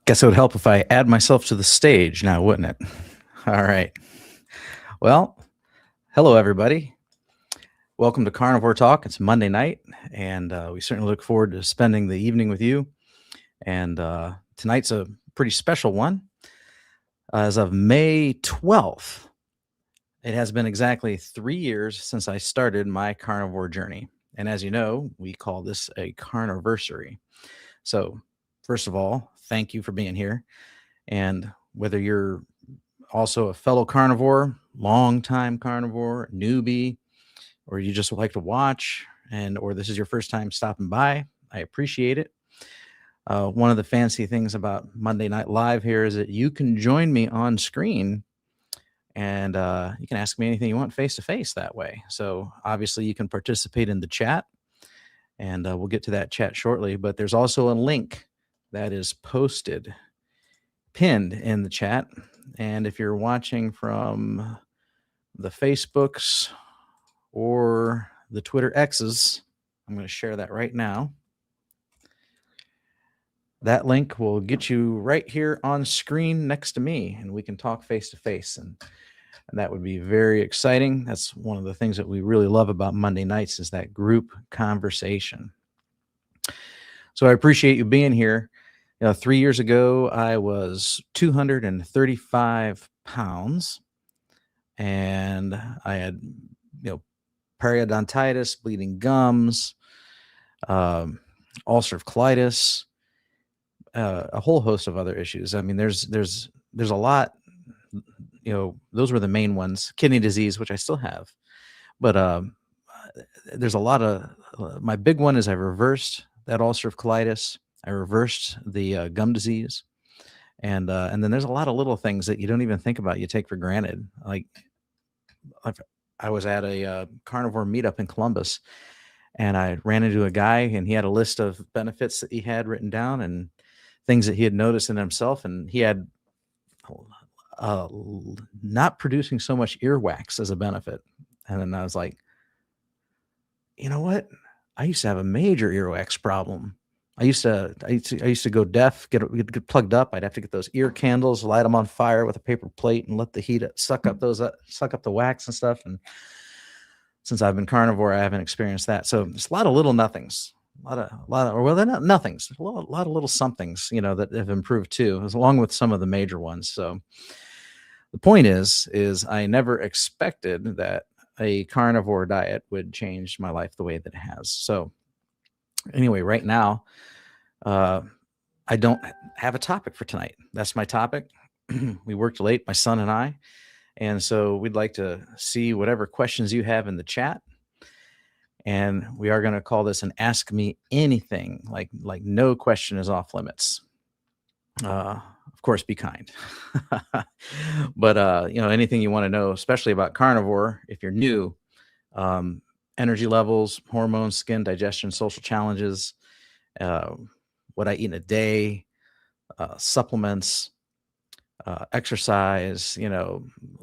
Guess it would help if I add myself to the stage now, wouldn't it? All right. Well, hello, everybody. Welcome to Carnivore Talk. It's Monday night, and we certainly look forward to spending the evening with you. And tonight's a pretty special one. As of May 12th, it has been exactly 3 years since I started my carnivore journey. And as you know, we call this a Carniversary. So, first of all, thank you for being here. And whether you're also a fellow carnivore, longtime carnivore, newbie, or you just like to watch, or this is your first time stopping by, I appreciate it. One of the fancy things about Monday Night Live here is that you can join me on screen, and you can ask me anything you want face to face that way. So obviously you can participate in the chat, and we'll get to that chat shortly. But there's also a link that is pinned in the chat. And if you're watching from the Facebooks or the Twitter X's, I'm going to share that right now. That link will get you right here on screen next to me, and we can talk face to face. And that would be very exciting. That's one of the things that we really love about Monday nights is that group conversation. So I appreciate you being here. 3 years ago, I was 235 pounds, and I had, periodontitis, bleeding gums, ulcerative colitis, a whole host of other issues. I mean, there's a lot. Those were the main ones. Kidney disease, which I still have, but there's a lot of. My big one is I reversed that ulcerative colitis. I reversed the gum disease, and then there's a lot of little things that you don't even think about, you take for granted. Like I was at a carnivore meetup in Columbus, and I ran into a guy, and he had a list of benefits that he had written down and things that he had noticed in himself, and he had not producing so much earwax as a benefit. And then I was like, you know what? I used to have a major earwax problem. I used to go deaf, get plugged up. I'd have to get those ear candles, light them on fire with a paper plate, and let the heat suck up the wax and stuff. And since I've been carnivore, I haven't experienced that. So it's a lot of little nothings, they're not nothings, a lot of little somethings, that have improved too, along with some of the major ones. So the point is I never expected that a carnivore diet would change my life the way that it has. So anyway, right now, I don't have a topic for tonight. That's my topic. We worked late, my son and I. And so we'd like to see whatever questions you have in the chat. And we are going to call this an Ask Me Anything. Like no question is off limits. Of course, be kind. But, anything you want to know, especially about carnivore, if you're new, energy levels, hormones, skin, digestion, social challenges, what I eat in a day, supplements, exercise,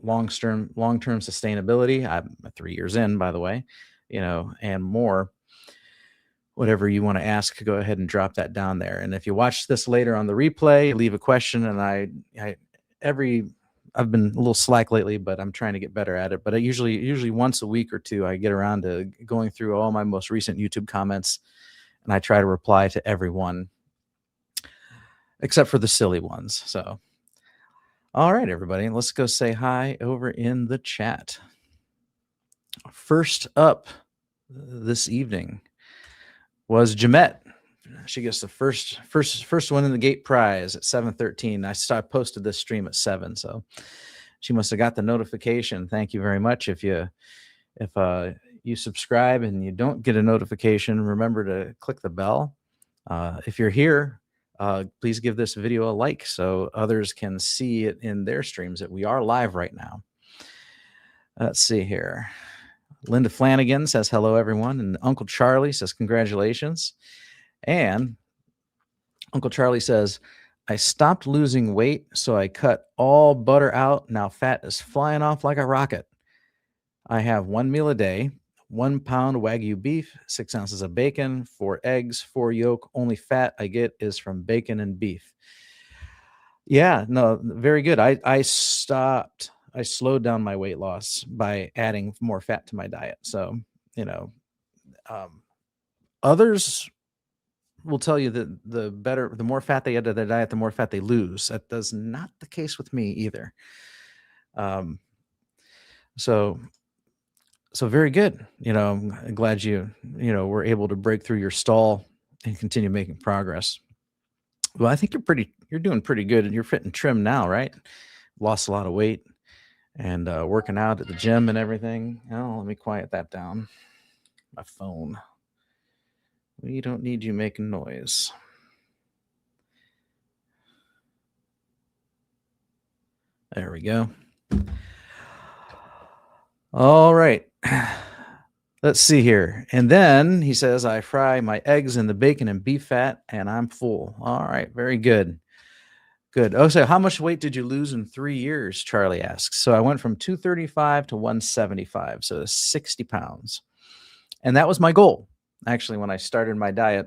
long-term sustainability. I'm 3 years in, by the way, and more. Whatever you want to ask, go ahead and drop that down there. And if you watch this later on the replay, leave a question. And I've been a little slack lately, but I'm trying to get better at it. But I usually once a week or two, I get around to going through all my most recent YouTube comments, and I try to reply to everyone except for the silly ones. So, all right, everybody, let's go say hi over in the chat. First up this evening was Jamette. She gets the first one in the gate prize at 7:13. I posted this stream at 7, so she must have got the notification. Thank you very much. If you subscribe and you don't get a notification, remember to click the bell. If you're here, please give this video a like so others can see it in their streams that we are live right now. Let's see here. Linda Flanagan says hello, everyone. And Uncle Charlie says congratulations. And Uncle Charlie says, I stopped losing weight, so I cut all butter out. Now fat is flying off like a rocket. I have 1 meal a day, 1 pound Wagyu beef, 6 ounces of bacon, 4 eggs, 4 yolk. Only fat I get is from bacon and beef. Yeah, no, very good. I slowed down my weight loss by adding more fat to my diet. So, you know, um, others will tell you that the more fat they add to their diet, the more fat they lose. That does not the case with me either. Um, so so very good. I'm glad were able to break through your stall and continue making progress. Well, I think you're doing pretty good, and you're fit and trim now, right? Lost a lot of weight and working out at the gym and everything. Oh, let me quiet that down. My phone. We don't need you making noise. There we go. All right. Let's see here. And then he says, I fry my eggs in the bacon and beef fat, and I'm full. All right. Very good. Good. Oh, so how much weight did you lose in 3 years? Charlie asks. So I went from 235 to 175, so 60 pounds. And that was my goal. Actually, when I started my diet,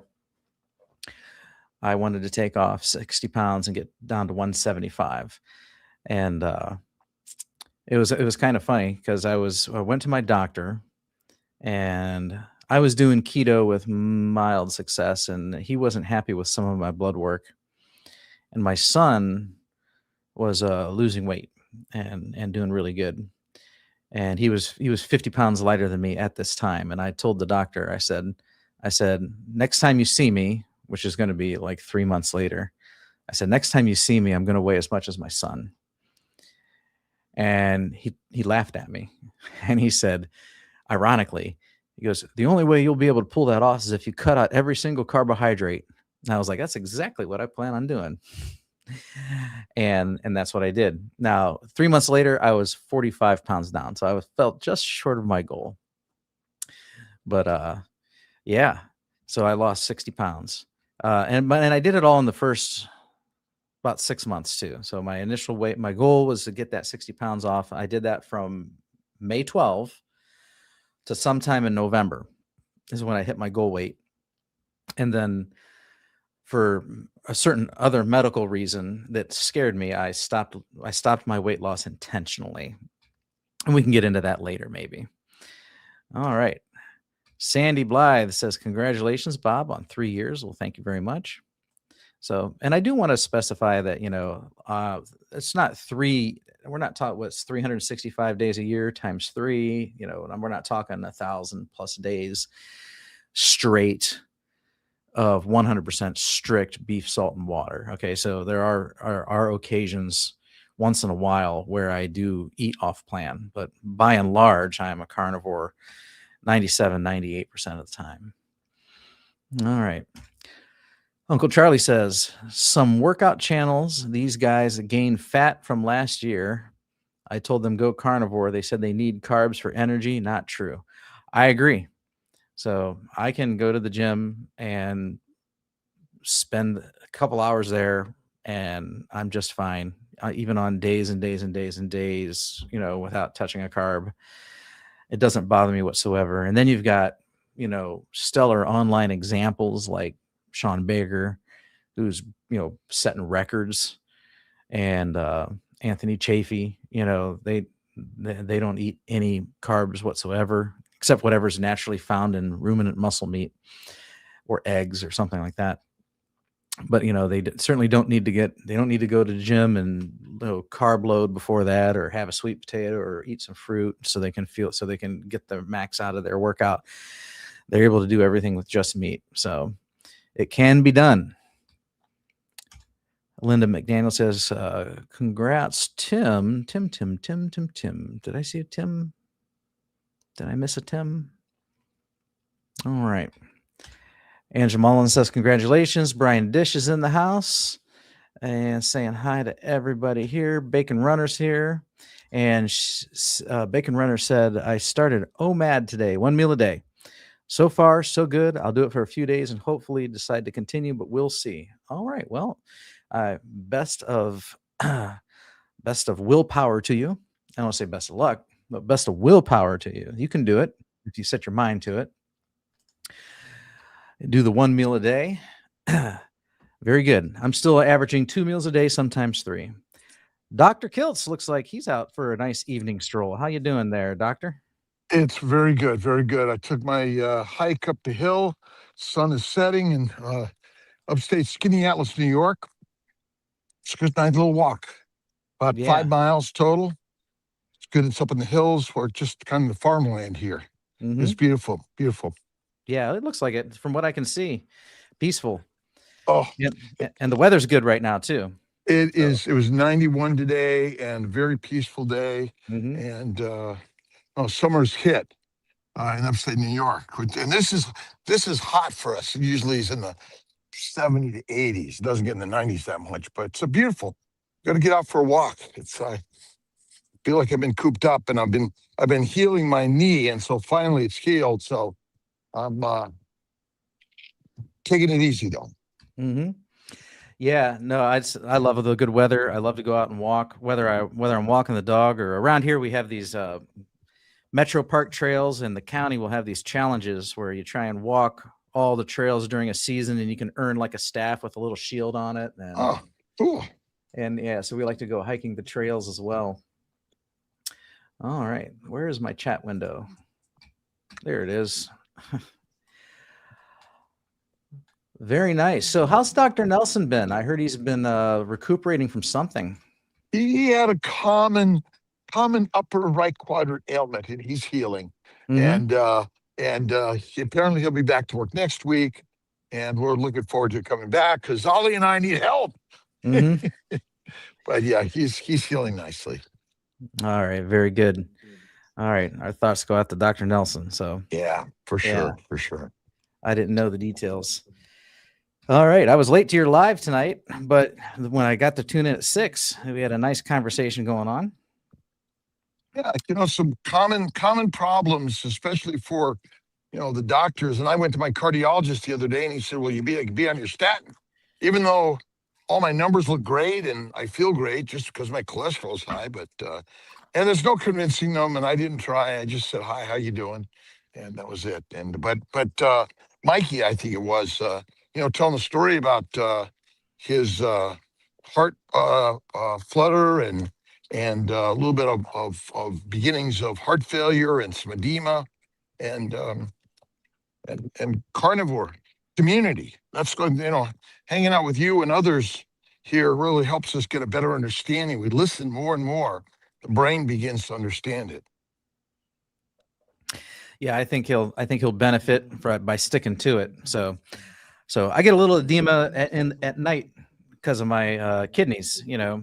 I wanted to take off 60 pounds and get down to 175. And it was kind of funny because I went to my doctor, and I was doing keto with mild success, and he wasn't happy with some of my blood work. And my son was losing weight and doing really good. And he was 50 pounds lighter than me at this time. And I told the doctor, I said, next time you see me, which is going to be like 3 months later, I said, next time you see me, I'm going to weigh as much as my son. And he laughed at me, and he said, ironically, he goes, the only way you'll be able to pull that off is if you cut out every single carbohydrate. And I was like, that's exactly what I plan on doing. And that's what I did. Now, 3 months later, I was 45 pounds down. So I felt just short of my goal. But yeah, so I lost 60 pounds. And I did it all in the first about 6 months too. So my initial weight, my goal was to get that 60 pounds off. I did that from May 12 to sometime in November is when I hit my goal weight. And then for a certain other medical reason that scared me, I stopped my weight loss intentionally. And we can get into that later, maybe. All right. Sandy Blythe says, congratulations, Bob, on 3 years. Well, thank you very much. So, and I do want to specify that, it's not we're not talking what's 365 days a year times 3, and we're not talking 1,000+ days straight of 100% strict beef, salt, and water. Okay. So there are occasions once in a while where I do eat off plan, but by and large, I am a carnivore 98% of the time. All right. Uncle Charlie says, some workout channels, these guys gain fat from last year. I told them go carnivore. They said they need carbs for energy. Not true. I agree. So I can go to the gym and spend a couple hours there, and I'm just fine, even on days and days and days and days, without touching a carb. It doesn't bother me whatsoever. And then you've got, stellar online examples like Sean Baker, who's, setting records, and Anthony Chafee, they don't eat any carbs whatsoever, except whatever's naturally found in ruminant muscle meat or eggs or something like that. But they certainly don't need to go to the gym and carb load before that, or have a sweet potato, or eat some fruit so they can get the max out of their workout. They're able to do everything with just meat. So it can be done. Linda McDaniel says, congrats, Tim. Did I see a Tim? Did I miss a Tim? All right. Angela Mullins says, congratulations. Brian Dish is in the house and saying hi to everybody here. Bacon Runner's here. And Bacon Runner said, I started OMAD today, 1 meal a day. So far, so good. I'll do it for a few days and hopefully decide to continue, but we'll see. All right. Well, best of willpower to you. I don't want to say best of luck, but best of willpower to you. You can do it if you set your mind to it. Do the 1 meal a day. Very good. I'm still averaging 2 meals a day, sometimes 3. Dr. Kiltz looks like he's out for a nice evening stroll. How you doing there, doctor? It's very good, very good. I took my hike up the hill. Sun is setting in upstate Skinny Atlas, New York. It's a good nice little walk, about Yeah. 5 miles total. It's good. It's up in the hills or just kind of the farmland here. It's Mhm. beautiful, beautiful. Yeah, it looks like it from what I can see. Peaceful. Oh, Yep. And the weather's good right now too. it So, is. It was 91 today and a very peaceful day. mhm. And summer's hit in upstate New York. And this is hot for us. It usually is in the 70 to 80s. It doesn't get in the 90s that much, but it's a beautiful. Got to get out for a walk. It's I feel like I've been cooped up and I've been healing my knee, and so finally it's healed. So I'm taking it easy though. Mhm. Yeah, no, I love the good weather. I love to go out and walk, whether I'm walking the dog or around here we have these metro park trails, and the county will have these challenges where you try and walk all the trails during a season, and you can earn like a staff with a little shield on it. Oh, cool. And yeah, so we like to go hiking the trails as well. All right, where is my chat window? There it is. Very nice. So how's Dr. Nelson been? I heard he's been recuperating from something. He had a common upper right quadrant ailment, and he's healing. Mm-hmm. Apparently he'll be back to work next week, and we're looking forward to coming back because Ollie and I need help. Mm-hmm. But yeah, he's healing nicely. All right, very good. All right, our thoughts go out to Dr. Nelson. So Yeah, for yeah, sure, for sure. I didn't know the details. All right, I was late to your live tonight, but when I got to tune in at 6, we had a nice conversation going on. Yeah, some common problems, especially for the doctors. And I went to my cardiologist the other day, and he said, "Well, be on your statin," even though all my numbers look great and I feel great, just because my cholesterol's high. But and there's no convincing them, and I didn't try. I just said, "Hi, how you doing?" And that was it. And but Mikey, I think it was, telling the story about his heart flutter and a little bit of beginnings of heart failure and some edema and carnivore community. That's good. Hanging out with you and others here really helps us get a better understanding. We listen more and more. The brain begins to understand it. Yeah, I think he'll benefit by sticking to it. So I get a little edema at night because of my kidneys,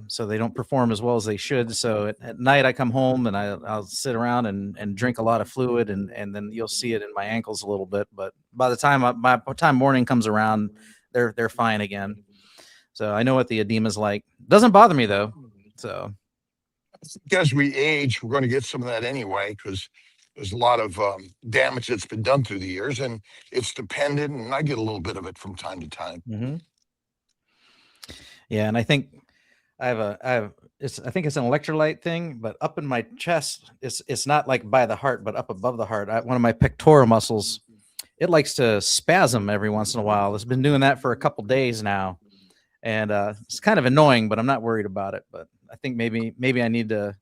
so they don't perform as well as they should. So at night I come home and I'll sit around and drink a lot of fluid, and then you'll see it in my ankles a little bit. But by the time morning comes around, they're fine again. So I know what the edema is like. Doesn't bother me though. So as we age, we're going to get some of that anyway, because there's a lot of damage that's been done through the years, and it's dependent. And I get a little bit of it from time to time. Mm-hmm. Yeah, and I think I think it's an electrolyte thing, but up in my chest, it's not like by the heart, but up above the heart. One of my pectoral muscles, it likes to spasm every once in a while. It's been doing that for a couple days now, and it's kind of annoying, but I'm not worried about it. But I think maybe I need to.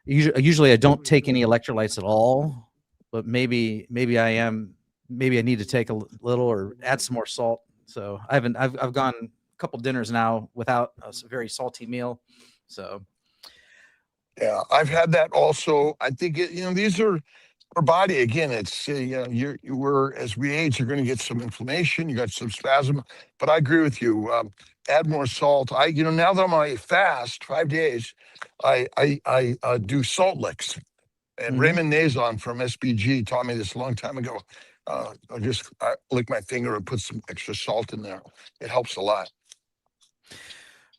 Usually I don't take any electrolytes at all, but maybe I am. Maybe I need to take a little or add some more salt. So I've gone a couple dinners now without a very salty meal. So yeah, I've had that also. I think these are our body again. It's we're as we age, you're going to get some inflammation. You got some spasm, but I agree with you. Add more salt. Now that I'm on a fast 5 days, I do salt licks. And Raymond Nazon from SBG taught me this a long time ago. I lick my finger and put some extra salt in there. It helps a lot.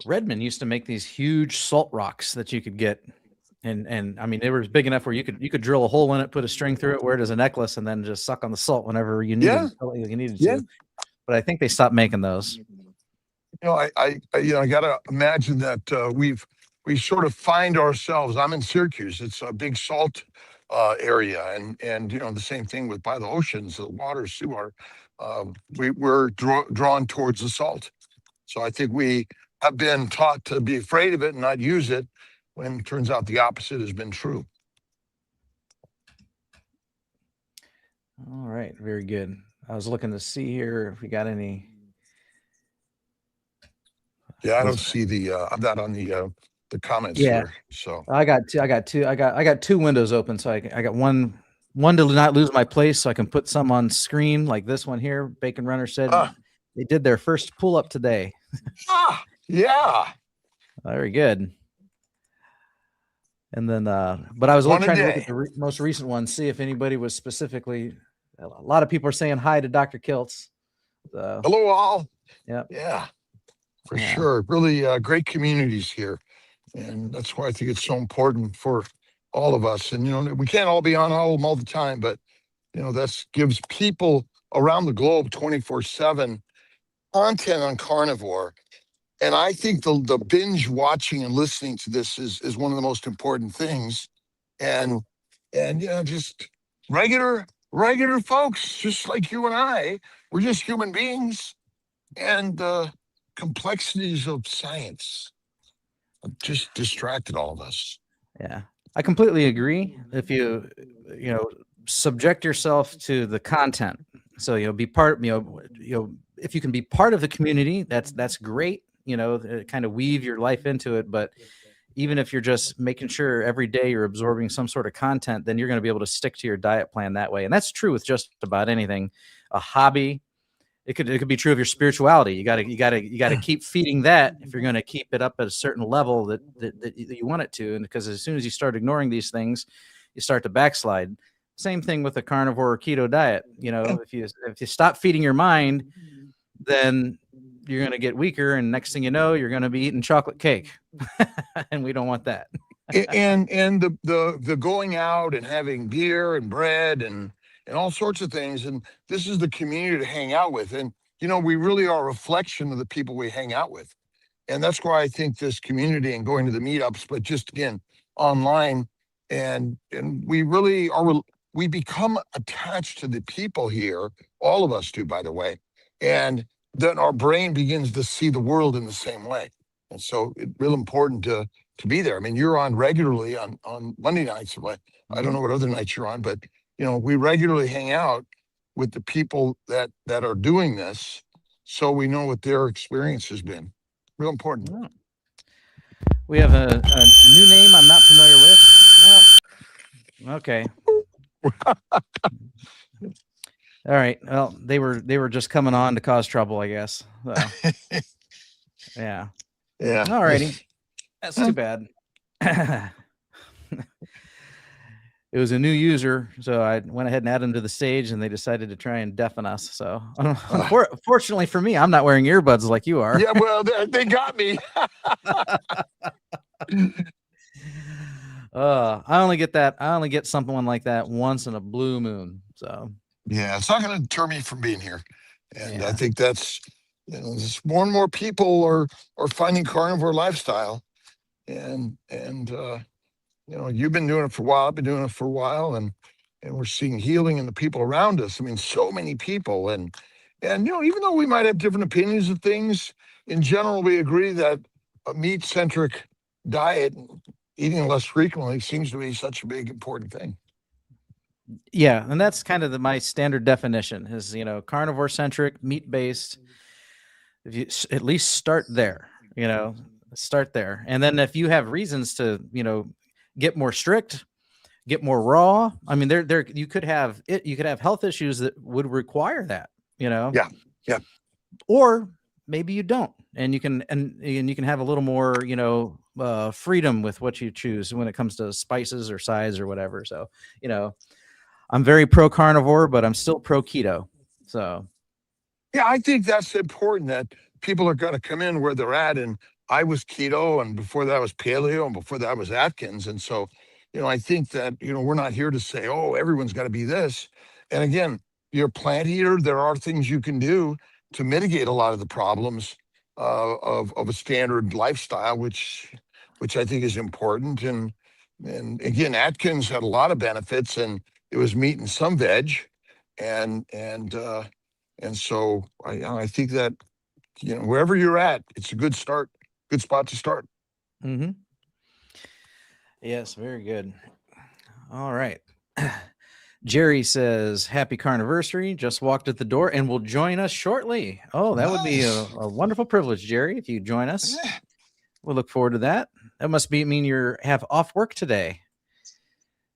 Redmond used to make these huge salt rocks that you could get. And I mean, they were big enough where you could drill a hole in it, put a string through it, wear it as a necklace, and then just suck on the salt whenever you needed, to. But I think they stopped making those. I gotta imagine that we sort of find ourselves. I'm in Syracuse. It's a big salt area, and the same thing by the oceans, the water, seawater. We're drawn towards the salt. So I think we have been taught to be afraid of it and not use it, when it turns out the opposite has been true. All right, very good. I was looking to see here if we got any. Yeah, I don't see I'm not on the comments Yeah, here. So I got two windows open, so I got one to not lose my place, so I can put some on screen like this one here. Bacon Runner said they did their first pull up today. Yeah. Very good. And then, but I was One a trying to look day. at the most recent one, see if anybody was specifically. A lot of people are saying hi to Dr. Kiltz. Hello, all. Yep. Yeah, for sure. Really great communities here. And that's why I think it's so important for all of us. And, you know, we can't all be on all of them all the time, but, you know, that gives people around the globe 24/7 content on carnivore. And I think the binge watching and listening to this is one of the most important things. And you know, just regular folks, just like you and I, we're just human beings, and the complexities of science have just distracted all of us. Yeah, I completely agree. If you subject yourself to the content, so be part. If you can be part of the community, that's great. Kind of weave your life into it. But even if you're just making sure every day you're absorbing some sort of content, then you're going to be able to stick to your diet plan that way. And that's true with just about anything. A hobby, it could be true of your spirituality. You got to keep feeding that if you're going to keep it up at a certain level that you want it to. And because as soon as you start ignoring these things, you start to backslide. Same thing with the carnivore or keto diet. If you stop feeding your mind, then you're going to get weaker, and next thing you know, you're going to be eating chocolate cake. And we don't want that. and the going out and having beer and bread and all sorts of things, and this is the community to hang out with. And you know, we really are a reflection of the people we hang out with. And that's why I think this community and going to the meetups, but just again online, and we really are, we become attached to the people here. All of us do, by the way. And then our brain begins to see the world in the same way. And so it's real important to be there. I mean, you're on regularly on Monday nights. I don't know what other nights you're on, but you know, we regularly hang out with the people that are doing this, so we know what their experience has been. Real important. We have a new name I'm not familiar with. Well, okay. All right. Well, they were just coming on to cause trouble, I guess. So, yeah. Yeah. All righty. That's too bad. It was a new user, so I went ahead and added them to the stage, and they decided to try and deafen us. So, fortunately for me, I'm not wearing earbuds like you are. Yeah, well, they got me. I only get something like that once in a blue moon. So yeah, it's not going to deter me from being here. And I think that's, you know, just more and more people are finding carnivore lifestyle, and you know, you've been doing it for a while. I've been doing it for a while, and we're seeing healing in the people around us. I mean, so many people, and you know, even though we might have different opinions of things, in general, we agree that a meat-centric diet, eating less frequently, seems to be such a big important thing. Yeah, and that's kind of my standard definition is, carnivore-centric, meat-based. If you at least start there, start there. And then if you have reasons to, get more strict, get more raw, I mean, you could have health issues that would require that, Yeah. Or maybe you don't, and you can have a little more, freedom with what you choose when it comes to spices or size or whatever. So, I'm very pro carnivore, but I'm still pro keto. So, yeah, I think that's important, that people are going to come in where they're at. And I was keto, and before that was paleo, and before that was Atkins. And so, you know, I think that, you know, we're not here to say, oh, everyone's got to be this. And again, you're a plant eater. There are things you can do to mitigate a lot of the problems of a standard lifestyle, which I think is important. And Atkins had a lot of benefits, and it was meat and some veg, and so I think that wherever you're at, it's a good spot to start. Mm-hmm. Yes, very good. All right. Jerry says, happy Carniversary. Just walked at the door and will join us shortly. Oh, that would be a wonderful privilege, Jerry, if you join us. We'll look forward to that. That must mean you have off work today.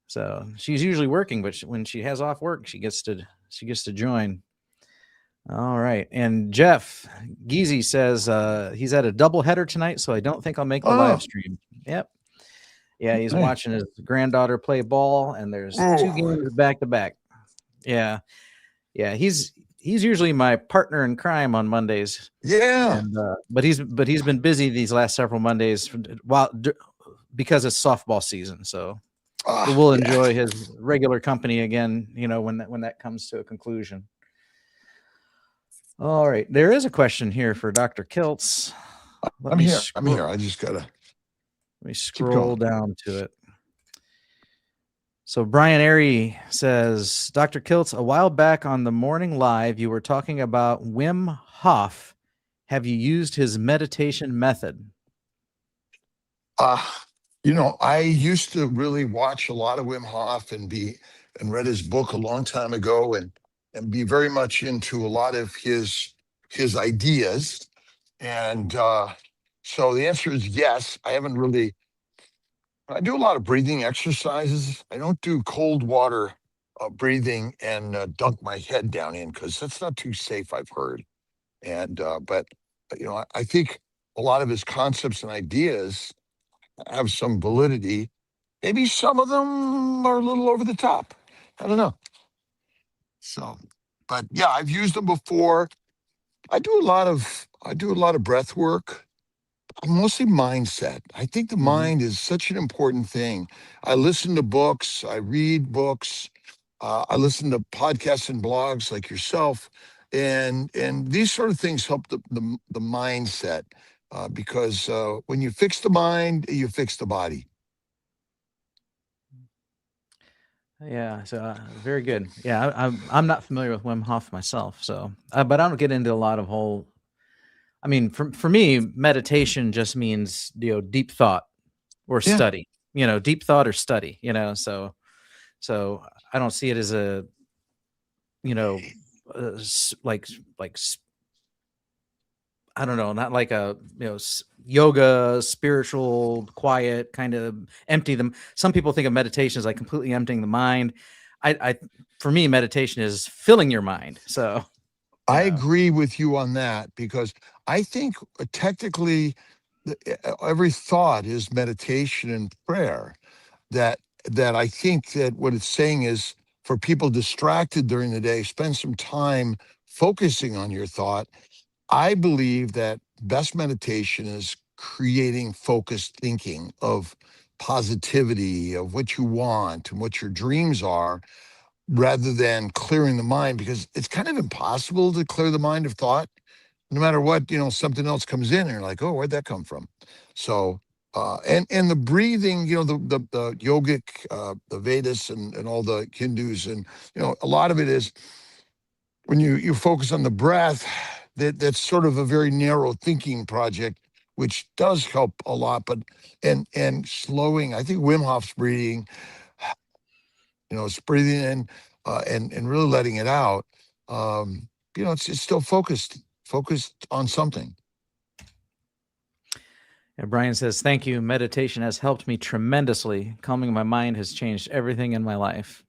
So she's usually working, but when she has off work, she gets to join. All right. And Jeff Geezy says he's at a double header tonight, so I don't think I'll make the live stream. Yep. Yeah, he's watching his granddaughter play ball, and there's 2 games back to back. Yeah. Yeah, he's usually my partner in crime on Mondays. Yeah. And, but he's been busy these last several Mondays because it's softball season. So we'll enjoy his regular company again, when that comes to a conclusion. All right. There is a question here for Dr. Kiltz. I'm here. I just got to. Let me scroll down to it. So Brian Airy says, Dr. Kiltz, a while back on the morning live, you were talking about Wim Hof. Have you used his meditation method? I used to really watch a lot of Wim Hof and read his book a long time ago and be very much into a lot of his ideas. And so the answer is yes. I do a lot of breathing exercises. I don't do cold water breathing and dunk my head down in, because that's not too safe, I've heard. And but I think a lot of his concepts and ideas have some validity. Maybe some of them are a little over the top. I don't know. So, but yeah, I've used them before. I do a lot of breath work. Mostly mindset. I think the mind is such an important thing. I listen to books, I read books, I listen to podcasts and blogs like yourself, and these sort of things help the mindset, because when you fix the mind, you fix the body. Yeah, so very good. Yeah, I'm not familiar with Wim Hof myself, so but I don't get into a lot of whole. I mean, for me, meditation just means deep thought or study. Deep thought or study. So I don't see it as a like I don't know, not like a yoga, spiritual, quiet kind of empty them. Some people think of meditation as like completely emptying the mind. For me, meditation is filling your mind. So I agree with you on that, because I think technically every thought is meditation and prayer. That I think that what it's saying is, for people distracted during the day, spend some time focusing on your thought. I believe that best meditation is creating focused thinking of positivity, of what you want and what your dreams are, rather than clearing the mind, because it's kind of impossible to clear the mind of thought. No matter what, something else comes in and you're like, oh, where'd that come from? So and the breathing, the yogic, the Vedas and all the Hindus, and a lot of it is when you focus on the breath. That's sort of a very narrow thinking project, which does help a lot. But and slowing, I think Wim Hof's breathing, it's breathing in and really letting it out. It's still focused on something. And Brian says, thank you. Meditation has helped me tremendously. Calming my mind has changed everything in my life.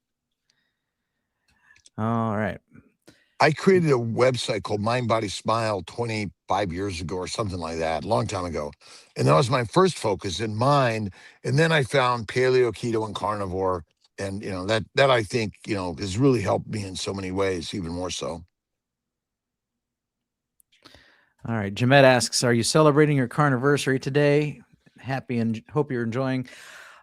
All right. I created a website called Mind Body Smile 25 years ago or something like that, a long time ago. And that was my first focus in mind. And then I found paleo, keto, and carnivore. And, that I think, has really helped me in so many ways, even more so. All right. Jamet asks, are you celebrating your Carniversary today? Happy and hope you're enjoying.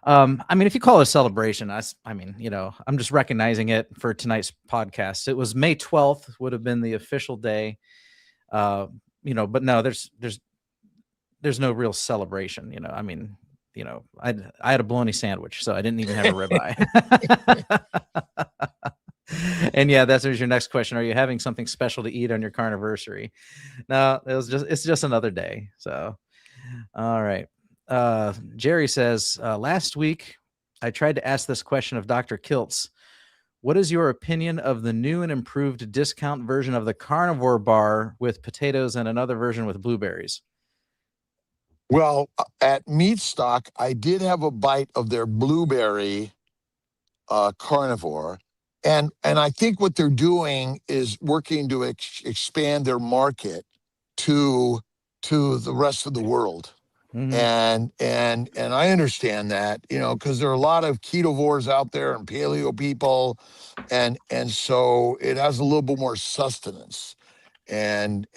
If you call it a celebration, I'm just recognizing it for tonight's podcast. It was May 12th would have been the official day. But no, there's no real celebration. I had a bologna sandwich, so I didn't even have a ribeye. And yeah, that's your next question. Are you having something special to eat on your Carniversary? No, it's just another day. So, all right. Jerry says, last week I tried to ask this question of Dr. Kiltz. What is your opinion of the new and improved discount version of the carnivore bar with potatoes and another version with blueberries? Well, at Meat Stock, I did have a bite of their blueberry carnivore, and I think what they're doing is working to expand their market to the rest of the world. And I understand that, because there are a lot of ketovores out there and paleo people, and so it has a little bit more sustenance, and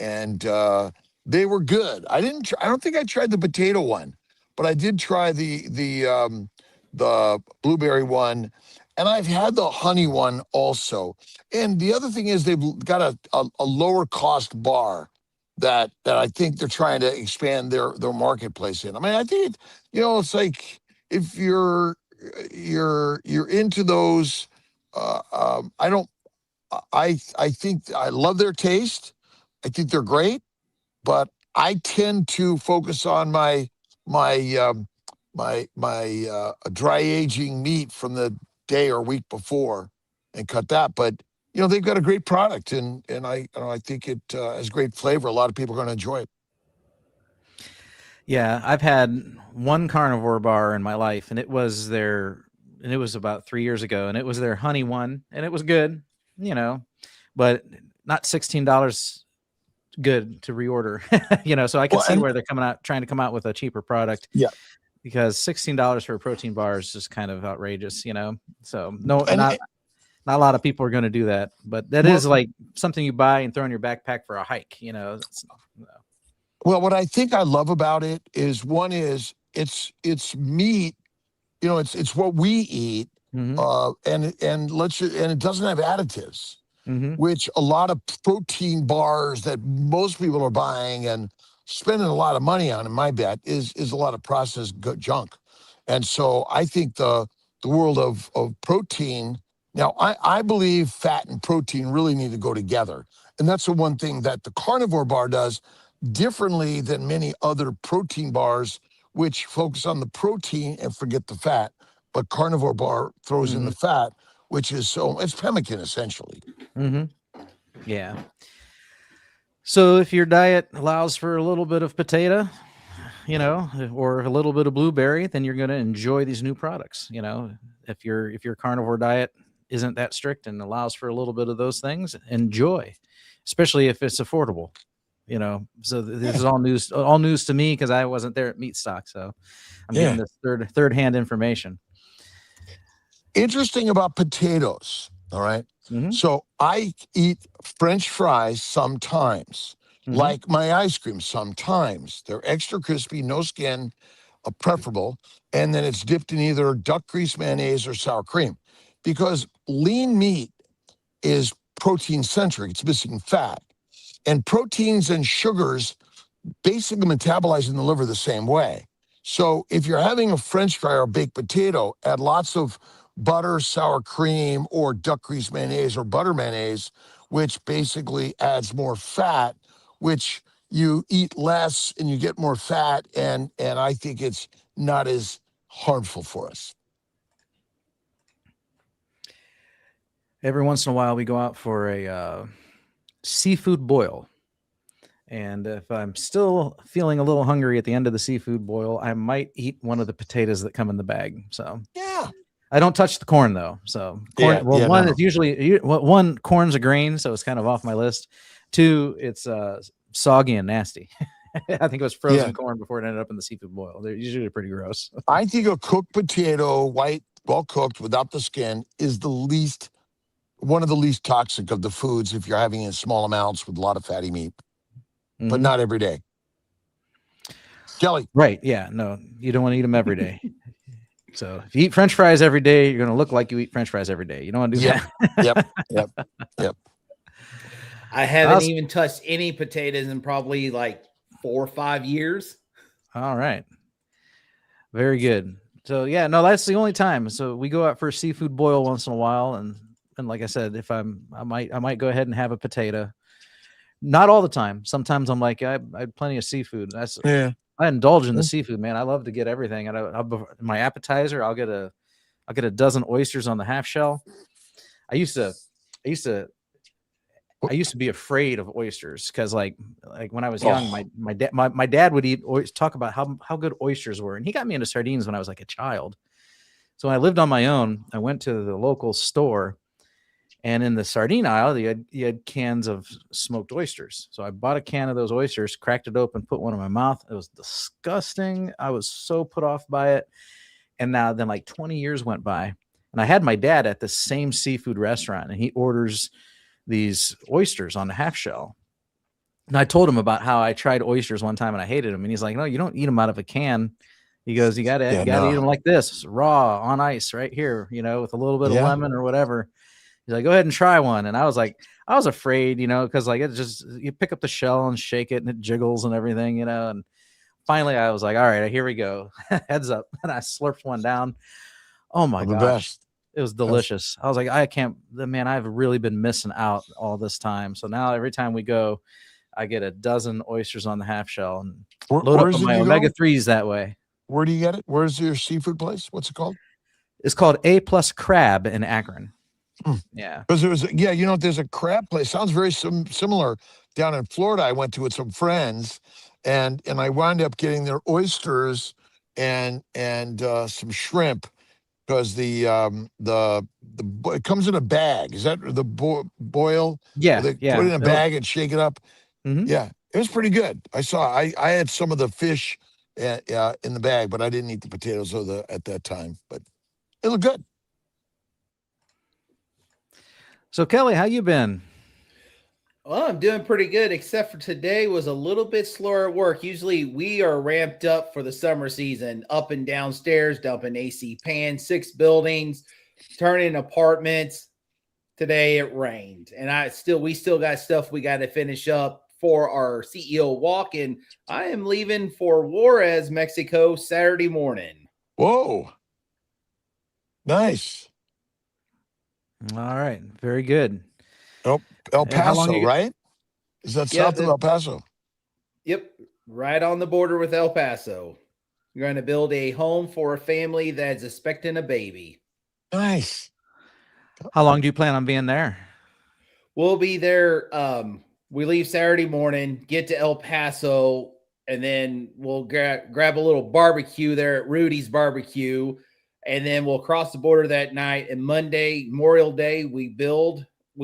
they were good. I don't think I tried the potato one, but I did try the blueberry one, and I've had the honey one also. And the other thing is they've got a lower cost bar that I think they're trying to expand their marketplace in. I mean, I think it's like if you're into those, I think I love their taste. I think they're great, but I tend to focus on my dry aging meat from the day or week before and cut that. But they've got a great product, and I think it has great flavor. A lot of people are going to enjoy it. Yeah, I've had one carnivore bar in my life, and it was about 3 years ago, and it was their honey one, and it was good, but not $16 good to reorder, so I can see where they're trying to come out with a cheaper product. Yeah. Because $16 for a protein bar is just kind of outrageous, so not a lot of people are going to do that, but that is like something you buy and throw in your backpack for a hike, Well, what I think I love about it is it's meat, it's what we eat, and it doesn't have additives, which a lot of protein bars that most people are buying and spending a lot of money on, in my bet, is a lot of processed junk. And so I think the world of protein. Now, I believe fat and protein really need to go together. And that's the one thing that the carnivore bar does differently than many other protein bars, which focus on the protein and forget the fat. But carnivore bar throws in the fat, which is it's pemmican essentially. Yeah. So if your diet allows for a little bit of potato, or a little bit of blueberry, then you're going to enjoy these new products. If your carnivore diet isn't that strict and allows for a little bit of those things, enjoy, especially if it's affordable. So this is all news to me because I wasn't there at Meat Stock, so I'm getting this third-hand information. Interesting about potatoes. All right. So I eat French fries sometimes, like my ice cream sometimes. They're extra crispy, no skin, preferable, and then it's dipped in either duck grease, mayonnaise, or sour cream, because lean meat is protein-centric. It's missing fat. And proteins and sugars basically metabolize in the liver the same way. So if you're having a French fry or a baked potato, add lots of butter, sour cream, or duck grease mayonnaise or butter mayonnaise, which basically adds more fat, which you eat less and you get more fat. And I think it's not as harmful for us. Every once in a while, we go out for a seafood boil. And if I'm still feeling a little hungry at the end of the seafood boil, I might eat one of the potatoes that come in the bag. So yeah, I don't touch the corn though. So corn, it's usually one, corn's a grain, so it's kind of off my list. Two, it's soggy and nasty. I think it was frozen corn before it ended up in the seafood boil. They're usually pretty gross. I think a cooked potato, white, well cooked, without the skin, is one of the least toxic of the foods if you're having in small amounts with a lot of fatty meat. But not every day. Kelly. Right. Yeah. No, you don't want to eat them every day. So if you eat French fries every day, you're going to look like you eat French fries every day. You don't want to do that. Yep. I haven't even touched any potatoes in probably like 4 or 5 years. All right. Very good. So yeah, no, that's the only time. So we go out for a seafood boil once in a while, and and like I said, if I might go ahead and have a potato. Not all the time. Sometimes I'm like, I had plenty of seafood. I indulge in the seafood, man. I love to get everything. And my appetizer, I'll get a dozen oysters on the half shell. I used to be afraid of oysters because like when I was young, my dad would talk about how good oysters were, and he got me into sardines when I was like a child. So when I lived on my own, I went to the local store, and in the sardine aisle, you had cans of smoked oysters. So I bought a can of those oysters, cracked it open, put one in my mouth. It was disgusting. I was so put off by it. And then like 20 years went by, and I had my dad at the same seafood restaurant, and he orders these oysters on the half shell. And I told him about how I tried oysters one time and I hated them. And he's like, no, you don't eat them out of a can. He goes, you gotta eat them like this, raw on ice right here, with a little bit of lemon or whatever. He's like, go ahead and try one. And I was afraid, because like it just, you pick up the shell and shake it and it jiggles and everything, and finally I was like, all right, here we go. Heads up. And I slurped one down. Oh my gosh. It was delicious. I was like, I've really been missing out all this time. So now every time we go, I get a dozen oysters on the half shell and load up on my omega-3s that way. Where do you get it? Where's your seafood place? What's it called? It's called A+ Crab in Akron. Yeah. Because there's a crab place. Sounds very similar down in Florida. I went to with some friends, and I wound up getting their oysters and some shrimp, because it comes in a bag. Is that the boil? Yeah. They put it in a bag and shake it up. Mm-hmm. Yeah, it was pretty good. I had some of the fish in the bag, but I didn't eat the potatoes at that time. But it looked good. So Kelly, how you been? Well, I'm doing pretty good, except for today was a little bit slower at work. Usually we are ramped up for the summer season, up and downstairs, dumping AC pans, 6 buildings, turning apartments. Today it rained, and we still got stuff we got to finish up for our CEO walk, and I am leaving for Juarez, Mexico, Saturday morning. Whoa. Nice. All right. Very good. El Paso, right? Is that south of El Paso? Yep. Right on the border with El Paso. You're going to build a home for a family that's expecting a baby. Nice. How long do you plan on being there? We'll be there. We leave Saturday morning, get to El Paso, and then we'll grab a little barbecue there at Rudy's Barbecue. And then we'll cross the border that night. And Monday, Memorial Day, we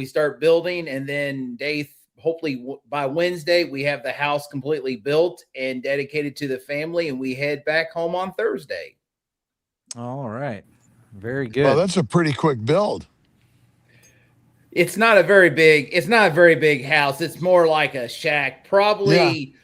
start building. And then hopefully by Wednesday, we have the house completely built and dedicated to the family. And we head back home on Thursday. All right. Very good. Well, that's a pretty quick build. It's not a very big house. It's more like a shack. Probably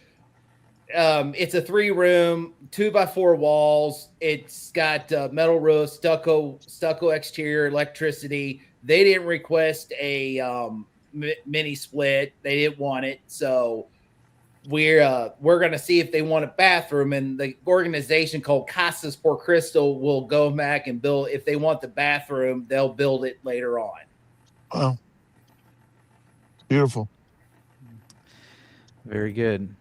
it's a 3-room, 2x4 walls. It's got metal roof, stucco exterior, electricity. They didn't request a mini split. They didn't want it, so we're going to see if they want a bathroom. And the organization called Casas por Cristo will go back and build. If they want the bathroom, they'll build it later on. Wow, beautiful. Very good.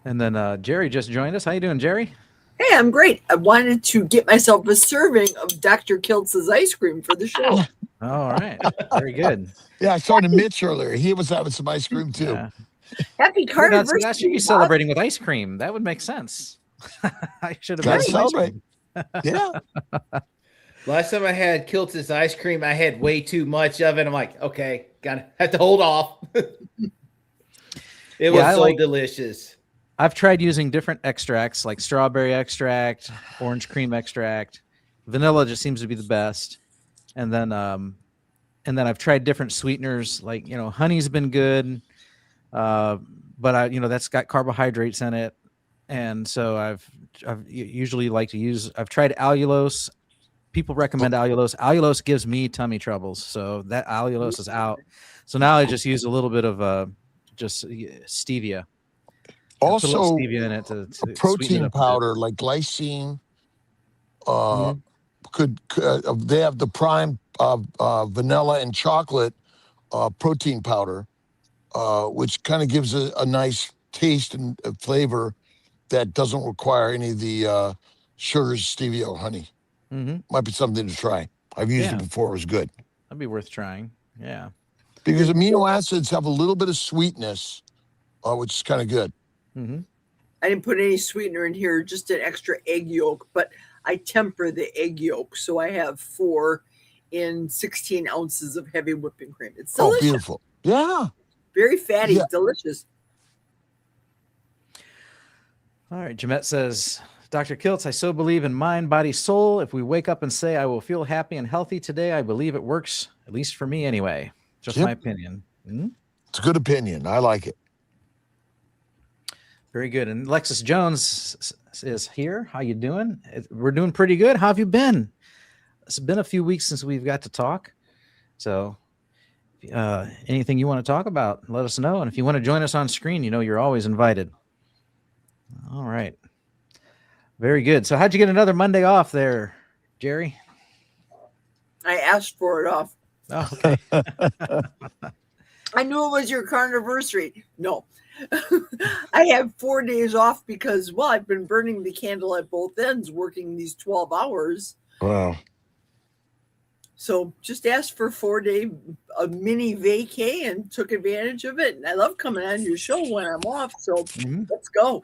And then Jerry just joined us. How you doing, Jerry? Hey, I'm great. I wanted to get myself a serving of Dr. Kiltz's ice cream for the show. All right. Very good. Yeah, I saw Mitch earlier. He was having some ice cream too. Yeah. Happy Carniversary. I should be celebrating with ice cream. That would make sense. I should have Gotta been celebrate. Yeah. Last time I had Kiltz's ice cream, I had way too much of it. I'm like, okay, have to hold off. It was delicious. I've tried using different extracts like strawberry extract, orange cream extract, vanilla just seems to be the best. And then I've tried different sweeteners like, honey's been good. But that's got carbohydrates in it. And so I've usually I've tried allulose. People recommend allulose. Allulose gives me tummy troubles. So that allulose is out. So now I just use a little bit of just stevia. Also, stevia in it to protein powder like glycine, they have the prime vanilla and chocolate protein powder, which kind of gives a nice taste and flavor that doesn't require any of the sugars, stevia, or honey. Might be something to try. I've used it before. It was good. That'd be worth trying. Yeah. Because amino acids have a little bit of sweetness, which is kind of good. I didn't put any sweetener in here, just an extra egg yolk, but I temper the egg yolk. So I have 4 in 16 ounces of heavy whipping cream. It's delicious. Oh, beautiful. Yeah. Very fatty, delicious. All right. Jeanette says, Dr. Kiltz, I so believe in mind, body, soul. If we wake up and say, I will feel happy and healthy today, I believe it works, at least for me anyway. Just my opinion. It's a good opinion. I like it. Very good. And Alexis Jones is here. How you doing? We're doing pretty good. How have you been? It's been a few weeks since we've got to talk. So anything you want to talk about, let us know. And if you want to join us on screen, you know you're always invited. All right. Very good. So how'd you get another Monday off there, Jerry? I asked for it off. Oh, okay. I knew it was your Carniversary. No. I have 4 days off because, well, I've been burning the candle at both ends, working these 12 hours. Wow. So just asked for a mini vacay and took advantage of it. And I love coming on your show when I'm off. So let's go.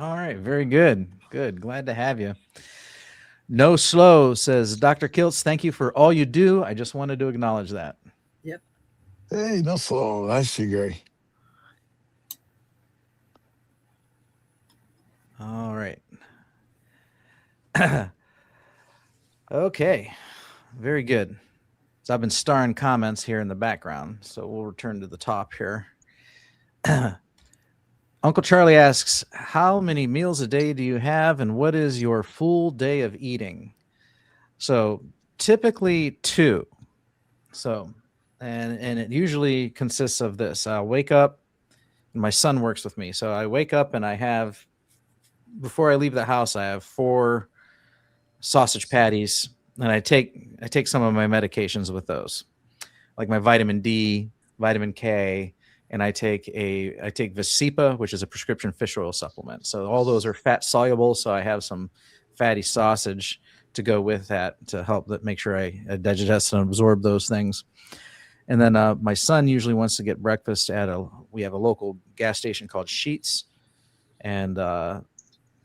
All right. Very good. Good. Glad to have you. No Slow says, Dr. Kiltz, thank you for all you do. I just wanted to acknowledge that. Yep. Hey, No Slow. Nice to you, Gary. All right. Okay. Very good. So I've been starring comments here in the background. So we'll return to the top here. Uncle Charlie asks, how many meals a day do you have and what is your full day of eating? So typically 2. So, and it usually consists of this. I'll wake up and my son works with me. So I wake up and I have, before I leave the house, I have 4 sausage patties and I take some of my medications with those, like my vitamin D, vitamin K, and I take Visipa, which is a prescription fish oil supplement. So all those are fat soluble. So I have some fatty sausage to go with that to help make sure I digest and absorb those things. And then my son usually wants to get breakfast we have a local gas station called Sheetz. And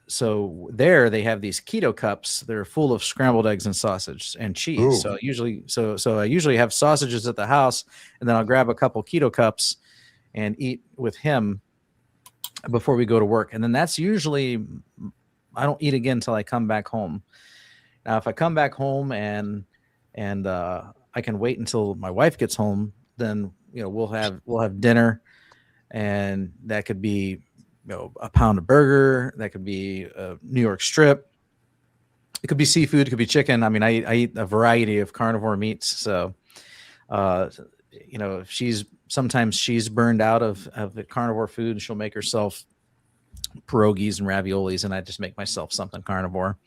so there they have these keto cups. They're full of scrambled eggs and sausage and cheese. Ooh. So I usually have sausages at the house, and then I'll grab a couple keto cups and eat with him before we go to work. And then that's usually, I don't eat again until I come back home. Now, if I come back home and I can wait until my wife gets home, then we'll have dinner, and that could be a pound of burger, that could be a New York strip, it could be seafood, it could be chicken. I mean, I eat a variety of carnivore meats. So if sometimes she's burned out of the carnivore food, she'll make herself pierogies and raviolis, and I just make myself something carnivore.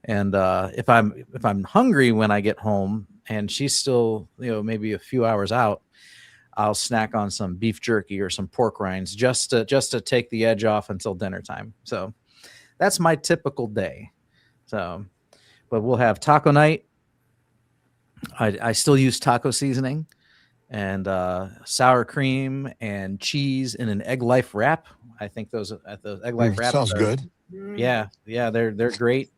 And if I'm hungry when I get home and she's still maybe a few hours out, I'll snack on some beef jerky or some pork rinds just to take the edge off until dinner time. So that's my typical day. So, but we'll have taco night. I still use taco seasoning and sour cream and cheese in an Egg Life wrap. I think those Egg Life wraps sounds good. Yeah, they're great.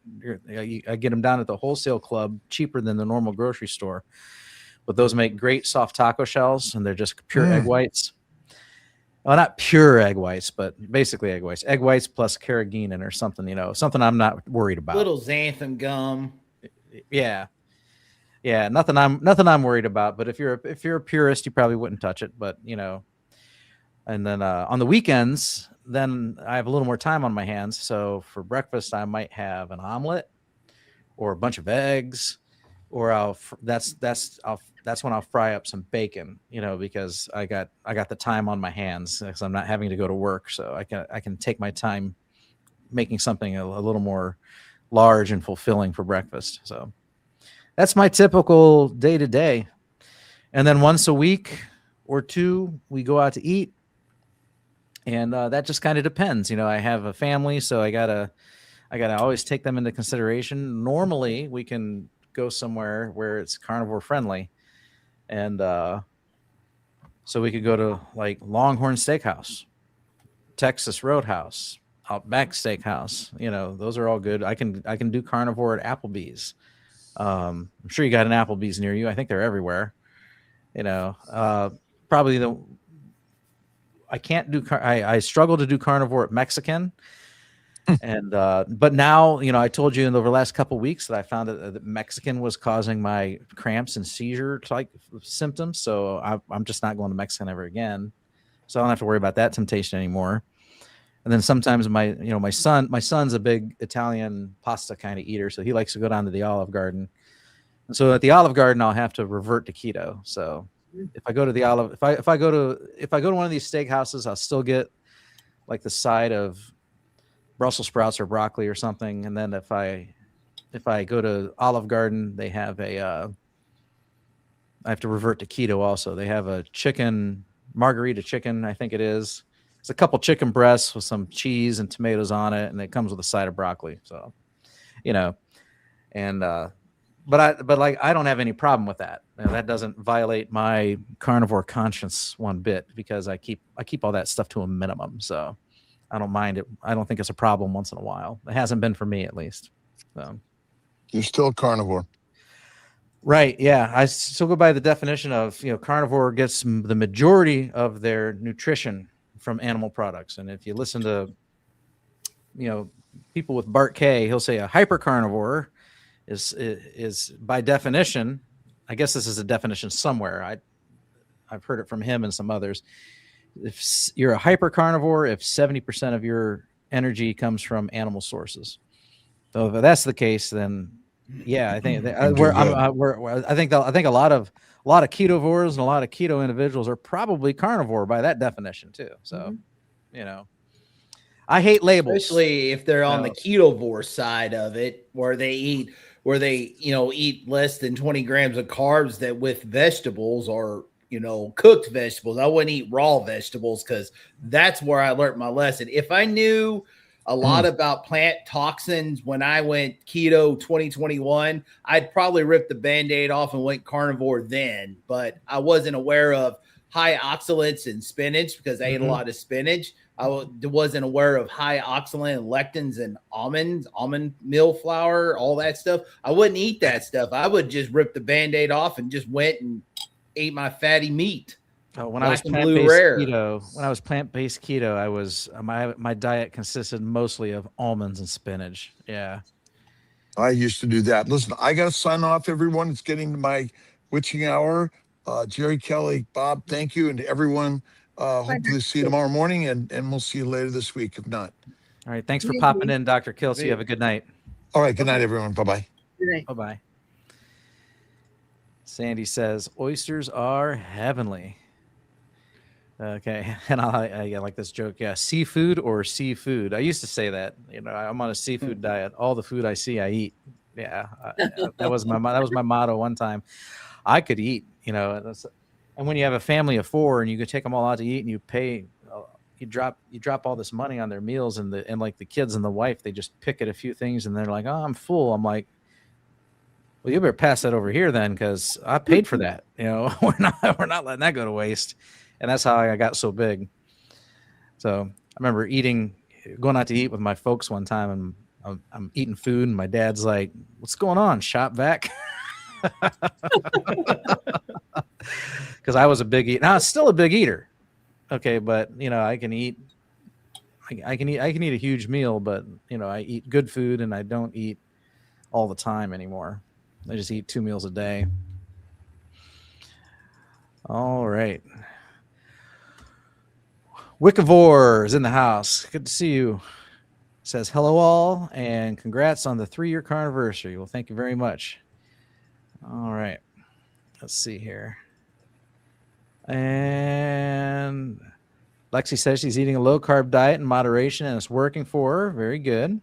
I get them down at the wholesale club, cheaper than the normal grocery store. But those make great soft taco shells, and they're just pure egg whites. Well, not pure egg whites, but basically egg whites. Egg whites plus carrageenan or something, something I'm not worried about. Little xanthan gum. Yeah, nothing I'm worried about. But if you're a purist, you probably wouldn't touch it. But and then on the weekends, then I have a little more time on my hands. So for breakfast, I might have an omelet or a bunch of eggs, or that's when I'll fry up some bacon, because I got the time on my hands because I'm not having to go to work. So I can take my time making something a little more large and fulfilling for breakfast. So that's my typical day to day. And then once a week or two, we go out to eat. And that just kind of depends. I have a family, so I gotta always take them into consideration. Normally, we can go somewhere where it's carnivore friendly, and so we could go to like Longhorn Steakhouse, Texas Roadhouse, Outback Steakhouse. Those are all good. I can do carnivore at Applebee's. I'm sure you got an Applebee's near you. I think they're everywhere. Probably I can't do. I struggle to do carnivore at Mexican. And but now, I told you in the last couple of weeks that I found that Mexican was causing my cramps and seizure type symptoms. So I'm just not going to Mexican ever again. So I don't have to worry about that temptation anymore. And then sometimes my son's a big Italian pasta kind of eater, so he likes to go down to the Olive Garden. And so at the Olive Garden, I'll have to revert to keto. So if I go to the if I go to one of these steakhouses, I'll still get like the side of Brussels sprouts or broccoli or something. And then if I go to Olive Garden, they have I have to revert to keto also. They have a margarita chicken, I think it is. It's a couple chicken breasts with some cheese and tomatoes on it, and it comes with a side of broccoli. So, and but I don't have any problem with that. That doesn't violate my carnivore conscience one bit, because I keep all that stuff to a minimum. So I don't mind it. I don't think it's a problem once in a while. It hasn't been for me, at least. So You're still carnivore. Right. Yeah. I still go by the definition of, carnivore gets the majority of their nutrition from animal products. And if you listen to, people with Bart K, he'll say a hypercarnivore is by definition, I guess this is a definition somewhere. I've heard it from him and some others. If you're a hypercarnivore, if 70% of your energy comes from animal sources. So if that's the case, then yeah, I think I think a lot of ketovores and a lot of keto individuals are probably carnivore by that definition too. So, I hate labels, especially if they're on the ketovore side of it, where they eat less than 20 grams of carbs that with vegetables or cooked vegetables. I wouldn't eat raw vegetables, because that's where I learned my lesson. If I knew a lot about plant toxins when I went keto 2021, I'd probably rip the Band-Aid off and went carnivore then. But I wasn't aware of high oxalates in spinach, because I ate a lot of spinach. I wasn't aware of high oxalate and lectins and almond meal flour, all that stuff. I wouldn't eat that stuff. I would just rip the Band-Aid off and just went and ate my fatty meat. When I was plant-based keto, I was my diet consisted mostly of almonds and spinach. Yeah, I used to do that. Listen, I got to sign off, everyone. It's getting to my witching hour. Jerry, Kelly, Bob, thank you, and to everyone. Hopefully see you tomorrow morning, and we'll see you later this week, if not. All right. Thanks for popping in, Dr. Kelsey. Have a good night. All right. Good night, everyone. Bye-bye. Good night. Bye-bye. Sandy says, oysters are heavenly. Okay. And I like this joke. Yeah. Seafood or seafood. I used to say that, I'm on a seafood diet. All the food I see, I eat. Yeah. That was my motto one time. I could eat, and when you have a family of 4 and you could take them all out to eat, and you pay, you drop all this money on their meals, and like the kids and the wife, they just pick at a few things and they're like, oh, I'm full. I'm like, well, you better pass that over here then, because I paid for that. We're not letting that go to waste. And that's how I got so big. So I remember going out to eat with my folks one time, and I'm eating food, and my dad's like, what's going on? Shop vac? Because I was a big eater. Now I'm still a big eater. Okay, but I can eat a huge meal, but I eat good food, and I don't eat all the time anymore. I just eat 2 meals a day. All right. Wickivore is in the house. Good to see you. Says hello all, and congrats on the 3-year Carniversary. Well, thank you very much. All right. Let's see here. And Lexi says she's eating a low-carb diet in moderation, and it's working for her. Very good.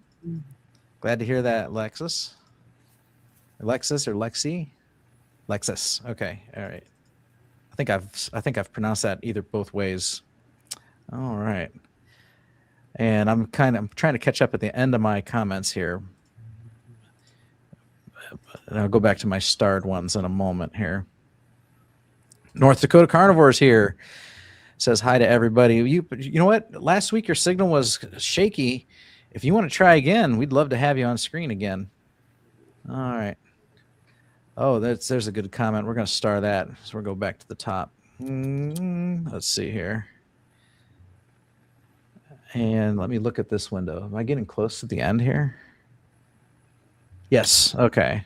Glad to hear that, Alexis. Alexis or Lexi? Lexus. Okay. All right. I think I've pronounced that either both ways. All right. And I'm trying to catch up at the end of my comments here. And I'll go back to my starred ones in a moment here. North Dakota Carnivores here says hi to everybody. You know what? Last week your signal was shaky. If you want to try again, we'd love to have you on screen again. All right. Oh, there's a good comment. We're going to star that. So we'll go back to the top. Let's see here. And let me look at this window. Am I getting close to the end here? Yes. Okay.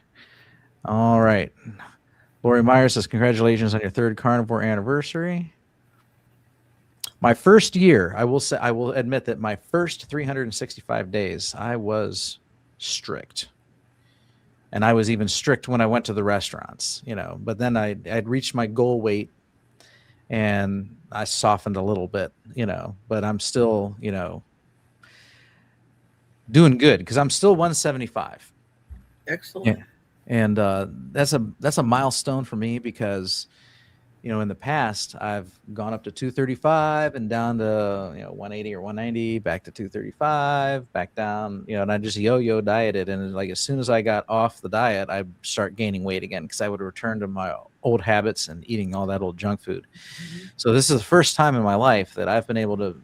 All right. Lori Meyer says, congratulations on your 3rd carnivore anniversary. My first year, I will admit that my first 365 days, I was strict. And I was even strict when I went to the restaurants, but then I'd reached my goal weight and I softened a little bit, but I'm still, doing good because I'm still 175. Excellent. Yeah. And that's a milestone for me because, in the past I've gone up to 235 and down to 180 or 190, back to 235, back down, and I just yo-yo dieted. And like as soon as I got off the diet, I start gaining weight again because I would return to my old habits and eating all that old junk food. Mm-hmm. So this is the first time in my life that I've been able to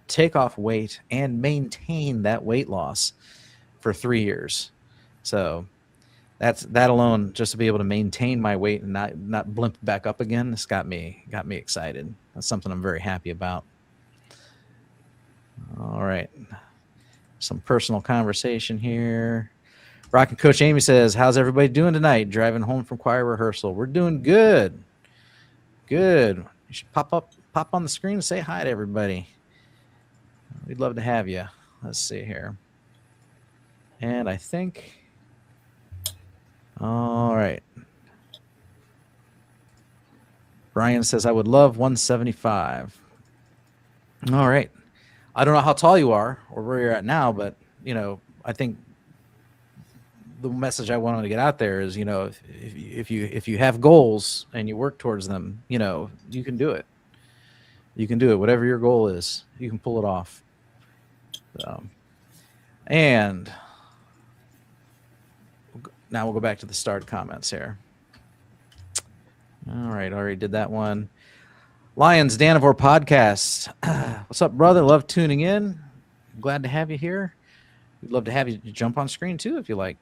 take off weight and maintain that weight loss for 3 years. So that alone, just to be able to maintain my weight and not blimp back up again, this got me excited. That's something I'm very happy about. All right. Some personal conversation here. Rockin' Coach Amy says, how's everybody doing tonight? Driving home from choir rehearsal. We're doing good. Good. You should pop on the screen and say hi to everybody. We'd love to have you. Let's see here. And I think... All right. Brian says, I would love 175. All right. I don't know how tall you are or where you're at now, but, I think the message I wanted to get out there is, if you have goals and you work towards them, you can do it. You can do it. Whatever your goal is, you can pull it off. So, and now we'll go back to the start comments here. All right, already did that one. Lions Danivore podcast. What's up, brother? Love tuning in. Glad to have you here. We'd love to have you jump on screen too if you like.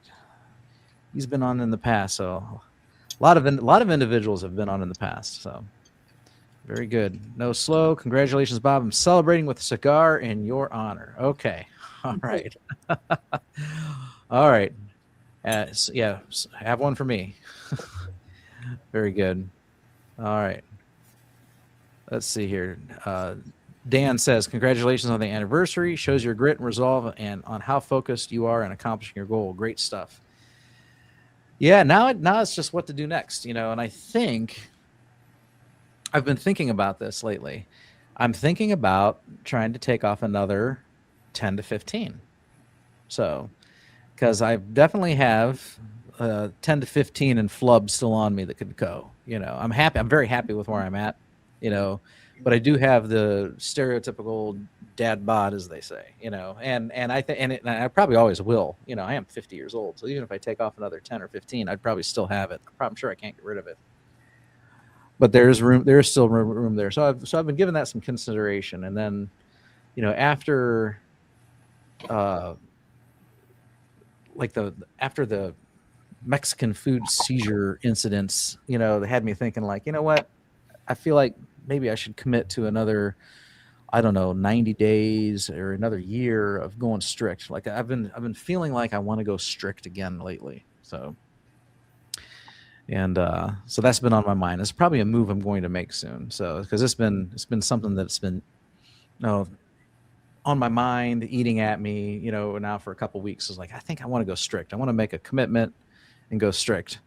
He's been on in the past, so a lot of individuals have been on in the past. So very good. No slow. Congratulations, Bob. I'm celebrating with a cigar in your honor. Okay. All right. All right. So yeah, have one for me. Very good. All right. Let's see here. Dan says, congratulations on the anniversary. Shows your grit and resolve and on how focused you are in accomplishing your goal. Great stuff. Yeah, now it's just what to do next, and I think I've been thinking about this lately. I'm thinking about trying to take off another 10 to 15. So, because I definitely have 10 to 15 and flub still on me that could go. I'm happy. I'm very happy with where I'm at, but I do have the stereotypical dad bod, as they say, and I probably always will. I am 50 years old, so even if I take off another 10 or 15, I'd probably still have it. I'm sure I can't get rid of it. But there's still room there. So I've been giving that some consideration, and then, after the Mexican food seizure incidents, they had me thinking like, you know what? I feel like maybe I should commit to another, 90 days or another year of going strict. Like I've been feeling like I want to go strict again lately. So, and so that's been on my mind. It's probably a move I'm going to make soon. So, because it's been something that's been, on my mind, eating at me, now for a couple of weeks. I was like, I think I want to go strict. I want to make a commitment and go strict.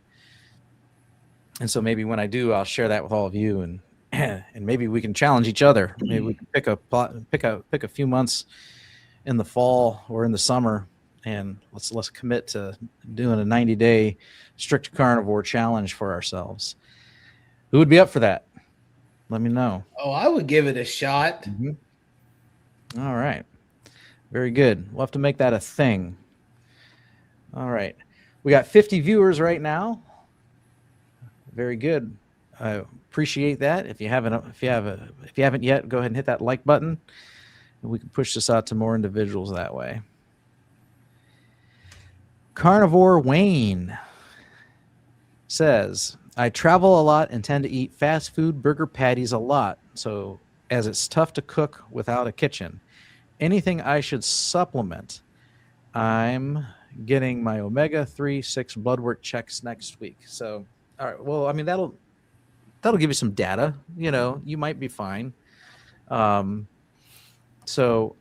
And so maybe when I do, I'll share that with all of you, and maybe we can challenge each other. Maybe we can pick a few months in the fall or in the summer and let's commit to doing a 90-day strict carnivore challenge for ourselves. Who would be up for that? Let me know. Oh, I would give it a shot. All right. Very good. We'll have to make that a thing. All right. We got 50 viewers right now. Very good. I appreciate that. If you haven't yet, go ahead and hit that like button, and we can push this out to more individuals that way. Carnivore Wayne says, I travel a lot and tend to eat fast food burger patties a lot, so as it's tough to cook without a kitchen. Anything I should supplement? I'm getting my omega-3/6 blood work checks next week. So, all right. Well, I mean, that'll give you some data. You know, you might be fine. So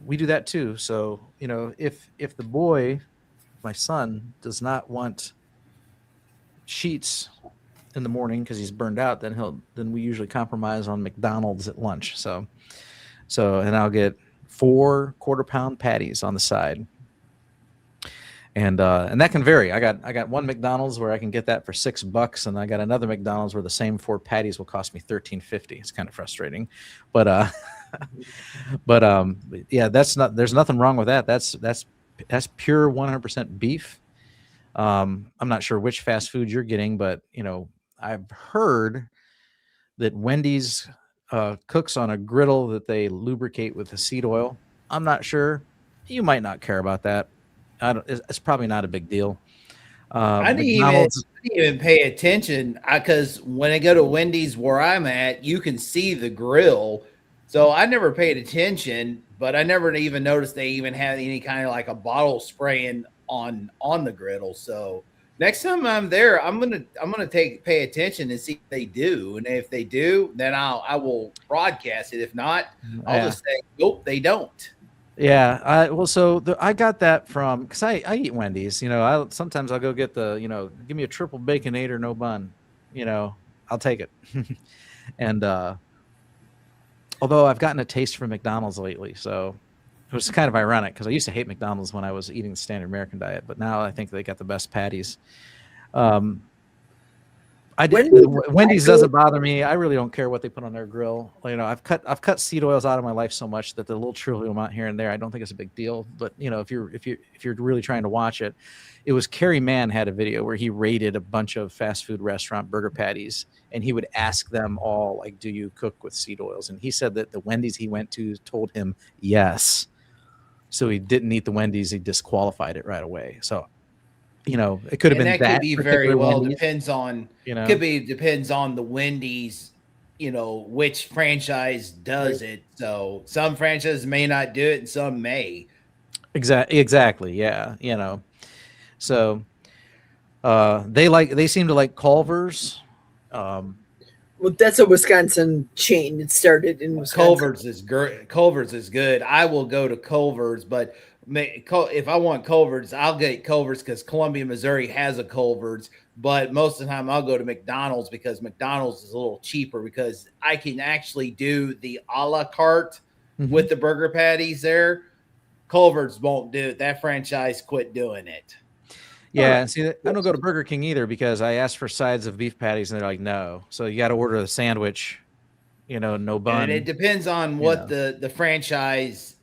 we do that too. So, you know, if the boy, my son, does not want sheets in the morning because he's burned out, then we usually compromise on McDonald's at lunch. So and I'll get 4 quarter-pound patties on the side. And that can vary. I got one McDonald's where I can get that for $6, and I got another McDonald's where the same 4 patties will cost me $13.50. It's kind of frustrating, but yeah, there's nothing wrong with that. That's pure 100% beef. I'm not sure which fast food you're getting, but you know, I've heard that Wendy's cooks on a griddle that they lubricate with seed oil. I'm not sure. You might not care about that. It's probably not a big deal. I didn't even pay attention because when I go to Wendy's where I'm at, you can see the grill. So I never paid attention, but I never even noticed they even had any kind of like a bottle spraying on the griddle. So next time I'm there, I'm gonna pay attention and see if they do. And if they do, then I will broadcast it. If not, I'll just say, nope, they don't. Yeah, I got that from because I eat Wendy's. You know, sometimes I'll go get give me a triple baconator, no bun. You know, I'll take it. And although I've gotten a taste for McDonald's lately, so it was kind of ironic because I used to hate McDonald's when I was eating the standard American diet, but now I think they got the best patties. Wendy's doesn't bother me. I really don't care what they put on their grill. You know, I've cut seed oils out of my life so much that the little trivial amount here and there, I don't think it's a big deal. But you know, if you're really trying to watch it, it was Kerry Mann had a video where he rated a bunch of fast food restaurant burger patties, and he would ask them all like, "Do you cook with seed oils?" And he said that the Wendy's he went to told him yes, so he didn't eat the Wendy's. He disqualified it right away. So. You know, it could have been that. Could be very well Wendy's. Depends on depends on the Wendy's, you know, which franchise does it. So some franchises may not do it and some may. Exactly. Yeah. You know. So they seem to like Culver's. Well, that's a Wisconsin chain. It started in Wisconsin. Culver's is good. Culver's is good. I will go to Culver's, but if I want Culver's, I'll get Culver's because Columbia, Missouri has a Culver's. But most of the time, I'll go to McDonald's because McDonald's is a little cheaper because I can actually do the a la carte with the burger patties there. Culver's won't do it. That franchise quit doing it. Yeah, and see, I don't go to Burger King either because I asked for sides of beef patties and they're like, no. So you got to order the sandwich, you know, no bun. And it depends on what the franchise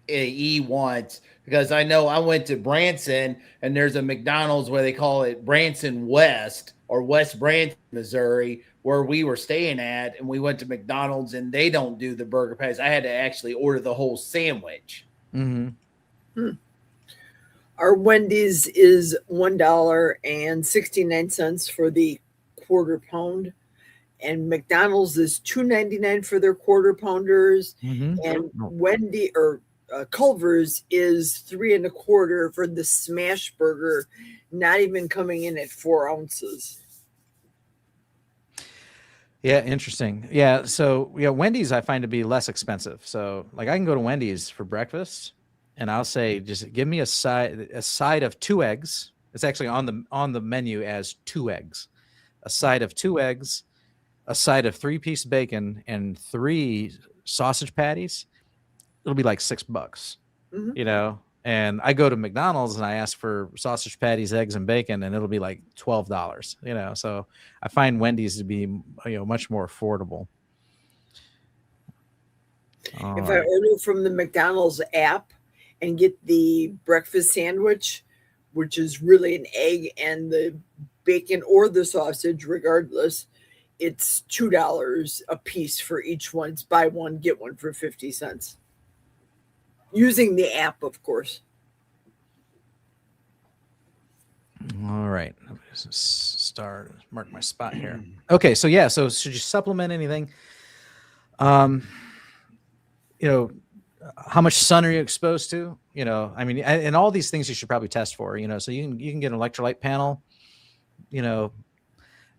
wants, because I know I went to Branson and there's a McDonald's where they call it Branson West or West Branson, Missouri, where we were staying at, and we went to McDonald's and they don't do the burger patties. I had to actually order the whole sandwich. Our Wendy's is $1.69 for the quarter pound, and McDonald's is $2.99 for their quarter pounders, and Culver's is $3.25 for the smash burger, not even coming in at 4 ounces. Yeah, interesting. Yeah, so Wendy's I find to be less expensive. So like I can go to Wendy's for breakfast, and I'll say just give me a side of 2 eggs. It's actually on the menu as 2 eggs, a side of 2 eggs, a side of 3-piece bacon, and 3 sausage patties. It'll be like $6. You know, And I go to McDonald's and I ask for sausage patties, eggs, and bacon, and it'll be like $12. So I find Wendy's to be much more affordable. All If right. I order from the McDonald's app and get the breakfast sandwich, which is really an egg and the bacon or the sausage, regardless, it's $2 a piece for each one. It's buy one, get one for 50 cents. Using the app, of course. All right. I'm gonna mark my spot here. Okay, so yeah, so should you supplement anything? How much sun are you exposed to? I mean, and all these things you should probably test for. So you can get an electrolyte panel,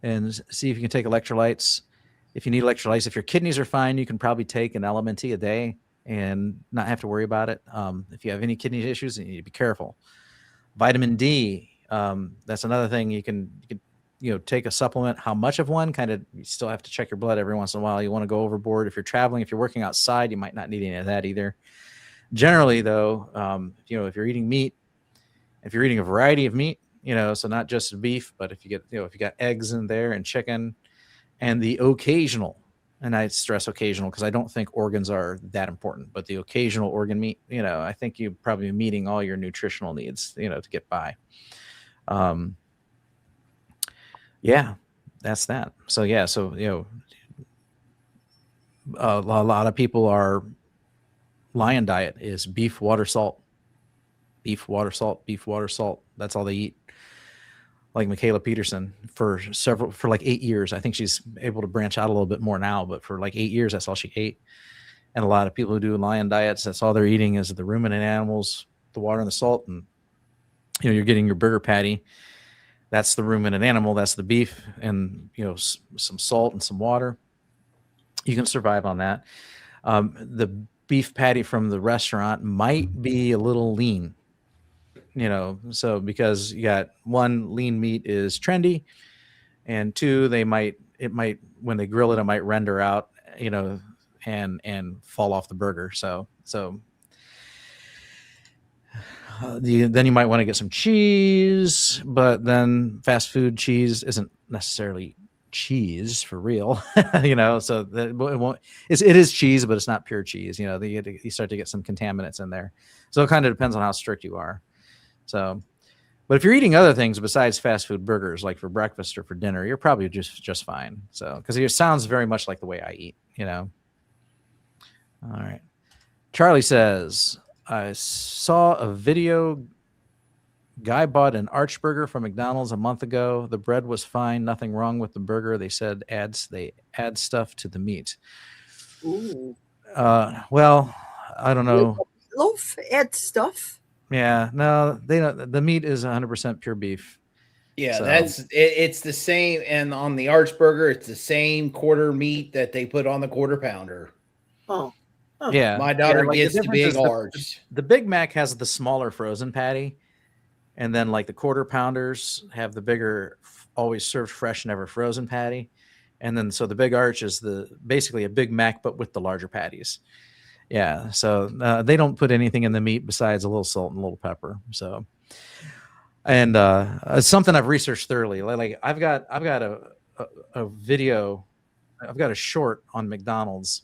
and see if you can take electrolytes. If you need electrolytes, if your kidneys are fine, you can probably take an LMNT a day and not have to worry about it. If you have any kidney issues, you need to be careful. Vitamin D, that's another thing. You can take a supplement. How much of one? You still have to check your blood every once in a while. You want to go overboard. If you're traveling, if you're working outside, you might not need any of that either. Generally, though, if you're eating meat, if you're eating a variety of meat, so not just beef, but if you got eggs in there and chicken, and the occasional, and I stress occasional because I don't think organs are that important, but the occasional organ meat, I think you're probably meeting all your nutritional needs, to get by. Yeah, that's that. So yeah, a lot of people are lion diet is beef, water, salt, beef, water, salt, beef, water, salt. That's all they eat. Like Michaela Peterson for like 8 years. I think she's able to branch out a little bit more now, but for like 8 years, that's all she ate. And a lot of people who do lion diets, that's all they're eating is the ruminant animals, the water and the salt. And, you're getting your burger patty. That's the ruminant animal. That's the beef and, some salt and some water. You can survive on that. The beef patty from the restaurant might be a little lean. So because you got one, lean meat is trendy, and two, it might when they grill it might render out, and fall off the burger. So then you might want to get some cheese, but then fast food cheese isn't necessarily cheese for real, so that it won't. It is cheese, but it's not pure cheese. You start to get some contaminants in there. So it kind of depends on how strict you are. So, but if you're eating other things besides fast food burgers, like for breakfast or for dinner, you're probably just fine. So, because it sounds very much like the way I eat, All right. Charlie says, I saw a video. Guy bought an arch burger from McDonald's a month ago. The bread was fine. Nothing wrong with the burger. They said they add stuff to the meat. Ooh. Well, I don't know. Loaf add stuff. Yeah, no, they don't. The meat is 100% pure beef. Yeah, So- it's the same. And on the arch burger, it's the same quarter meat that they put on the quarter pounder. Oh. Yeah. My daughter like gets the difference big is arch. The Big Mac has the smaller frozen patty, and then like the quarter pounders have the bigger, always served fresh, never frozen patty. And then so the Big Arch is basically a Big Mac, but with the larger patties. Yeah, so they don't put anything in the meat besides a little salt and a little pepper. So, and it's something I've researched thoroughly. Like I've got a video, I've got a short on McDonald's,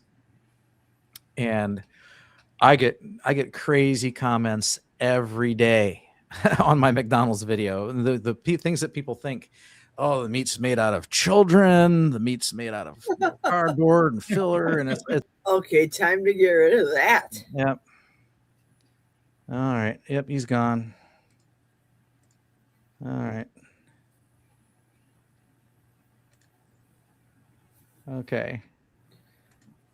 and I get crazy comments every day on my McDonald's video. The things that people think, oh, the meat's made out of children, the meat's made out of cardboard and filler, and it's Okay, time to get rid of that. Yep. All right. Yep, he's gone. All right. Okay.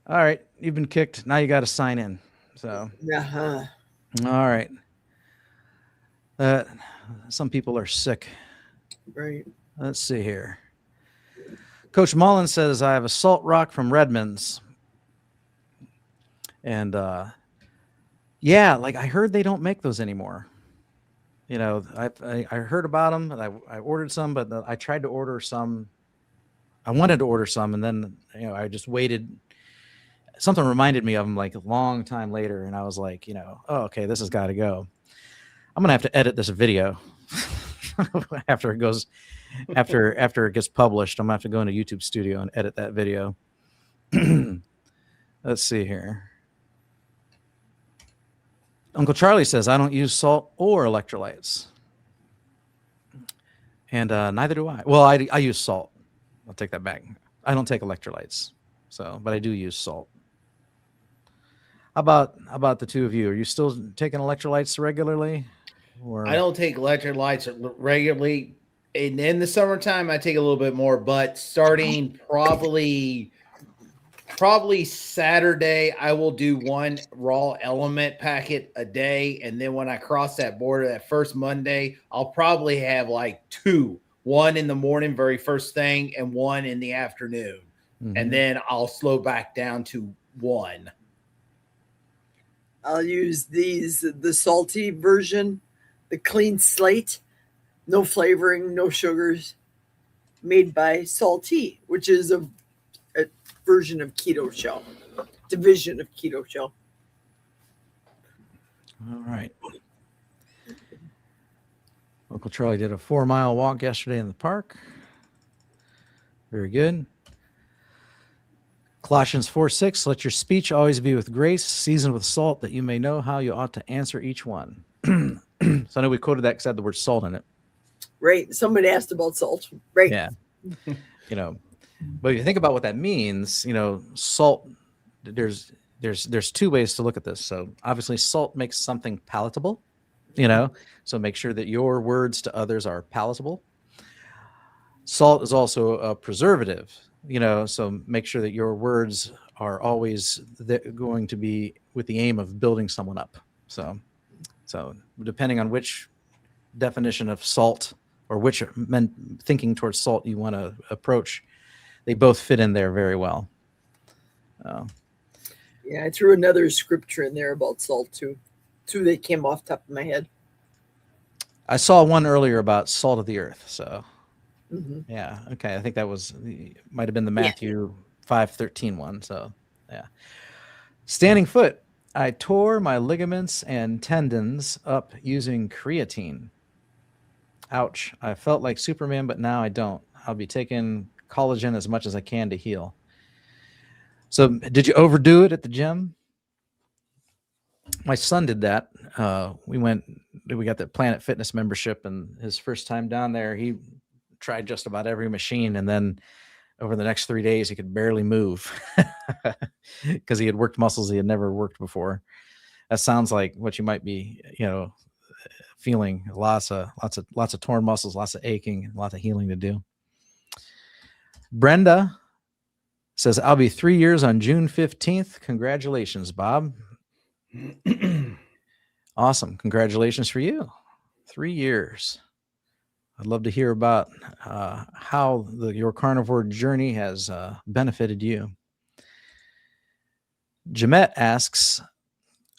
All right. You've been kicked. Now you got to sign in. So. Uh-huh. All right. Some people are sick. Right. Let's see here. Coach Mullen says, I have a salt rock from Redmond's. And yeah, like I heard they don't make those anymore. I heard about them, and I ordered some, but I tried to order some. I wanted to order some, and then I just waited. Something reminded me of them like a long time later, and I was like, oh, okay, this has got to go. I'm gonna have to edit this video after it goes after it gets published. I'm gonna have to go into YouTube Studio and edit that video. Let's see here. Uncle Charlie says, I don't use salt or electrolytes. And neither do I. Well, I use salt. I'll take that back. I don't take electrolytes. So, but I do use salt. How about the two of you? Are you still taking electrolytes regularly? Or I don't take electrolytes regularly. In the summertime, I take a little bit more, but starting probably Saturday, I will do one raw element packet a day. And then when I cross that border, that first Monday, I'll probably have like two, one in the morning, very first thing, and one in the afternoon. Mhm. And then I'll slow back down to one. I'll use the salty version, the clean slate, no flavoring, no sugars, made by Salty, which is a version of Keto Shell, division of Keto Shell. All right. Uncle Charlie did a 4-mile walk yesterday in the park. Very good. Colossians 4:6, let your speech always be with grace, seasoned with salt, that you may know how you ought to answer each one. So I know we quoted that because it had the word salt in it. Right. Somebody asked about salt. Right. Yeah. But if you think about what that means, salt, there's two ways to look at this. So obviously salt makes something palatable, so make sure that your words to others are palatable. Salt is also a preservative, so make sure that your words are always going to be with the aim of building someone up. So depending on which definition of salt or which thinking towards salt you want to approach, they both fit in there very well. Yeah, I threw another scripture in there about salt too. Two that came off the top of my head. I saw one earlier about salt of the earth. So Mm-hmm. okay. I think that might have been the Matthew 5:13 one. So standing foot. I tore my ligaments and tendons up using creatine. Ouch. I felt like Superman, but now I don't. I'll be taking collagen as much as I can to heal. So did you overdo it at the gym? My son did that. We got the Planet Fitness membership, and his first time down there, he tried just about every machine. And then over the next 3 days, he could barely move because he had worked muscles he had never worked before. That sounds like what you might be, feeling. Lots of torn muscles, lots of aching, lots of healing to do. Brenda says, I'll be 3 years on June 15th. Congratulations, Bob. Awesome. Congratulations for you. 3 years. I'd love to hear about how your carnivore journey has benefited you. Jamette asks,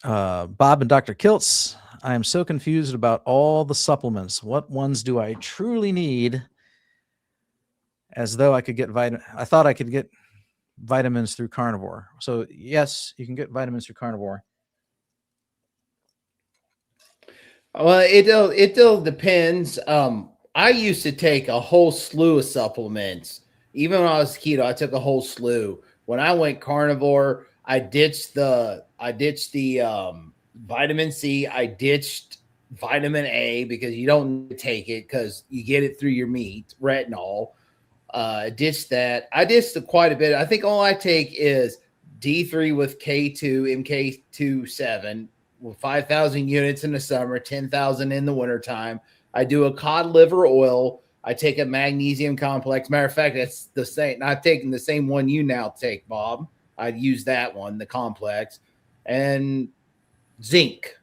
Bob and Dr. Kiltz, I am so confused about all the supplements. What ones do I truly need? As though I could get I thought I could get vitamins through carnivore. So yes, you can get vitamins through carnivore. Well, it all depends. I used to take a whole slew of supplements. Even when I was keto, I took a whole slew. When I went carnivore, I ditched the vitamin C. I ditched vitamin A because you don't need to take it because you get it through your meat, retinol. Ditched that. I ditched quite a bit. I think all I take is D3 with K2, MK27 with 5,000 units in the summer, 10,000 in the wintertime. I do a cod liver oil. I take a magnesium complex. Matter of fact, that's the same. I've taken the same one you now take, Bob. I use that one, the complex, and zinc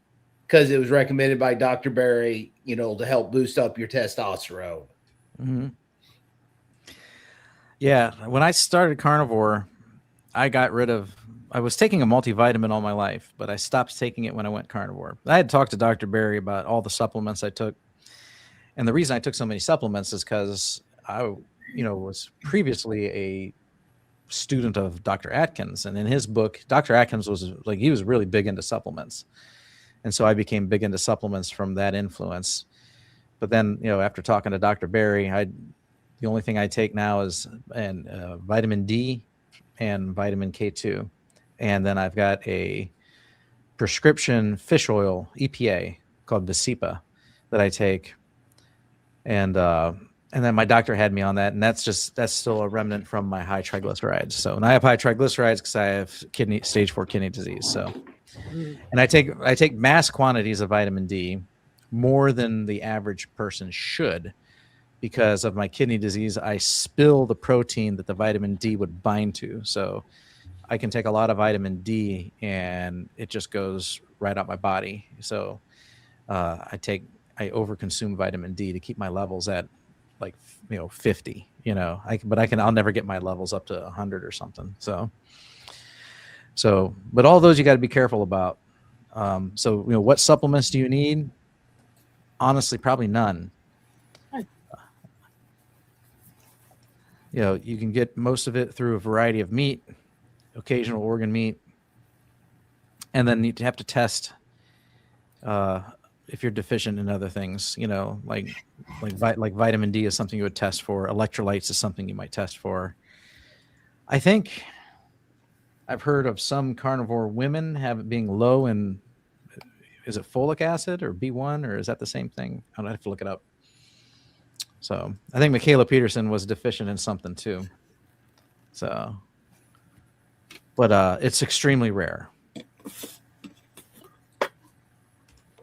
because it was recommended by Dr. Berry, to help boost up your testosterone. Mm-hmm. Yeah. When I started carnivore, I was taking a multivitamin all my life, but I stopped taking it when I went carnivore. I had talked to Dr. Berry about all the supplements I took. And the reason I took so many supplements is because I, was previously a student of Dr. Atkins. And in his book, Dr. Atkins was really big into supplements. And so I became big into supplements from that influence. But then, after talking to Dr. Barry, the only thing I take now is vitamin D and vitamin K2. And then I've got a prescription fish oil, EPA, called Visipa that I take. And then my doctor had me on that, and that's still a remnant from my high triglycerides. So, and I have high triglycerides because I have stage 4 kidney disease. So, and I take mass quantities of vitamin D, more than the average person should, because of my kidney disease. I spill the protein that the vitamin D would bind to. So I can take a lot of vitamin D and it just goes right out my body. So I overconsume vitamin D to keep my levels at 50, I'll never get my levels up to 100 or something. So, but all those you got to be careful about. So, what supplements do you need? Honestly, probably none. You can get most of it through a variety of meat, occasional organ meat, and then you have to test if you're deficient in other things. Like vitamin D is something you would test for. Electrolytes is something you might test for. I think I've heard of some carnivore women being low in, is it folic acid or B1, or is that the same thing? I don't have to look it up. So I think Michaela Peterson was deficient in something too. So, but it's extremely rare.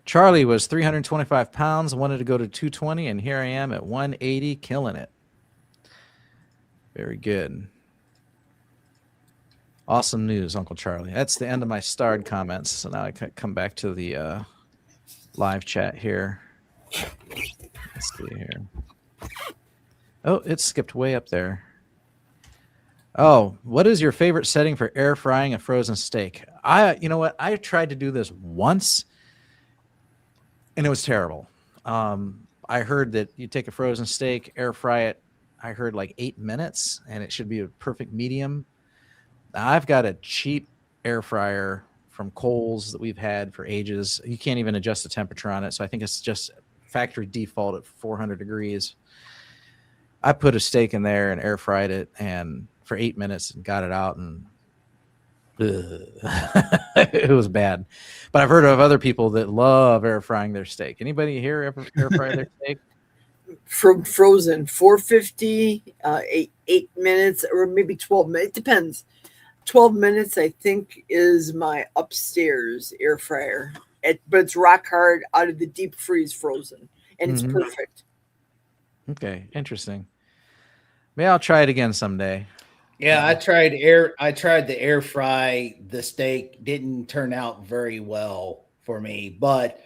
Charlie was 325 pounds, wanted to go to 220, and here I am at 180, killing it. Very good. Awesome news, Uncle Charlie. That's the end of my starred comments. So now I can come back to the live chat here. Let's see here. Oh, it skipped way up there. Oh, what is your favorite setting for air frying a frozen steak? You know what? I tried to do this once, and it was terrible. I heard that you take a frozen steak, air fry it. I heard 8 minutes, and it should be a perfect medium. I've got a cheap air fryer from Kohl's that we've had for ages. You can't even adjust the temperature on it, so I think it's just factory default at 400 degrees. I put a steak in there and air fried it, and for 8 minutes, and got it out, and it was bad. But I've heard of other people that love air frying their steak. Anybody here ever air fry their steak? From frozen, 450, 8 minutes, or maybe 12 minutes. It depends. 12 minutes, I think, is my upstairs air fryer. But it's rock hard out of the deep freeze frozen, and it's perfect. Okay, interesting. Maybe I'll try it again someday. Yeah, I tried to air fry the steak. Didn't turn out very well for me. But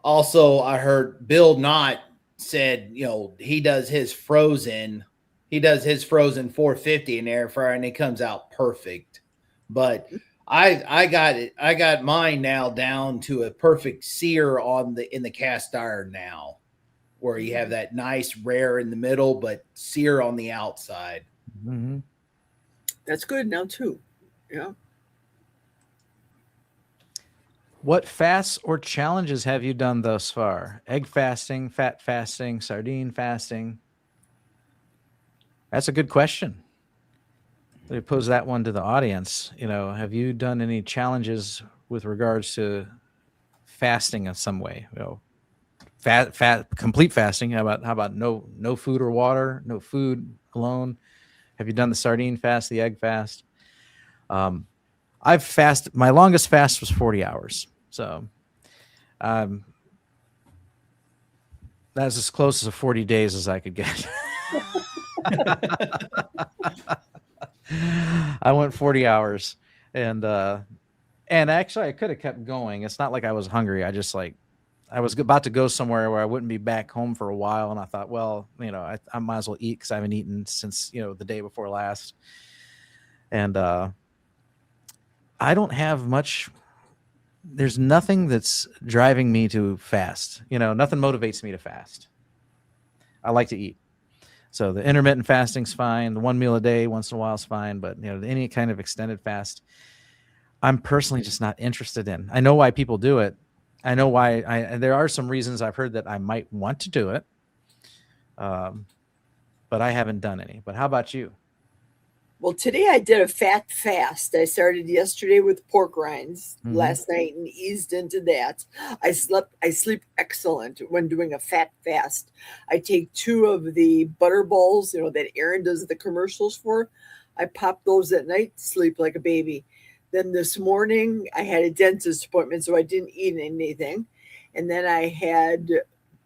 also I heard Bill Knott said, he does his frozen 450 in air fryer, and it comes out perfect. But I got mine now down to a perfect sear in the cast iron now, where you have that nice rare in the middle, but sear on the outside. Mm-hmm. That's good now too. Yeah. What fasts or challenges have you done thus far? Egg fasting, fat fasting, sardine fasting? That's a good question. Let me pose that one to the audience. Have you done any challenges with regards to fasting in some way? Complete fasting. How about no food or water, no food alone? Have you done the sardine fast, the egg fast? I've fasted. My longest fast was 40 hours. So that's as close as 40 days as I could get. I went 40 hours, and actually I could have kept going. It's not like I was hungry. I was about to go somewhere where I wouldn't be back home for a while, and I thought, well, I might as well eat because I haven't eaten since the day before last. And I don't have much. There's nothing that's driving me to fast. Nothing motivates me to fast. I like to eat. So the intermittent fasting's fine. The one meal a day once in a while is fine. But any kind of extended fast, I'm personally just not interested in. I know why people do it. I know why. There are some reasons I've heard that I might want to do it, but I haven't done any. But how about you? Well, today I did a fat fast. I started yesterday with pork rinds Mhm. last night and eased into that. I sleep excellent when doing a fat fast. I take 2 of the butter balls, that Aaron does the commercials for. I pop those at night, sleep like a baby. Then this morning I had a dentist appointment, so I didn't eat anything. And then I had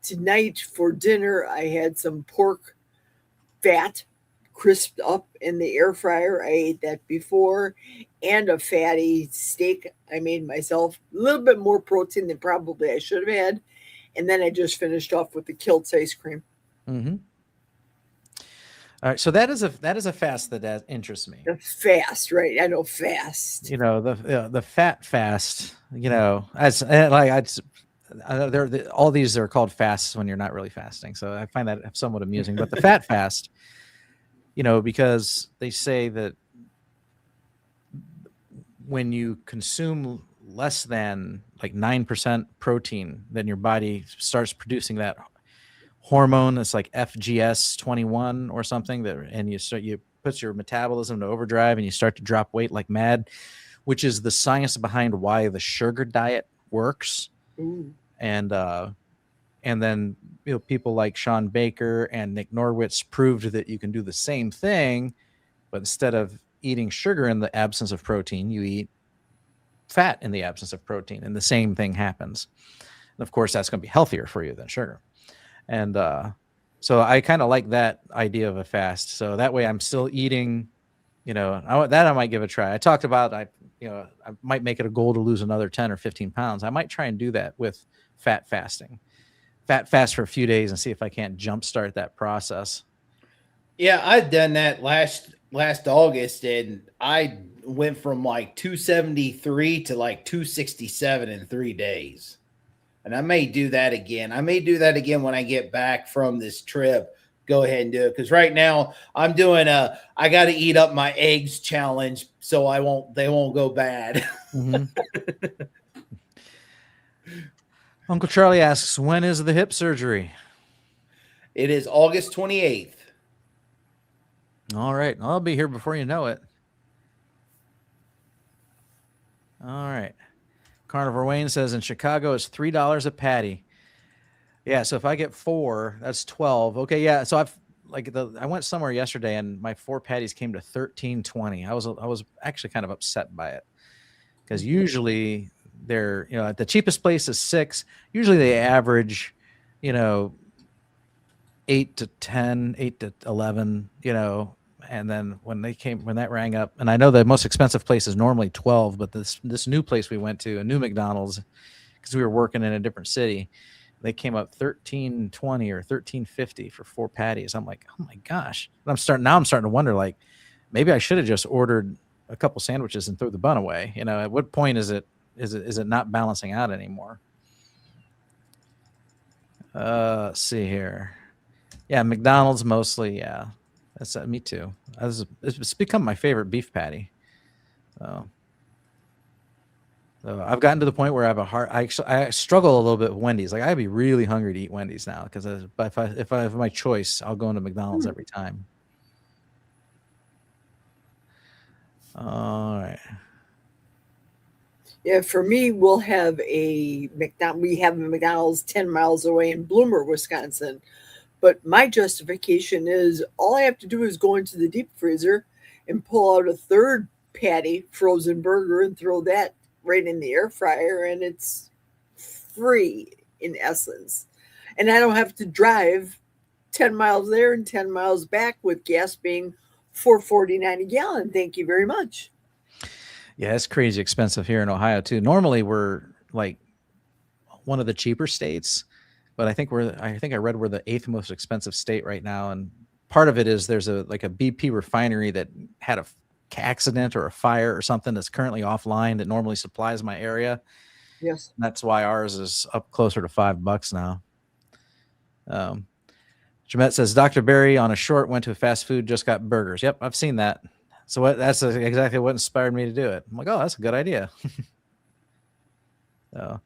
tonight for dinner, I had some pork fat crisped up in the air fryer. I ate that before, and a fatty steak I made myself. A little bit more protein than probably I should have had. And then I just finished off with the Kilt's ice cream. Mm-hmm. All right, so that is a fast that interests me. The fast, right? I know fast. You know, the fat fast. You know, as like all these are called fasts when you're not really fasting. So I find that somewhat amusing. But the fat fast, you know, because they say that when you consume less than like 9% protein, then your body starts producing that hormone that's like FGS21 or something and you put your metabolism to overdrive and you start to drop weight like mad, which is the science behind why the sugar diet works. Ooh. And then people like Sean Baker and Nick Norwitz proved that you can do the same thing, but instead of eating sugar in the absence of protein, you eat fat in the absence of protein, and the same thing happens. And of course, that's going to be healthier for you than sugar. And so I kind of like that idea of a fast. So that way I'm still eating, I might give a try. I talked about, I might make it a goal to lose another 10 or 15 pounds. I might try and do that with fat fasting. Fat fast for a few days and see if I can't jumpstart that process. Yeah, I'd done that last August, and I went from like 273 to like 267 in 3 days. And I may do that again. I may do that again when I get back from this trip. Go ahead and do it, because right now I'm doing I got to eat up my eggs challenge, so they won't go bad. Mm-hmm. Uncle Charlie asks, when is the hip surgery? It is August 28th. All right. I'll be here before you know it. All right. Carnivore Wayne says in Chicago it's $3 a patty. Yeah, so if I get 4, that's 12. Okay, yeah. So I went somewhere yesterday and my 4 patties came to $13.20. I was actually kind of upset by it, because usually they're, at the cheapest place is 6. Usually they average, 8 to 10, 8 to 11, and then when that rang up, and I know the most expensive place is normally 12, but this new place we went to, a new McDonald's, because we were working in a different city, they came up $13.20 or $13.50 for 4 patties. I'm like, oh my gosh. And I'm starting to wonder, like, maybe I should have just ordered a couple sandwiches and threw the bun away. At what point is it not balancing out anymore? Let's see here. Yeah, McDonald's mostly. Yeah, that's me too. It's become my favorite beef patty. So I've gotten to the point where I struggle a little bit with Wendy's. Like, I'd be really hungry to eat Wendy's now, because if I have my choice, I'll go into McDonald's every time. All right. Yeah, for me, we have a McDonald's 10 miles away in Bloomer, Wisconsin. But my justification is all I have to do is go into the deep freezer and pull out a third patty frozen burger and throw that right in the air fryer, and it's free in essence. And I don't have to drive 10 miles there and 10 miles back, with gas being $4.49 a gallon. Thank you very much. Yeah, it's crazy expensive here in Ohio too. Normally we're like one of the cheaper states, but I think I read we're the 8th most expensive state right now. And part of it is there's a BP refinery that had a accident or a fire or something that's currently offline that normally supplies my area. Yes. And that's why ours is up closer to $5 now. Jamette says Dr. Barry on a short went to a fast food, just got burgers. Yep, I've seen that. So that's exactly what inspired me to do it. I'm like, oh, that's a good idea. So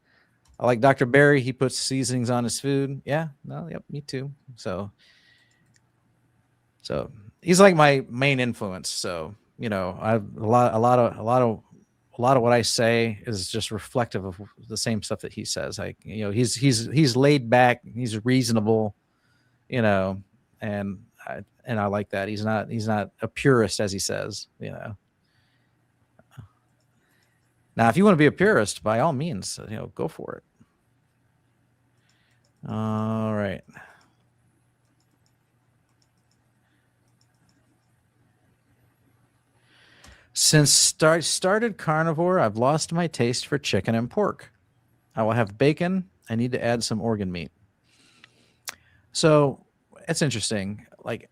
I like Dr. Barry. He puts seasonings on his food. Yeah, no, yep, me too. So he's like my main influence. So, you know, a lot of what I say is just reflective of the same stuff that he says. Like, you know, he's laid back, he's reasonable, you know, and I like that. He's not a purist, as he says, you know. Now, if you want to be a purist, by all means, you know, go for it. All right. Since started carnivore, I've lost my taste for chicken and pork. I will have bacon. I need to add some organ meat. So it's interesting. Like,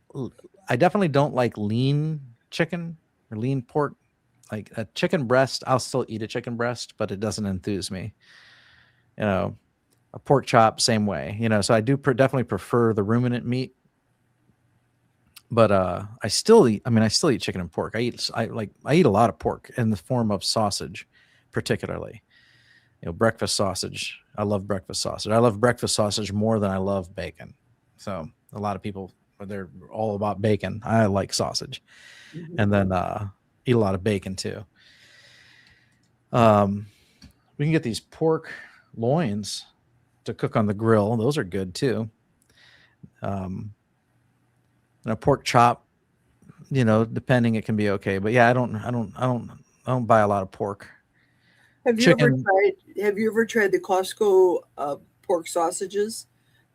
I definitely don't like lean chicken or lean pork. Like a chicken breast, I'll still eat a chicken breast, but it doesn't enthuse me. You know, a pork chop, same way. You know, so I do definitely prefer the ruminant meat. But I still eat chicken and pork. I eat a lot of pork in the form of sausage, particularly. You know, breakfast sausage. I love breakfast sausage. I love breakfast sausage more than I love bacon. So a lot of people, they're all about bacon. I like sausage, and then eat a lot of bacon too. We can get these pork loins to cook on the grill. Those are good too. And a pork chop, you know, depending, it can be okay. But yeah, I don't buy a lot of pork. Have you ever tried the Costco pork sausages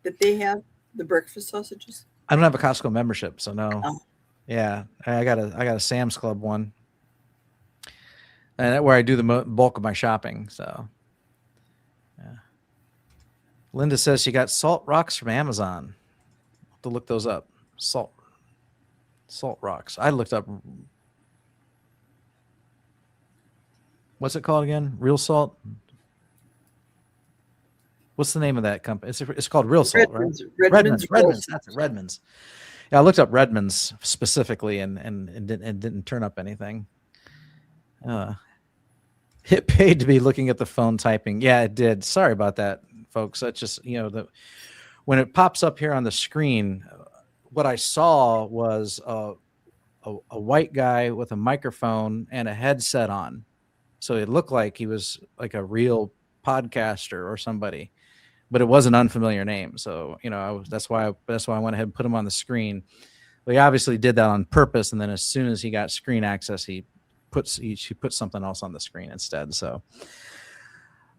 that they have, the breakfast sausages? I don't have a Costco membership, so no. Oh. Yeah, I got a Sam's Club one, and where I do the bulk of my shopping. So, yeah. Linda says she got salt rocks from Amazon. I'll have to look those up. Salt rocks. I looked up. What's it called again? Real salt. What's the name of that company? It's called Real Salt, Redmond's, right? Redmond's. Redmond's. That's it. Redmond's. Yeah, I looked up Redmond's specifically and didn't turn up anything. It paid to be looking at the phone typing. Yeah, it did. Sorry about that, folks. That's just, you know, when it pops up here on the screen, what I saw was a white guy with a microphone and a headset on. So it looked like he was like a real podcaster or somebody, but it was an unfamiliar name. So, you know, that's why I went ahead and put him on the screen. But he obviously did that on purpose. And then as soon as he got screen access, he put something else on the screen instead. So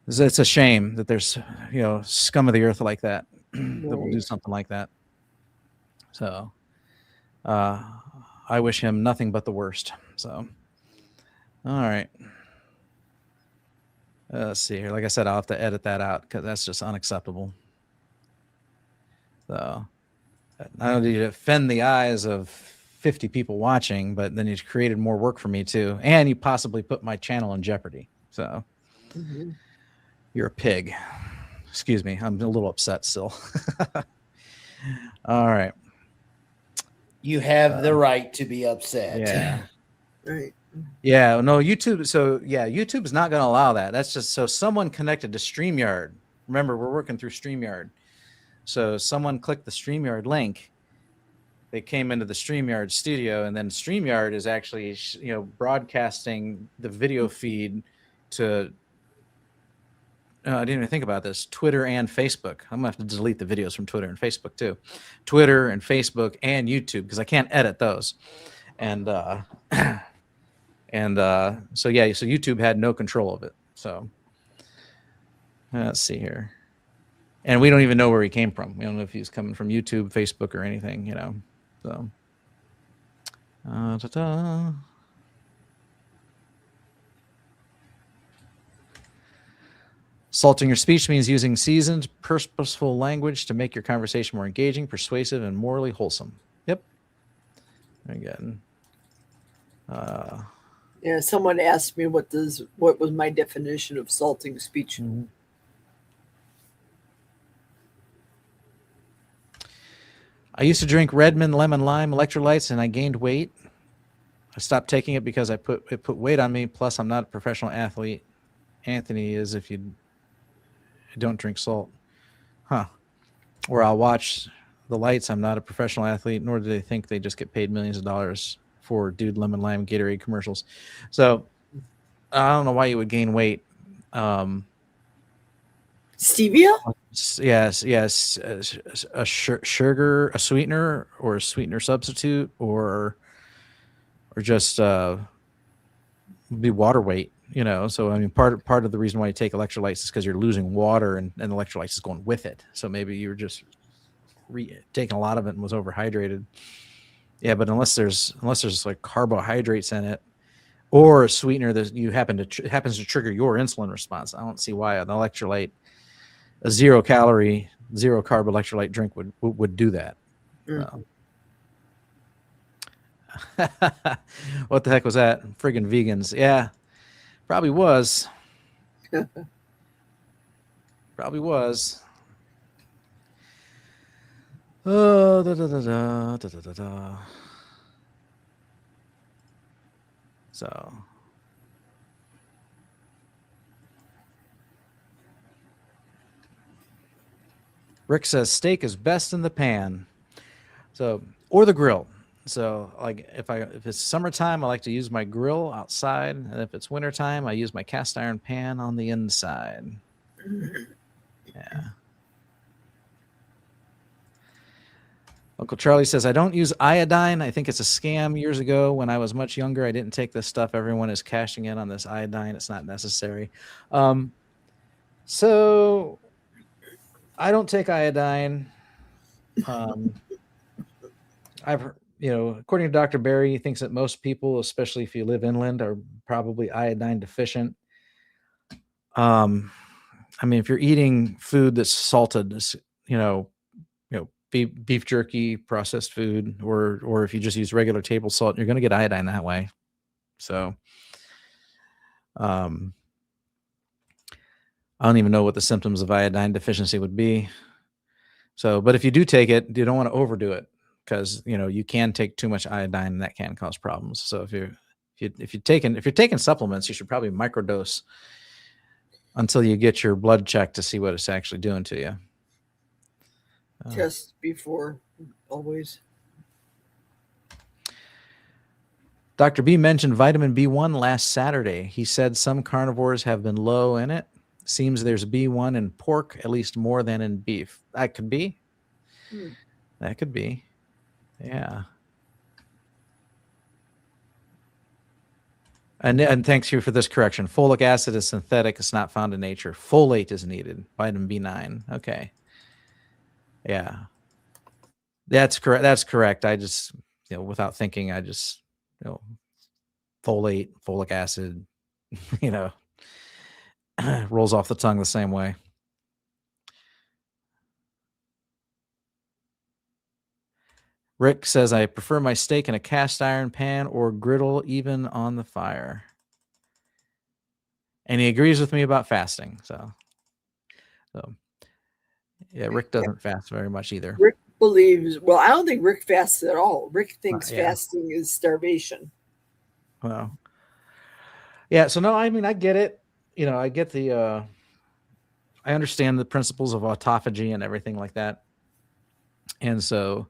it's a shame that there's, you know, scum of the earth like that that will do something like that. So I wish him nothing but the worst. So, all right. Let's see here. Like I said, I'll have to edit that out because that's just unacceptable. So, not only did you offend the eyes of 50 people watching, but then you created more work for me too. And you possibly put my channel in jeopardy. So, you're a pig. Excuse me. I'm a little upset still. All right. You have the right to be upset. Yeah. Right. Yeah. No, YouTube. So yeah, YouTube's not going to allow that. That's just so someone connected to StreamYard. Remember, we're working through StreamYard. So someone clicked the StreamYard link. They came into the StreamYard studio, and then StreamYard is actually, you know, broadcasting the video feed to. I didn't even think about this. Twitter and Facebook. I'm gonna have to delete the videos from Twitter and Facebook too. Twitter and Facebook and YouTube because I can't edit those. And so yeah, so YouTube had no control of it. So let's see here. And we don't even know where he came from. We don't know if he's coming from YouTube, Facebook, or anything, you know. So salting your speech means using seasoned, purposeful language to make your conversation more engaging, persuasive, and morally wholesome. Yep. Again. Yeah, someone asked me what was my definition of salting speech. Mm-hmm. I used to drink Redmond lemon lime electrolytes and I gained weight. I stopped taking it because it put weight on me. Plus, I'm not a professional athlete. Anthony is, if you I don't drink salt. Huh. Or I'll watch the lights. I'm not a professional athlete, nor do they think they just get paid millions of dollars for Dude Lemon Lime Gatorade commercials. So I don't know why you would gain weight. Stevia? Yes. A sugar, a sweetener, or a sweetener substitute, or just be water weight. So I mean, part of the reason why you take electrolytes is because you're losing water, and electrolytes is going with it. So maybe you were just taking a lot of it and was overhydrated. Yeah, but unless there's like carbohydrates in it, or a sweetener that you happens to trigger your insulin response, I don't see why an electrolyte, a 0-calorie, 0-carb electrolyte drink would do that. What the heck was that? Friggin' vegans. Yeah, probably was. Probably was. Oh, So Rick says steak is best in the pan. So, or the grill. So like if it's summertime, I like to use my grill outside, and if it's wintertime, I use my cast iron pan on the inside. Yeah. Uncle Charlie says, I don't use iodine. I think it's a scam. Years ago when I was much younger, I didn't take this stuff. Everyone is cashing in on this iodine. It's not necessary. So I don't take iodine. I've heard, according to Dr. Barry, he thinks that most people, especially if you live inland, are probably iodine deficient. I mean, if you're eating food that's salted, beef jerky, processed food, or if you just use regular table salt, you're going to get iodine that way. So, I don't even know what the symptoms of iodine deficiency would be. So, but if you do take it, you don't want to overdo it, because you can take too much iodine and that can cause problems. So if you're taking supplements, you should probably microdose until you get your blood checked to see what it's actually doing to you. Test before, always. Dr. B mentioned vitamin B1 last Saturday. He said some carnivores have been low in it. Seems there's B1 in pork, at least more than in beef. That could be. That could be. Yeah. And thanks you for this correction. Folic acid is synthetic. It's not found in nature. Folate is needed. Vitamin B9. Okay. Yeah. That's correct. That's correct. I just, without thinking, I just, folate, folic acid, rolls off the tongue the same way. Rick says, I prefer my steak in a cast iron pan or griddle, even on the fire. And he agrees with me about fasting. So yeah, Rick doesn't fast very much either. Rick believes, well, I don't think Rick fasts at all. Rick thinks fasting is starvation. Well, yeah. So no, I mean, I get it. I get the, I understand the principles of autophagy and everything like that. And so,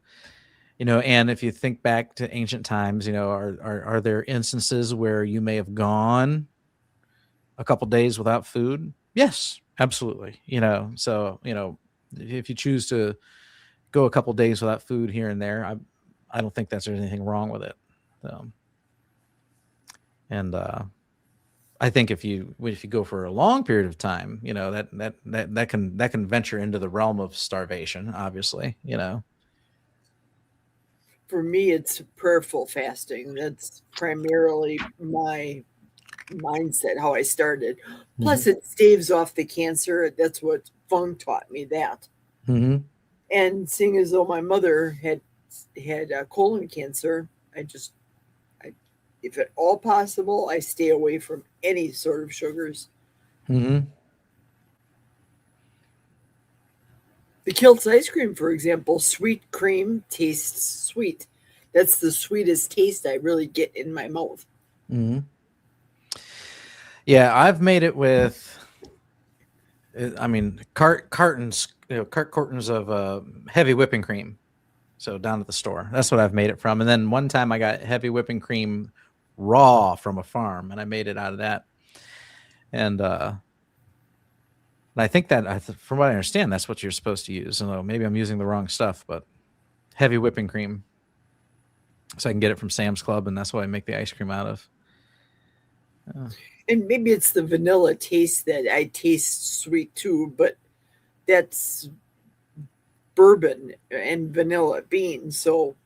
and if you think back to ancient times, are there instances where you may have gone a couple days without food? Yes, absolutely. So, if you choose to go a couple days without food here and there, I don't think there's anything wrong with it. And I think if you go for a long period of time, that can venture into the realm of starvation, obviously, For me, it's prayerful fasting. That's primarily my mindset, how I started. Plus, it staves off the cancer. That's what Fung taught me that. And seeing as though my mother had colon cancer, if at all possible, I stay away from any sort of sugars. The Kilt's ice cream, for example, sweet cream tastes sweet. That's the sweetest taste I really get in my mouth. Yeah, I've made it with I mean, cartons of heavy whipping cream. So down at the store, that's what I've made it from. And then one time I got heavy whipping cream raw from a farm, and I made it out of that. And I think that, from what I understand, that's what you're supposed to use. So maybe I'm using the wrong stuff, but heavy whipping cream. So I can get it from Sam's Club, and that's what I make the ice cream out of. And maybe it's the vanilla taste that I taste sweet too, but that's bourbon and vanilla beans, so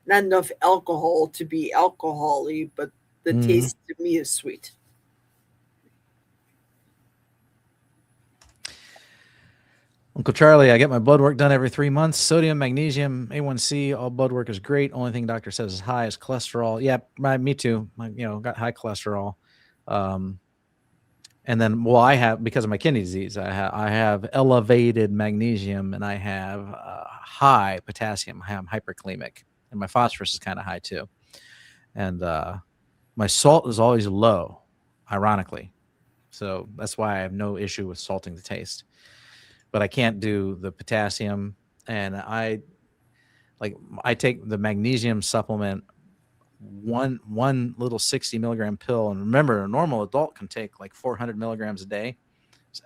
not enough alcohol to be alcohol-y, but the taste to me is sweet. Uncle Charlie, I get my blood work done every 3 months. Sodium, magnesium, A1C, all blood work is great. Only thing doctor says is high is cholesterol. Yeah, me too. Got high cholesterol. And then, I have, because of my kidney disease, I have elevated magnesium, and I have high potassium. I'm hyperkalemic, and my phosphorus is kind of high too. And my salt is always low, ironically. So that's why I have no issue with salting the taste. But I can't do the potassium, and I take the magnesium supplement, one little 60 milligram pill. And remember, a normal adult can take like 400 milligrams a day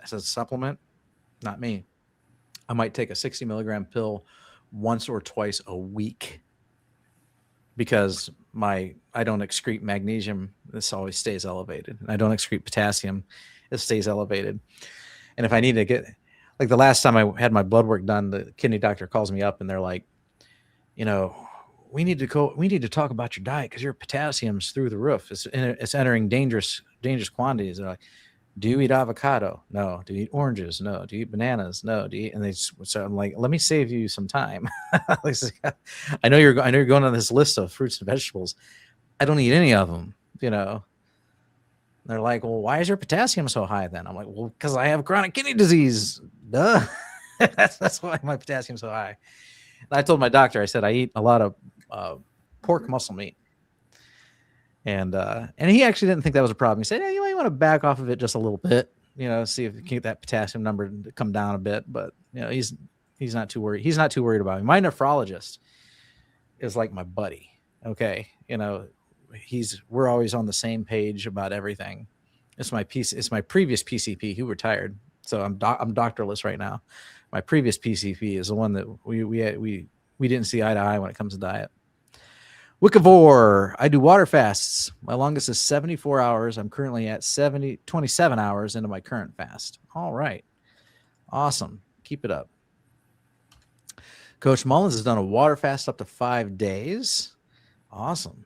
as a supplement. Not me. I might take a 60 milligram pill once or twice a week because I don't excrete magnesium. This always stays elevated. And I don't excrete potassium. It stays elevated. And if I need to get, like the last time I had my blood work done, the kidney doctor calls me up and they're like, we need to talk about your diet because your potassium's through the roof. It's entering dangerous quantities. They're like, do you eat avocado? No. Do you eat oranges? No. Do you eat bananas? No. So I'm like, let me save you some time. I know you're going on this list of fruits and vegetables. I don't eat any of them, They're like, well, why is your potassium so high then? I'm like, well, because I have chronic kidney disease. Duh. That's why my potassium's so high. And I told my doctor, I said, I eat a lot of pork muscle meat. And he actually didn't think that was a problem. He said, you might want to back off of it just a little bit, see if you can get that potassium number to come down a bit. But, he's not too worried. He's not too worried about me. My nephrologist is like my buddy. Okay. We're always on the same page about everything. It's my previous PCP who retired. So I'm doctorless right now. My previous PCP is the one that we didn't see eye to eye when it comes to diet. Wicavore, I do water fasts. My longest is 74 hours. I'm currently at 27 hours into my current fast. All right. Awesome. Keep it up. Coach Mullins has done a water fast up to 5 days. Awesome.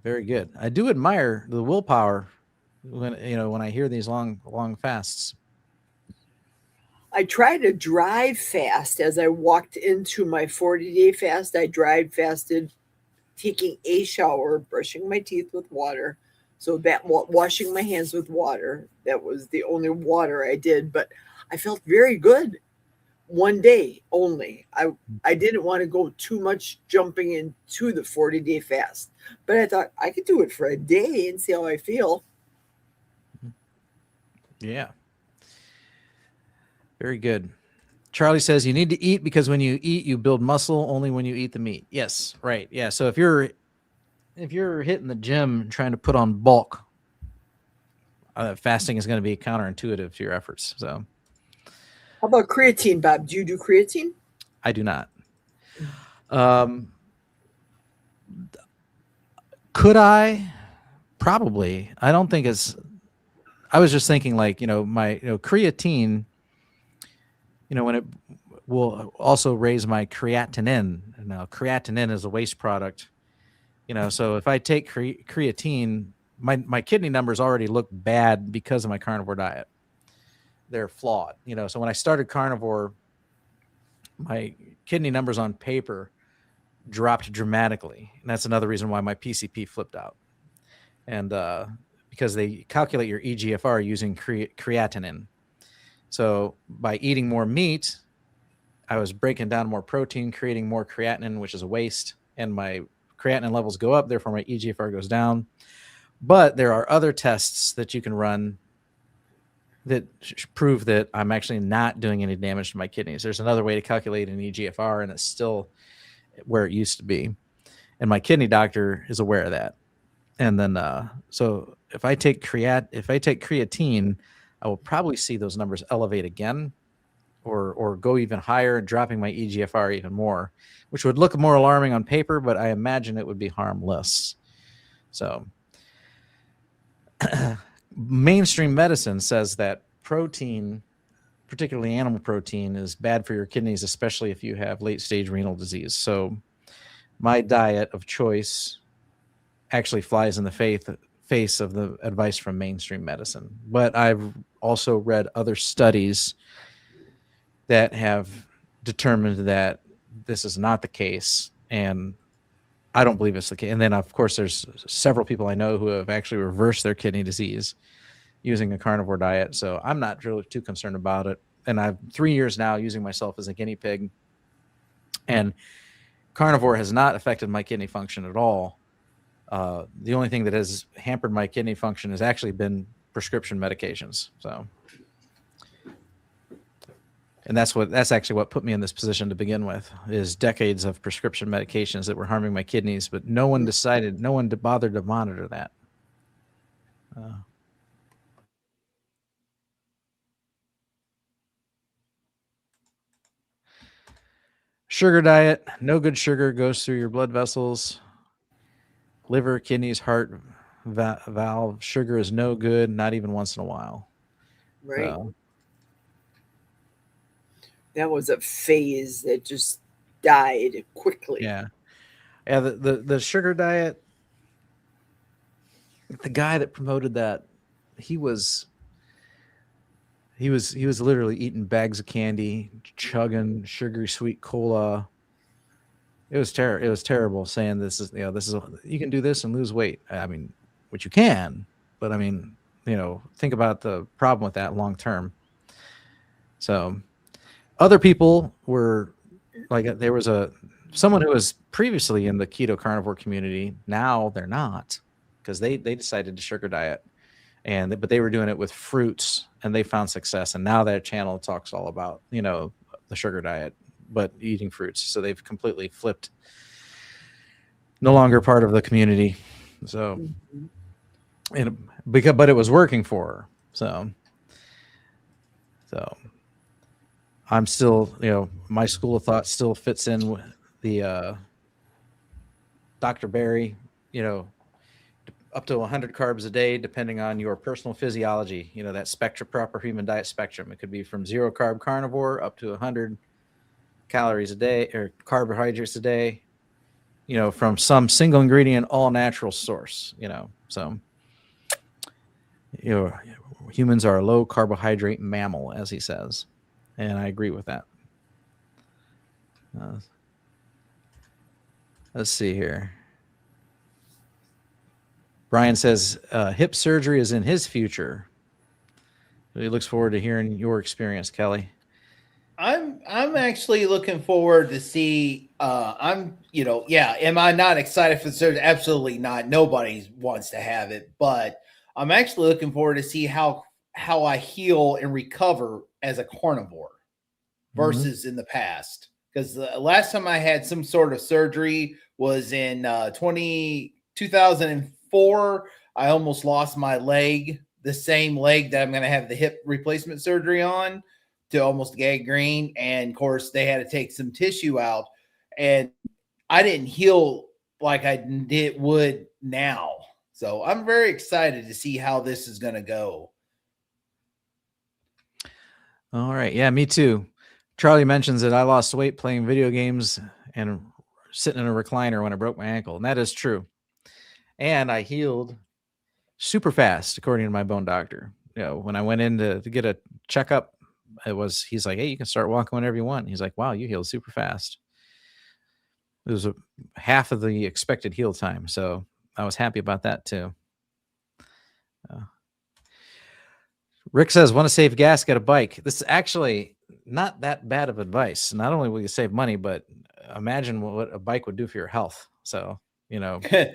Very good. I do admire the willpower when I hear these long fasts. I tried a drive fast as I walked into my 40-day fast. I drive fasted, taking a shower, brushing my teeth with water. So that washing my hands with water, that was the only water I did, but I felt very good. One day only. I didn't want to go too much jumping into the 40-day fast, but I thought I could do it for a day and see how I feel. Yeah. Very good. Charlie says you need to eat because when you eat, you build muscle only when you eat the meat. Yes, right. Yeah. So if you're hitting the gym and trying to put on bulk, fasting is going to be counterintuitive to your efforts. So how about creatine, Bob? Do you do creatine? I do not. Could I? Probably. I don't think it's. I was just thinking, my creatine. When it will also raise my creatinine. Now, creatinine is a waste product. So if I take creatine, my kidney numbers already look bad because of my carnivore diet. They're flawed. So when I started carnivore, my kidney numbers on paper dropped dramatically. And that's another reason why my PCP flipped out. And because they calculate your EGFR using creatinine. So by eating more meat, I was breaking down more protein, creating more creatinine, which is a waste. And my creatinine levels go up. Therefore, my EGFR goes down. But there are other tests that you can run that prove that I'm actually not doing any damage to my kidneys. There's another way to calculate an EGFR, and it's still where it used to be. And my kidney doctor is aware of that. And then, so if I take creatine, I will probably see those numbers elevate again, or go even higher, dropping my EGFR even more, which would look more alarming on paper, but I imagine it would be harmless. So mainstream medicine says that protein, particularly animal protein, is bad for your kidneys, especially if you have late stage renal disease. So my diet of choice actually flies in the face of the advice from mainstream medicine. But I've also read other studies that have determined that this is not the case, and I don't believe it's the case. And then, of course, there's several people I know who have actually reversed their kidney disease using a carnivore diet. So I'm not really too concerned about it. And I've 3 years now using myself as a guinea pig, and carnivore has not affected my kidney function at all. The only thing that has hampered my kidney function has actually been prescription medications. So, and that's actually what put me in this position to begin with, is decades of prescription medications that were harming my kidneys, but no one bothered to monitor that. Sugar diet, no good sugar goes through your blood vessels, liver, kidneys, heart valve. Sugar is no good, not even once in a while. Right. That was a phase that just died quickly. Yeah. The sugar diet, the guy that promoted that, he was literally eating bags of candy, chugging sugary sweet cola. It was terrible, saying this is you can do this and lose weight. I mean, which you can, but I mean, think about the problem with that long term. So other people were like, there was someone who was previously in the keto carnivore community. Now they're not, because they decided to sugar diet, but they were doing it with fruits, and they found success. And now their channel talks all about, the sugar diet, but eating fruits. So they've completely flipped, no longer part of the community. So, but it was working for her. So I'm still, my school of thought still fits in with the Dr. Berry, up to 100 carbs a day, depending on your personal physiology. That spectrum, proper human diet spectrum. It could be from 0 carb carnivore up to 100 calories a day, or carbohydrates a day, from some single ingredient, all natural source, so, humans are a low carbohydrate mammal, as he says. And I agree with that. Let's see here. Brian says hip surgery is in his future. He looks forward to hearing your experience, Kelly. I'm actually looking forward to see. Am I not excited for the surgery? Absolutely not. Nobody wants to have it, but I'm actually looking forward to see how I heal and recover as a carnivore versus in the past. Because the last time I had some sort of surgery was in 2004. I almost lost my leg, the same leg that I'm going to have the hip replacement surgery on, to almost gangrene. And of course, they had to take some tissue out, and I didn't heal like I would now. So I'm very excited to see how this is going to go. All right. Yeah, me too. Charlie mentions that I lost weight playing video games and sitting in a recliner when I broke my ankle. And that is true. And I healed super fast, according to my bone doctor. When I went in to get a checkup, he's like, hey, you can start walking whenever you want. He's like, wow, you healed super fast. It was half of the expected heal time. So I was happy about that too. Rick says, want to save gas, get a bike. This is actually not that bad of advice. Not only will you save money, but imagine what a bike would do for your health. So, I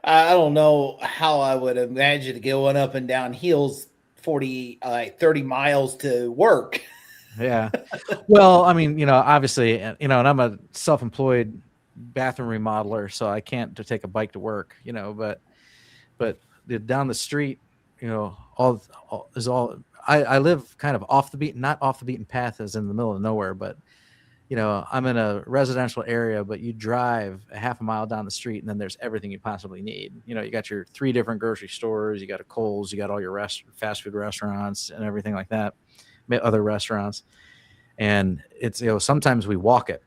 don't know how I would imagine going up and down hills 30 miles to work. Yeah. Well, I mean, obviously, and I'm a self-employed bathroom remodeler, so I can't take a bike to work, but down the street, I live kind of not off the beaten path as in the middle of nowhere, but I'm in a residential area, but you drive a half a mile down the street and then there's everything you possibly need. You got your 3 different grocery stores, you got a Kohl's, you got all your fast food restaurants and everything like that, other restaurants. And it's, sometimes we walk it,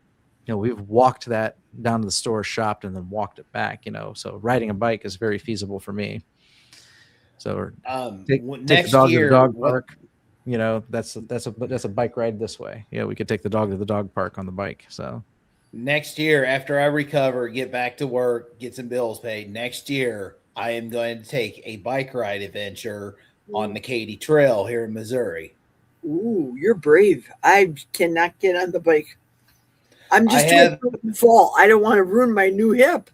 we've walked that down to the store, shopped, and then walked it back, so riding a bike is very feasible for me. So take the dog to the dog park. That's a bike ride this way. We could take the dog to the dog park on the bike. So next year, after I recover, get back to work, get some bills paid, next year I am going to take a bike ride adventure on the Katy Trail here in Missouri. Ooh, you're brave. I cannot get on the bike. I'm just too fall. I don't want to ruin my new hip.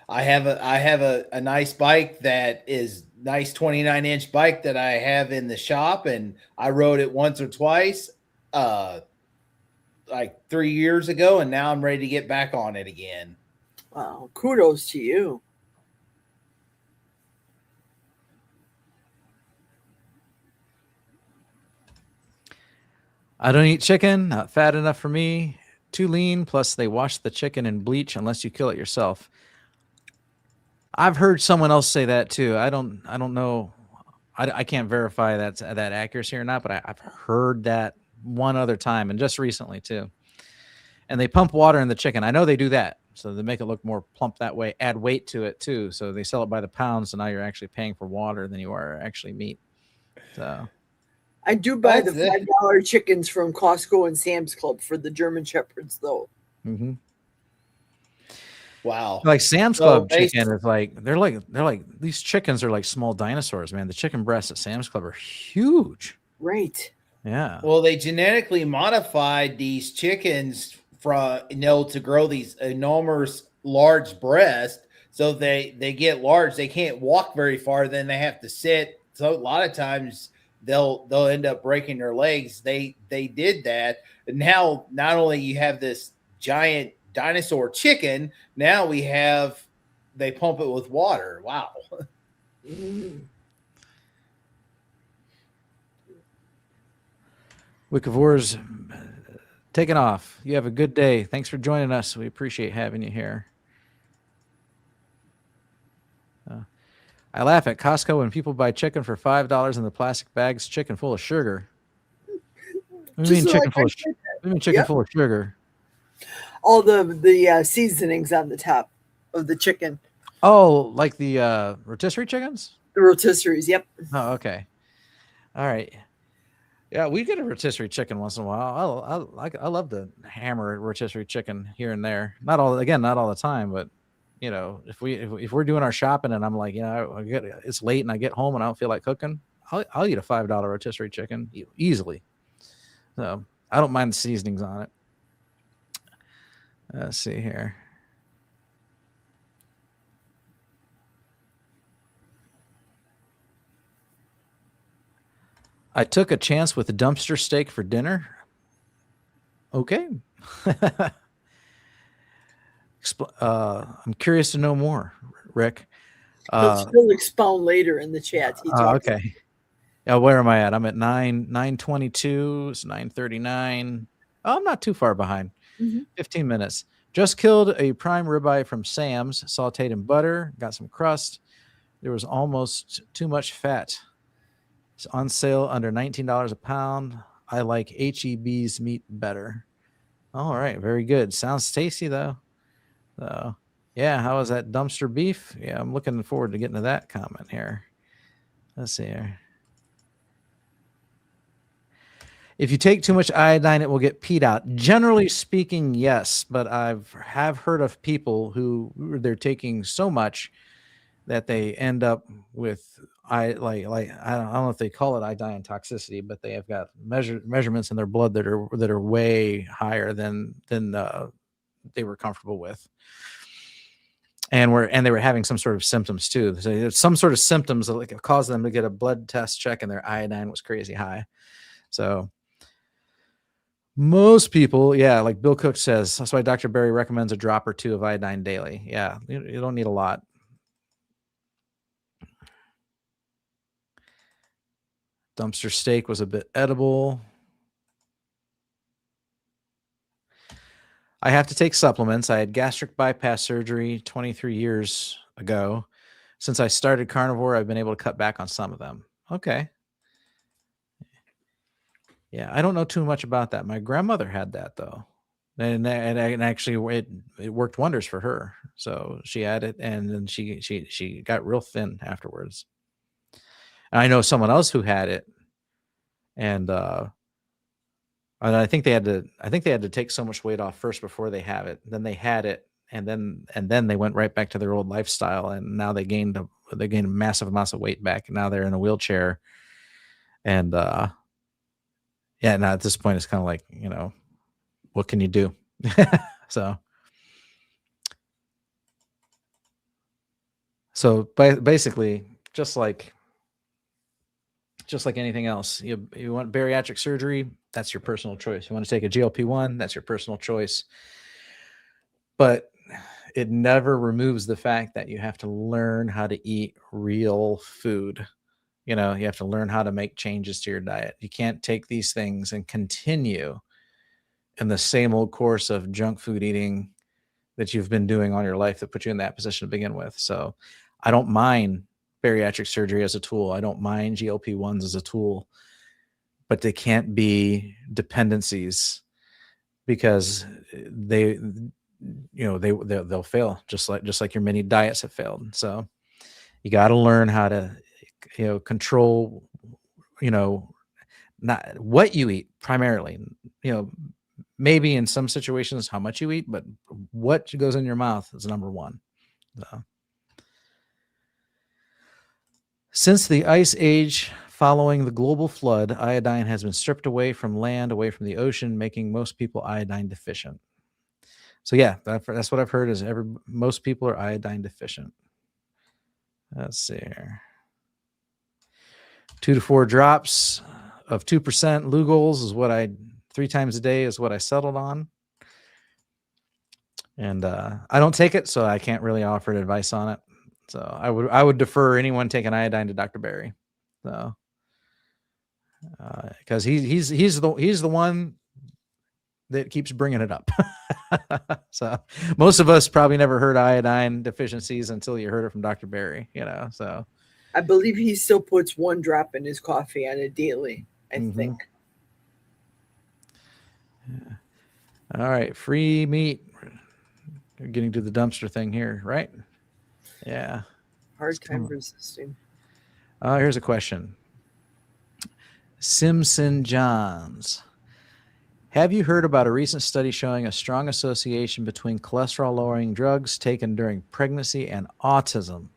I have a nice bike that is nice 29-inch bike that I have in the shop, and I rode it once or twice like 3 years ago, and now I'm ready to get back on it again. Wow, kudos to you. I don't eat chicken, not fat enough for me, too lean, plus they wash the chicken in bleach unless you kill it yourself. I've heard someone else say that too. I don't know. I can't verify that accuracy or not, but I've heard that one other time, and just recently too. And they pump water in the chicken. I know they do that, so they make it look more plump that way, add weight to it too. So they sell it by the pound, so now you're actually paying for water than you are actually meat. So I do buy the $5 chickens from Costco and Sam's Club for the German Shepherds, though. Mm-hmm. Wow. Like Sam's Club chicken is they're like these chickens are like small dinosaurs, man. The chicken breasts at Sam's Club are huge. Right. Yeah. Well, they genetically modified these chickens to grow these enormous large breasts. So they get large. They can't walk very far. Then they have to sit. So a lot of times they'll end up breaking their legs. They did that. And now not only you have this giant dinosaur chicken, now they pump it with water. Wow. Wickivore's taking off. You have a good day. Thanks for joining us. We appreciate having you here. I laugh at Costco when people buy chicken for $5 in the plastic bags, chicken full of sugar. What do you mean chicken full of sugar? All the seasonings on the top of the chicken. Oh, like the rotisserie chickens? The rotisseries, yep. Oh, okay. All right. Yeah, we get a rotisserie chicken once in a while. I love to hammer rotisserie chicken here and there. Not all the time, but if we're doing our shopping and I'm like, it's late and I get home and I don't feel like cooking, I'll eat a $5 rotisserie chicken easily. So I don't mind the seasonings on it. Let's see here. I took a chance with a dumpster steak for dinner. Okay. I'm curious to know more, Rick. He'll expound later in the chat. Okay. Yeah, where am I at? I'm at 9:22. It's 9:39. Oh, I'm not too far behind. 15 minutes. Just killed a prime ribeye from Sam's, sauteed in butter, got some crust. There was almost too much fat. It's on sale under $19 a pound. I like HEB's meat better. All right, very good. Sounds tasty though. So, yeah, how is that dumpster beef? Yeah, I'm looking forward to getting to that comment here. Let's see here. If you take too much iodine, it will get peed out. Generally speaking, yes, but have heard of people who they're taking so much that they end up with I don't know if they call it iodine toxicity, but they have got measurements in their blood that are way higher than they were comfortable with. and they were having some sort of symptoms too. So there's some sort of symptoms that like caused them to get a blood test check, and their iodine was crazy high. So most people, yeah, like Bill Cook says, that's why Dr. Berry recommends a drop or two of iodine daily. Yeah, you don't need a lot. Dumpster steak was a bit edible. I have to take supplements. I had gastric bypass surgery 23 years ago. Since I started carnivore, I've been able to cut back on some of them. Okay. Yeah, I don't know too much about that. My grandmother had that though. And actually it worked wonders for her. So she had it, and then she got real thin afterwards. And I know someone else who had it, and I think they had to take so much weight off first before they have it. Then they had it, and then they went right back to their old lifestyle, and now they gained massive amounts of weight back, and now they're in a wheelchair. And yeah, now at this point it's kind of like, what can you do? So basically, just like anything else, you want bariatric surgery, that's your personal choice. You want to take a GLP-1, that's your personal choice. But it never removes the fact that you have to learn how to eat real food. You have to learn how to make changes to your diet. You can't take these things and continue in the same old course of junk food eating that you've been doing all your life that put you in that position to begin with. So I don't mind bariatric surgery as a tool. I don't mind GLP-1s as a tool, but they can't be dependencies, because they'll fail just like your many diets have failed. So you got to learn how to, control, not what you eat primarily, maybe in some situations how much you eat, but what goes in your mouth is number one. So, since the ice age following the global flood, iodine has been stripped away from land, away from the ocean, making most people iodine deficient. So yeah, that's what I've heard is most people are iodine deficient. Let's see here. 2 to 4 drops of 2% Lugol's is what 3 times a day is what I settled on. And I don't take it, so I can't really offer advice on it. So I would defer anyone taking iodine to Dr. Berry. So because he's the one that keeps bringing it up. So most of us probably never heard iodine deficiencies until you heard it from Dr. Berry, so I believe he still puts 1 drop in his coffee on it daily, I think. Yeah. All right, free meat. We're getting to the dumpster thing here, right? Yeah. Hard time resisting. Here's a question. Simpson Johns. Have you heard about a recent study showing a strong association between cholesterol-lowering drugs taken during pregnancy and autism?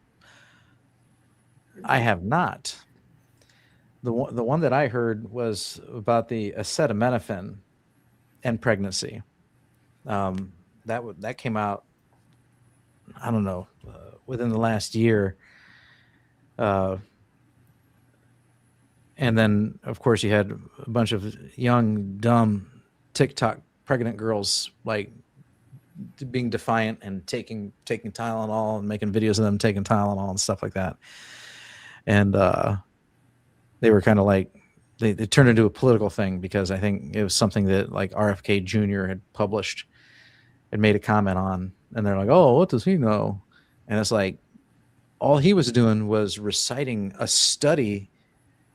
I have not. The one that I heard was about the acetaminophen and pregnancy. That came out, I don't know, within the last year. And then, of course, you had a bunch of young, dumb TikTok pregnant girls like being defiant and taking Tylenol and making videos of them taking Tylenol and stuff like that. And they were kind of like, they turned into a political thing, because I think it was something that like RFK Jr. had published and made a comment on. And they're like, oh, what does he know? And it's like, all he was doing was reciting a study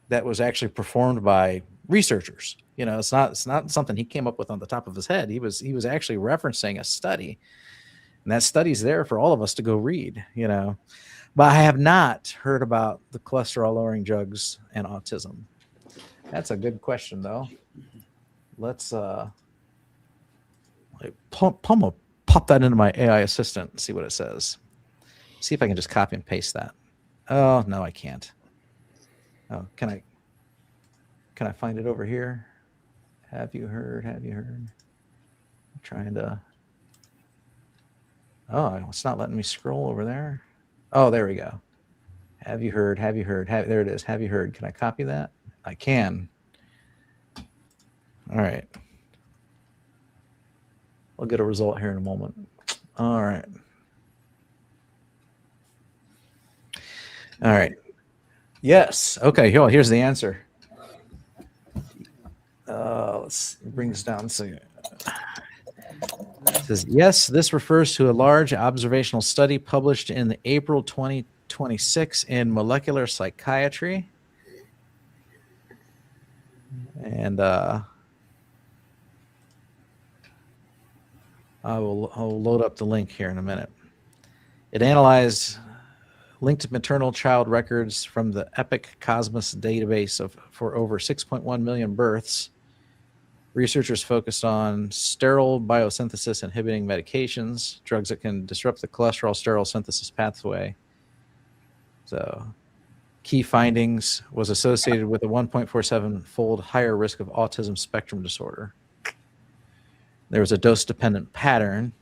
that was actually performed by researchers. It's not something he came up with on the top of his head. He was actually referencing a study, and that study's there for all of us to go read, But I have not heard about the cholesterol lowering drugs and autism. That's a good question though. Let's pop that into my AI assistant and see what it says. See if I can just copy and paste that. Oh, no, I can't. Oh, can I find it over here? Have you heard? I'm trying to. Oh, it's not letting me scroll over there. Oh, there we go. Have you heard? Have you heard? There it is. Have you heard? Can I copy that? I can. All right. I'll get a result here in a moment. All right. All right. Yes. Okay. Here's the answer. Let's bring this down. So it says, yes, this refers to a large observational study published in the April 2026 in Molecular Psychiatry. And I'll load up the link here in a minute. It analyzed linked maternal child records from the Epic Cosmos database for over 6.1 million births. Researchers focused on sterile biosynthesis inhibiting medications, drugs that can disrupt the cholesterol sterile synthesis pathway. So, key findings was associated with a 1.47-fold higher risk of autism spectrum disorder. There was a dose-dependent pattern,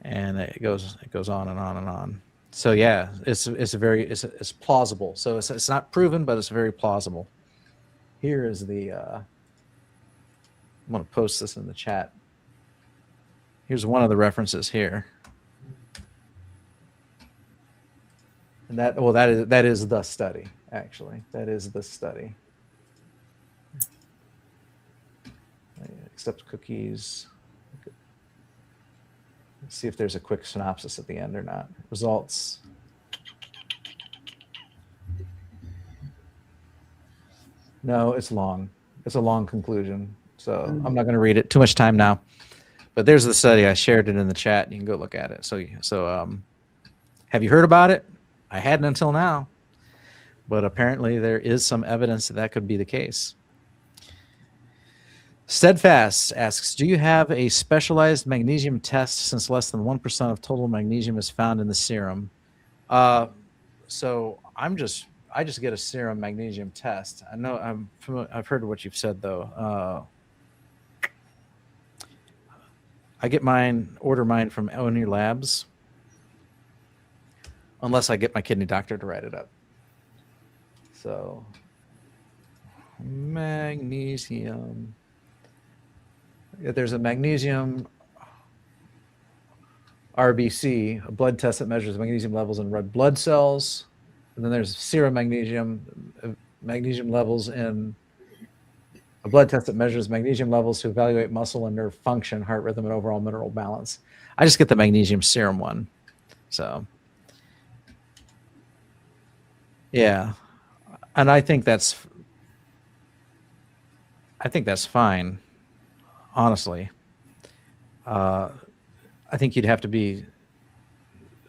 and it goes on and on and on. So yeah, it's plausible. So it's not proven, but it's very plausible. Here is the. I'm going to post this in the chat. Here's one of the references here, and that is the study. Actually, that is the study. Accept cookies. Let's see if there's a quick synopsis at the end or not. Results. No, it's long. It's a long conclusion. So I'm not going to read it. Too much time now. But there's the study. I shared it in the chat. You can go look at it. So have you heard about it? I hadn't until now. But apparently there is some evidence that could be the case. Steadfast asks, do you have a specialized magnesium test since less than 1% of total magnesium is found in the serum? So I just get a serum magnesium test. I know I've heard what you've said though. I order mine from Oni Labs, unless I get my kidney doctor to write it up. So magnesium. There's a magnesium RBC, a blood test that measures magnesium levels in red blood cells. And then there's serum magnesium levels in a blood test that measures magnesium levels to evaluate muscle and nerve function, heart rhythm, and overall mineral balance. I just get the magnesium serum one. So, yeah. And I think that's fine. Honestly, I think you'd have to be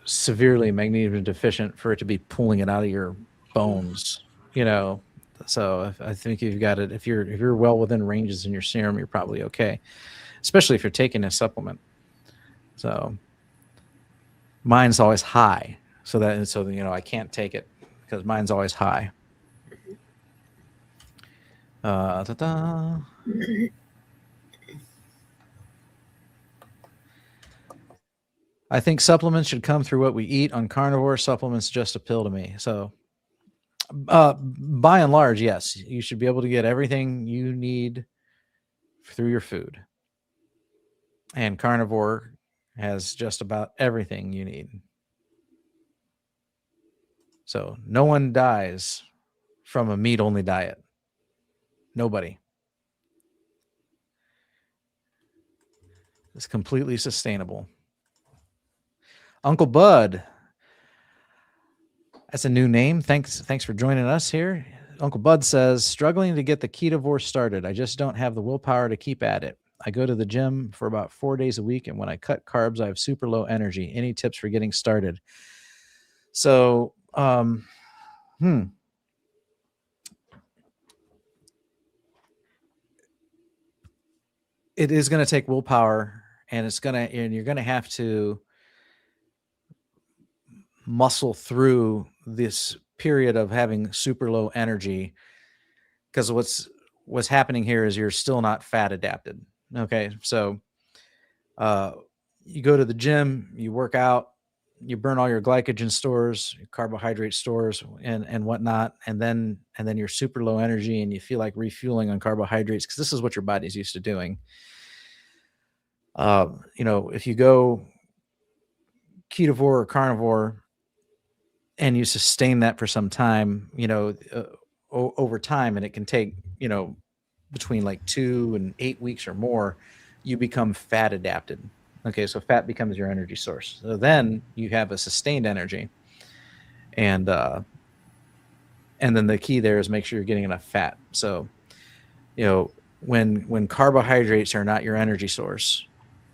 severely magnesium deficient for it to be pulling it out of your bones, So I think you've got it. If you're well within ranges in your serum, you're probably okay, especially if you're taking a supplement. So mine's always high, so I can't take it because mine's always high. I think supplements should come through what we eat. On carnivore, supplements just a pill to me. So, by and large, yes, you should be able to get everything you need through your food. And carnivore has just about everything you need. So, no one dies from a meat-only diet. Nobody. It's completely sustainable. Uncle Bud. That's a new name. Thanks for joining us here. Uncle Bud says, struggling to get the Ketovore started. I just don't have the willpower to keep at it. I go to the gym for about 4 days a week, and when I cut carbs, I have super low energy. Any tips for getting started? So, it is going to take willpower, and you're going to have to muscle through this period of having super low energy, because what's happening here is you're still not fat adapted. Okay. So, you go to the gym, you work out, you burn all your glycogen stores, your carbohydrate stores, and whatnot, and then you're super low energy and you feel like refueling on carbohydrates because this is what your body's used to doing. If you go ketovore or carnivore and you sustain that for some time, over time, and it can take, between like 2 and 8 weeks or more, you become fat adapted. Okay, so fat becomes your energy source. So then you have a sustained energy, and then the key there is make sure you're getting enough fat. So, when carbohydrates are not your energy source,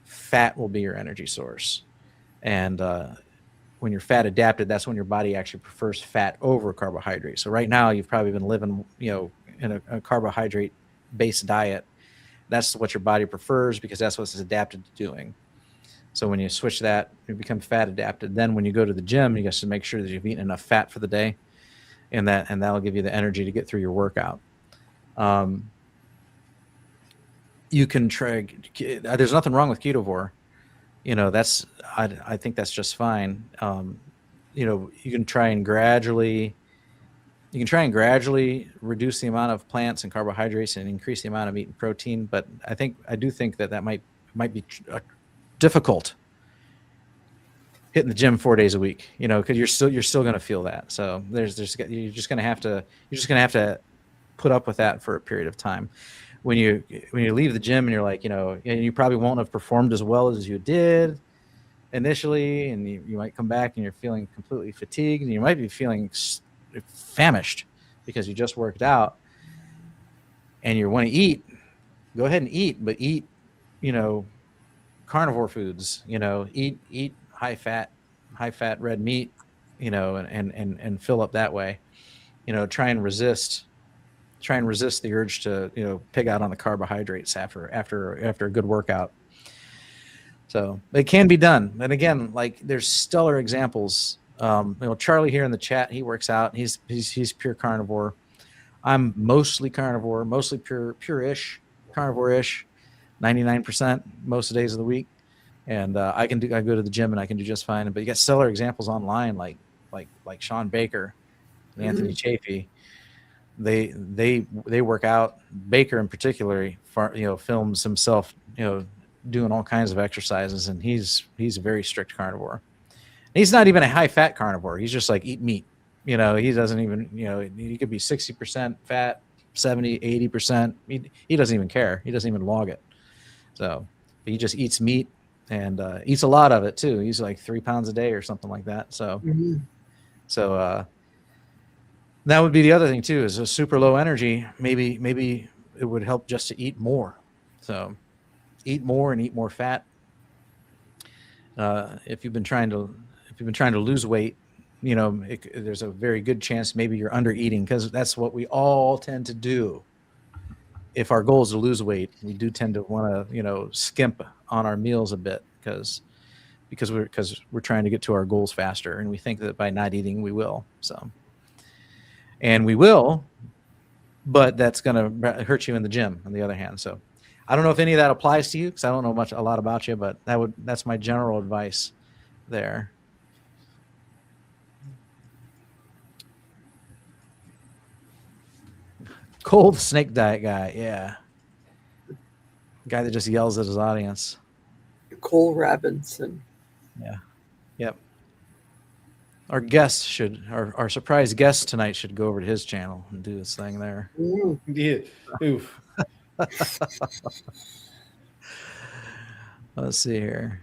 fat will be your energy source. And when you're fat adapted, that's when your body actually prefers fat over carbohydrates. So right now you've probably been living, in a carbohydrate-based diet. That's what your body prefers because that's what it's adapted to doing. So when you switch that, you become fat adapted. Then when you go to the gym, you got to make sure that you've eaten enough fat for the day, and that'll give you the energy to get through your workout. You can try. There's nothing wrong with ketovore. I think that's just fine. You can try and gradually reduce the amount of plants and carbohydrates and increase the amount of meat and protein. But I do think that might be difficult hitting the gym 4 days a week, because you're still going to feel that. So you're just going to have to put up with that for a period of time. When you leave the gym and you're like, and you probably won't have performed as well as you did initially, and you might come back and you're feeling completely fatigued, and you might be feeling famished because you just worked out, and you want to eat. Go ahead and eat, but eat, carnivore foods. Eat high fat red meat, and fill up that way. Try and resist the urge to pig out on the carbohydrates after a good workout. So it can be done. And again, like there's stellar examples. Charlie here in the chat, he works out. He's pure carnivore. I'm mostly carnivore, mostly pure-ish, carnivore-ish, 99% most of the days of the week. And I go to the gym and I can do just fine. But you got stellar examples online like Sean Baker and Anthony Chafee. They work out. Baker in particular, films himself, doing all kinds of exercises, and he's a very strict carnivore. He's not even a high fat carnivore. He's just like eat meat. He doesn't even, he could be 60% fat, 70, 80%. He doesn't even care. He doesn't even log it. So he just eats meat and eats a lot of it too. He's like 3 pounds a day or something like that. So, that would be the other thing too, is a super low energy. Maybe it would help just to eat more. So eat more and eat more fat. If you've been trying to lose weight, there's a very good chance maybe you're under eating, because that's what we all tend to do. If our goal is to lose weight, we do tend to want to, skimp on our meals a bit because we're trying to get to our goals faster, and we think that by not eating we will. So. And we will, but that's going to hurt you in the gym on the other hand. So I don't know if any of that applies to you, because I don't know a lot about you, but that's my general advice there. Cold snake diet guy. Yeah. Guy that just yells at his audience. Cole Robinson. Yeah. Yep. Our surprise guest tonight should go over to his channel and do this thing there. Yeah. Oof. Let's see here.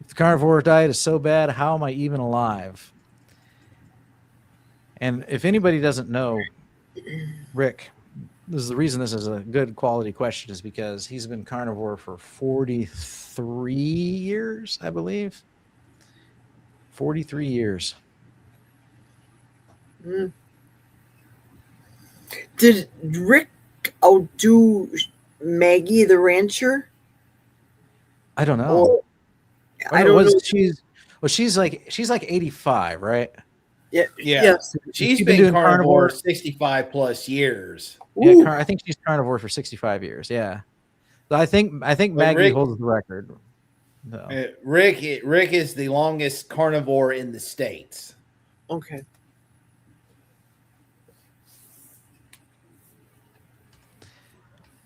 If the carnivore diet is so bad, how am I even alive? And if anybody doesn't know, Rick, this is the reason this is a good quality question, is because he's been carnivore for 43 years, I believe. 43 years. Did Rick outdo Maggie the rancher? I don't know. I don't know. She's like 85, right? Yeah. Yes. She's been carnivore 65 plus years. Yeah, I think she's carnivore for 65 years. Yeah. I think Maggie Rick- holds the record. No. Rick is the longest carnivore in the States. Okay.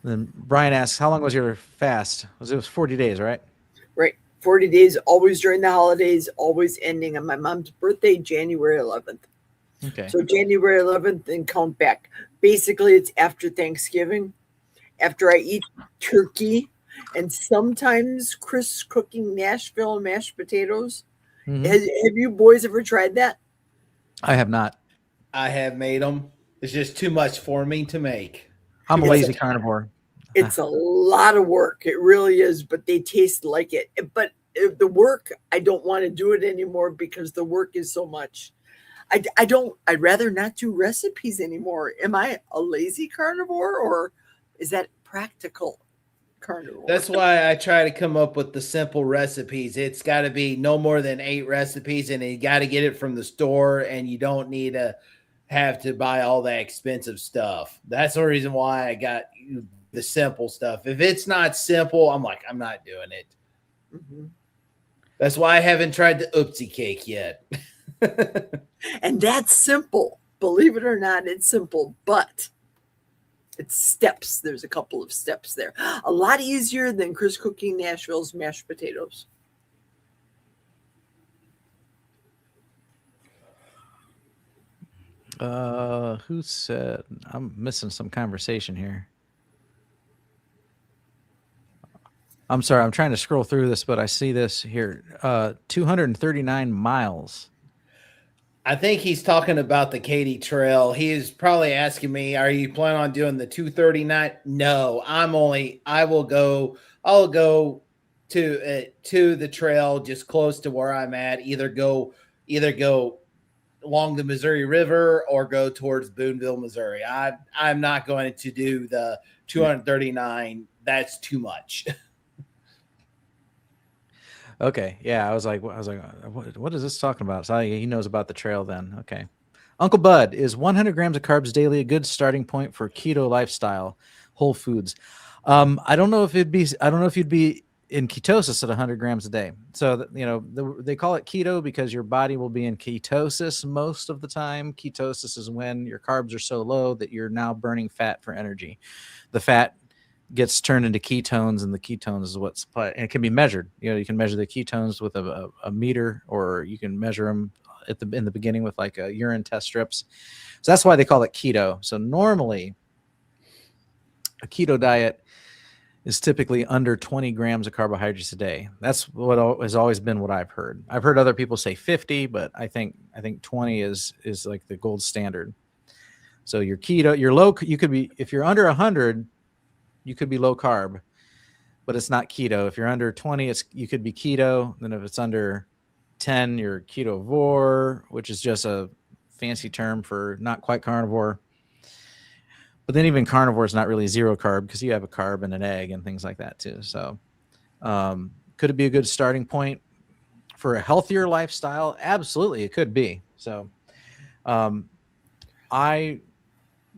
Then Brian asks, how long was your fast? It was 40 days, right? Right. 40 days, always during the holidays, always ending on my mom's birthday, January 11th. Okay. So January 11th and count back. Basically, it's after Thanksgiving, after I eat turkey, and sometimes Chris cooking Nashville mashed potatoes. Mhm. Have you boys ever tried that? I have not. I have made them. It's just too much for me to make. I'm a It's lazy carnivore. It's a lot of work. It really is, but they taste like it. But the work, I don't want to do it anymore because the work is so much. I'd rather not do recipes anymore. Am I a lazy carnivore or is that practical carnivore? That's why I try to come up with the simple recipes. It's got to be no more than 8 recipes, and you got to get it from the store, and you don't need to have to buy all that expensive stuff. That's the reason why I got the simple stuff. If it's not simple, I'm like, I'm not doing it. Mhm. That's why I haven't tried the oopsie cake yet. And that's simple. Believe it or not, it's simple, but it's steps. There's a couple of steps there. A lot easier than Chris cooking Nashville's mashed potatoes. Who said? I'm missing some conversation here. I'm sorry. I'm trying to scroll through this, but I see this here. 239 miles. I think he's talking about the Katy Trail. He's probably asking me, "Are you planning on doing the 239?" No, I'll go to the trail just close to where I'm at. Either go along the Missouri River or go towards Boonville, Missouri. I'm not going to do the 239. That's too much. Okay. Yeah. I was like, what is this talking about? So he knows about the trail then. Okay. Uncle Bud, is 100 grams of carbs daily a good starting point for keto lifestyle, whole foods? I don't know if you'd be in ketosis at 100 grams a day. So, they call it keto because your body will be in ketosis most of the time. Ketosis is when your carbs are so low that you're now burning fat for energy. The fat gets turned into ketones, and the ketones is what supply, and it can be measured. You can measure the ketones with a meter, or you can measure them in the beginning with like a urine test strips. So that's why they call it keto. So normally a keto diet is typically under 20 grams of carbohydrates a day. That's what has always been what I've heard. I've heard other people say 50, but I think 20 is like the gold standard. So your keto, your low, you could be, if you're under 100, you could be low carb, but it's not keto. If you're under 20, you could be keto. Then if it's under 10, you're ketovore, which is just a fancy term for not quite carnivore. But then even carnivore is not really zero carb because you have a carb and an egg and things like that too. So could it be a good starting point for a healthier lifestyle? Absolutely, it could be. So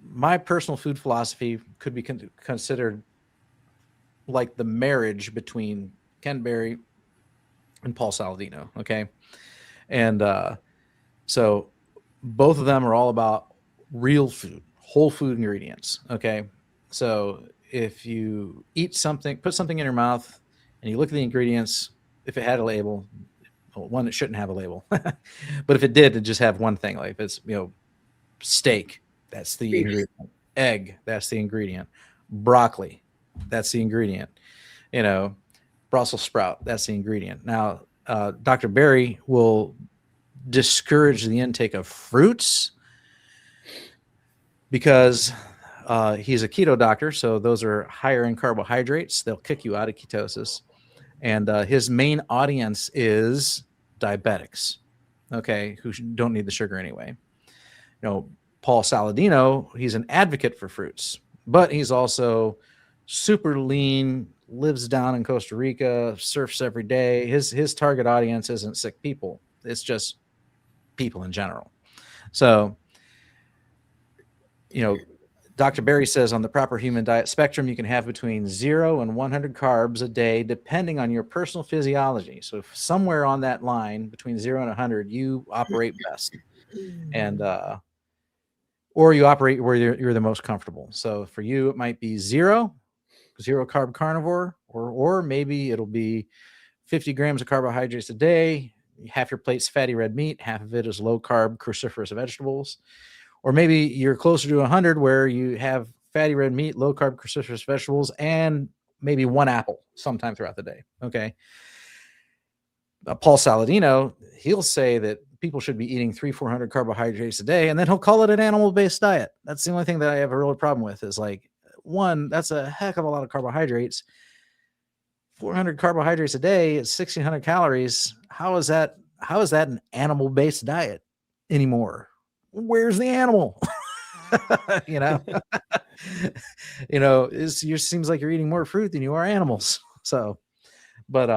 my personal food philosophy could be considered like the marriage between Ken Berry and Paul Saladino. Okay. And so both of them are all about real food, whole food ingredients. Okay. So if you eat something, put something in your mouth and you look at the ingredients, if it had a label, one, it shouldn't have a label, but if it did, it'd just have one thing. Like if it's, steak, that's the ingredient. Egg, that's the ingredient. Broccoli, that's the ingredient. Brussels sprout, that's the ingredient. Now, Dr. Berry will discourage the intake of fruits because he's a keto doctor. So those are higher in carbohydrates. They'll kick you out of ketosis. And his main audience is diabetics, okay, who don't need the sugar anyway. Paul Saladino, he's an advocate for fruits, but he's also super lean, lives down in Costa Rica, surfs every day. His target audience isn't sick people. It's just people in general. So, Dr. Berry says on the proper human diet spectrum, you can have between 0 and 100 carbs a day, depending on your personal physiology. So if somewhere on that line between 0 and 100, you operate best. And, or you operate where you're the most comfortable. So for you, it might be zero carb carnivore, or maybe it'll be 50 grams of carbohydrates a day. Half your plate's fatty red meat, half of it is low carb cruciferous vegetables. Or maybe you're closer to 100 where you have fatty red meat, low carb cruciferous vegetables, and maybe one apple sometime throughout the day. Okay. Paul Saladino, he'll say that people should be eating 300-400 carbohydrates a day, and then he'll call it an animal-based diet. That's the only thing that I have a real problem with is like, one, that's a heck of a lot of carbohydrates. 400 carbohydrates a day is 1,600 calories. How is that an animal-based diet anymore? Where's the animal? you know, it seems like you're eating more fruit than you are animals. So, but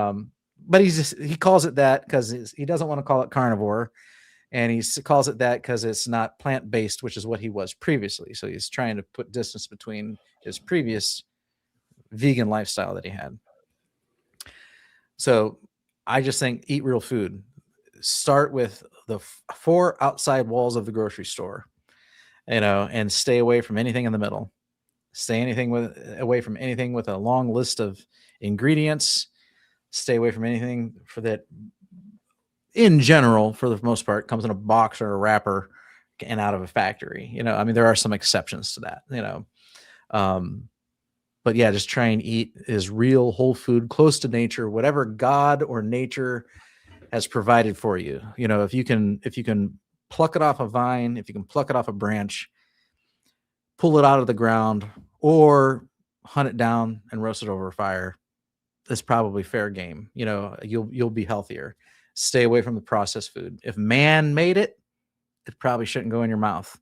he calls it that because he doesn't want to call it carnivore, and he calls it that because it's not plant-based, which is what he was previously. So he's trying to put distance between his previous vegan lifestyle that he had. So I just think eat real food. Start with the 4 outside walls of the grocery store, and stay away from anything in the middle. Away from anything with a long list of ingredients. Stay away from anything that, in general, for the most part, comes in a box or a wrapper and out of a factory. I mean, there are some exceptions to that, but yeah, just try and eat as real whole food, close to nature, whatever God or nature has provided for you. If you can pluck it off a vine, if you can pluck it off a branch, pull it out of the ground, or hunt it down and roast it over a fire, it's probably fair game. You'll be healthier. Stay away from the processed food. If man made it, it probably shouldn't go in your mouth.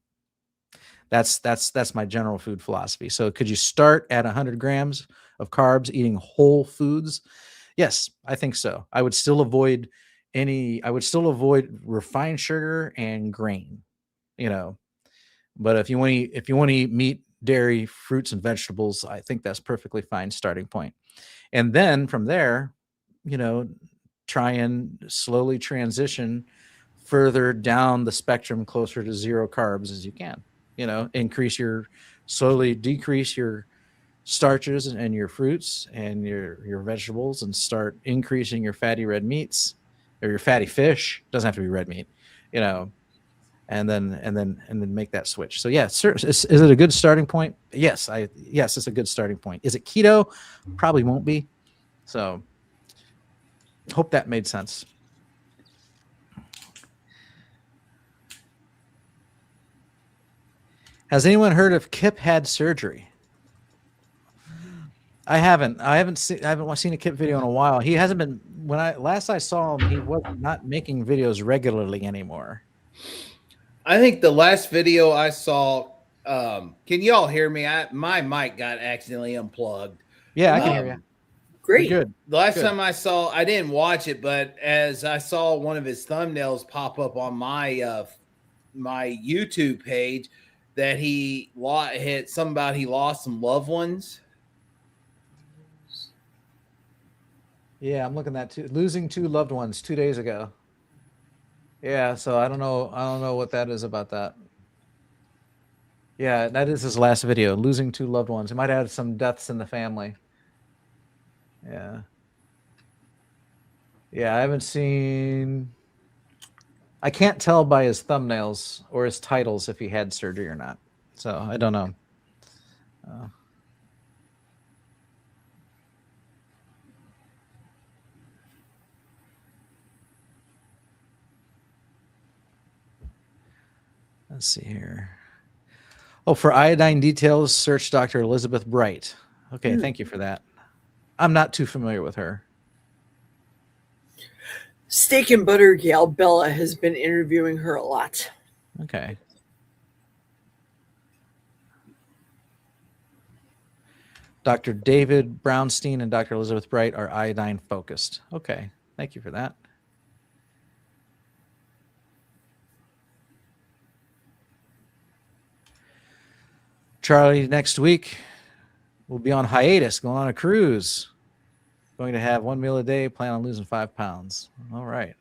That's my general food philosophy. So could you start at 100 grams of carbs eating whole foods? Yes, I think so. I would still avoid refined sugar and grain, but if you want to eat meat, dairy, fruits, and vegetables, I think that's perfectly fine starting point. And then from there, try and slowly transition further down the spectrum closer to 0 carbs as you can. Slowly decrease your starches and your fruits and your vegetables, and start increasing your fatty red meats or your fatty fish. Doesn't have to be red meat, and then make that switch. So yeah, is it a good starting point? Yes, it's a good starting point. Is it keto? Probably won't be. So hope that made sense. Has anyone heard of Kip had surgery? I haven't seen a Kip video in a while. He hasn't been, when I saw him, he was not making videos regularly anymore. I think the last video I saw, can y'all hear me? My mic got accidentally unplugged. Yeah, I can hear you. Great. Good. The last time I saw, I didn't watch it, but as I saw one of his thumbnails pop up on my my YouTube page, that he hit something about he lost some loved ones. Yeah, I'm looking at losing 2 loved ones 2 days ago. Yeah, so I don't know what that is about that. Yeah, that is his last video, losing 2 loved ones. He might have had some deaths in the family. Yeah. Yeah, I haven't seen. I can't tell by his thumbnails or his titles if he had surgery or not. So I don't know. Let's see here. Oh, for iodine details, search Dr. Elizabeth Bright. Okay, thank you for that. I'm not too familiar with her. Steak and Butter gal Bella has been interviewing her a lot. Okay. Dr. David Brownstein and Dr. Elizabeth Bright are iodine focused. Okay, thank you for that. Charlie, next week we'll be on hiatus, going on a cruise. Going to have 1 meal a day, plan on losing 5 pounds. All right.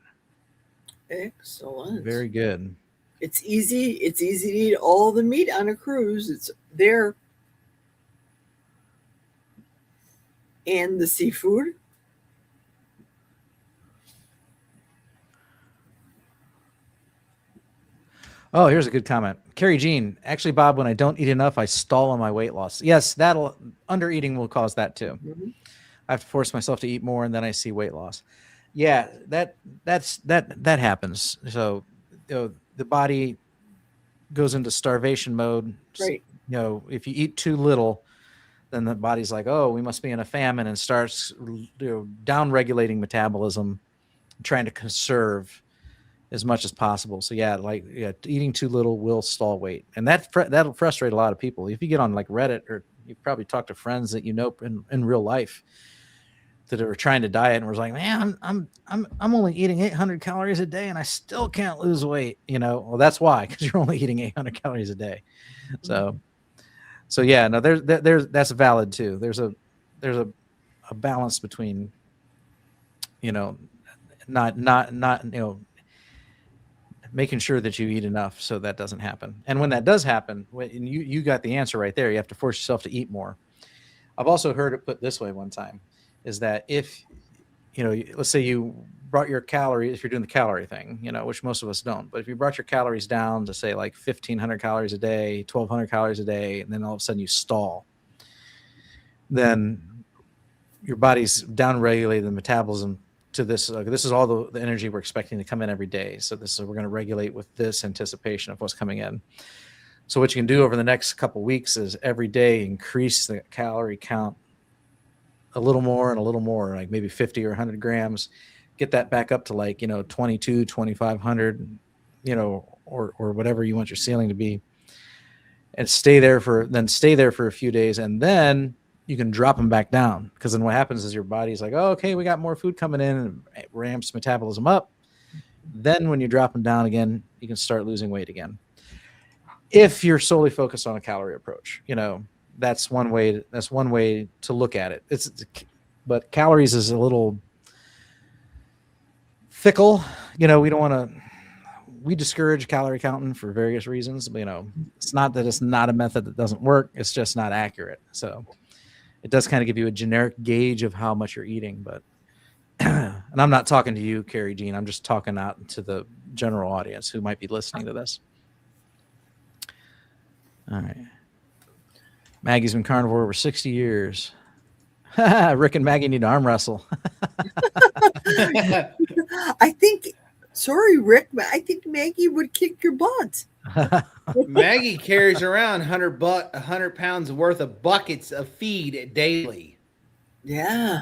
Excellent. Very good. It's easy. It's easy to eat all the meat on a cruise. It's there. And the seafood. Oh, here's a good comment. Carrie Jean, actually, Bob, when I don't eat enough, I stall on my weight loss. Yes, under eating will cause that too. Mm-hmm. I have to force myself to eat more, and then I see weight loss. Yeah, that happens. So, the body goes into starvation mode. Right. If you eat too little, then the body's like, oh, we must be in a famine, and starts down regulating metabolism, trying to conserve as much as possible. So eating too little will stall weight, and that'll frustrate a lot of people. If you get on like Reddit, or you probably talk to friends that in real life that are trying to diet and was like, man, I'm only eating 800 calories a day and I still can't lose weight. Well, that's why, because you're only eating 800 calories a day. So yeah, no, there's that's valid too. There's a balance between, not making sure that you eat enough so that doesn't happen. And when that does happen, when you got the answer right there, you have to force yourself to eat more. I've also heard it put this way one time, is that if, let's say you brought your calories, if you're doing the calorie thing, which most of us don't, but if you brought your calories down to say like 1,500 calories a day, 1,200 calories a day, and then all of a sudden you stall, then your body's down-regulated the metabolism to this. This is all the energy we're expecting to come in every day. So we're going to regulate with this anticipation of what's coming in. So what you can do over the next couple of weeks is every day increase the calorie count a little more and a little more, like maybe 50 or 100 grams, get that back up to like, 22, 2,500, or whatever you want your ceiling to be, and stay there for a few days. And then you can drop them back down, because then what happens is your body's like, oh, okay, we got more food coming in, and it ramps metabolism up. Then when you drop them down again, you can start losing weight again. If you're solely focused on a calorie approach, that's one way to look at it. But calories is a little fickle. We discourage calorie counting for various reasons, but it's not that it's not a method that doesn't work. It's just not accurate. So it does kind of give you a generic gauge of how much you're eating, but and I'm not talking to you, Carrie Jean. I'm just talking out to the general audience who might be listening to this. All right. Maggie's been carnivore over 60 years. Rick and Maggie need to arm wrestle. I think, sorry, Rick, but I think Maggie would kick your butt. Maggie carries around 100 pounds worth of buckets of feed daily. Yeah.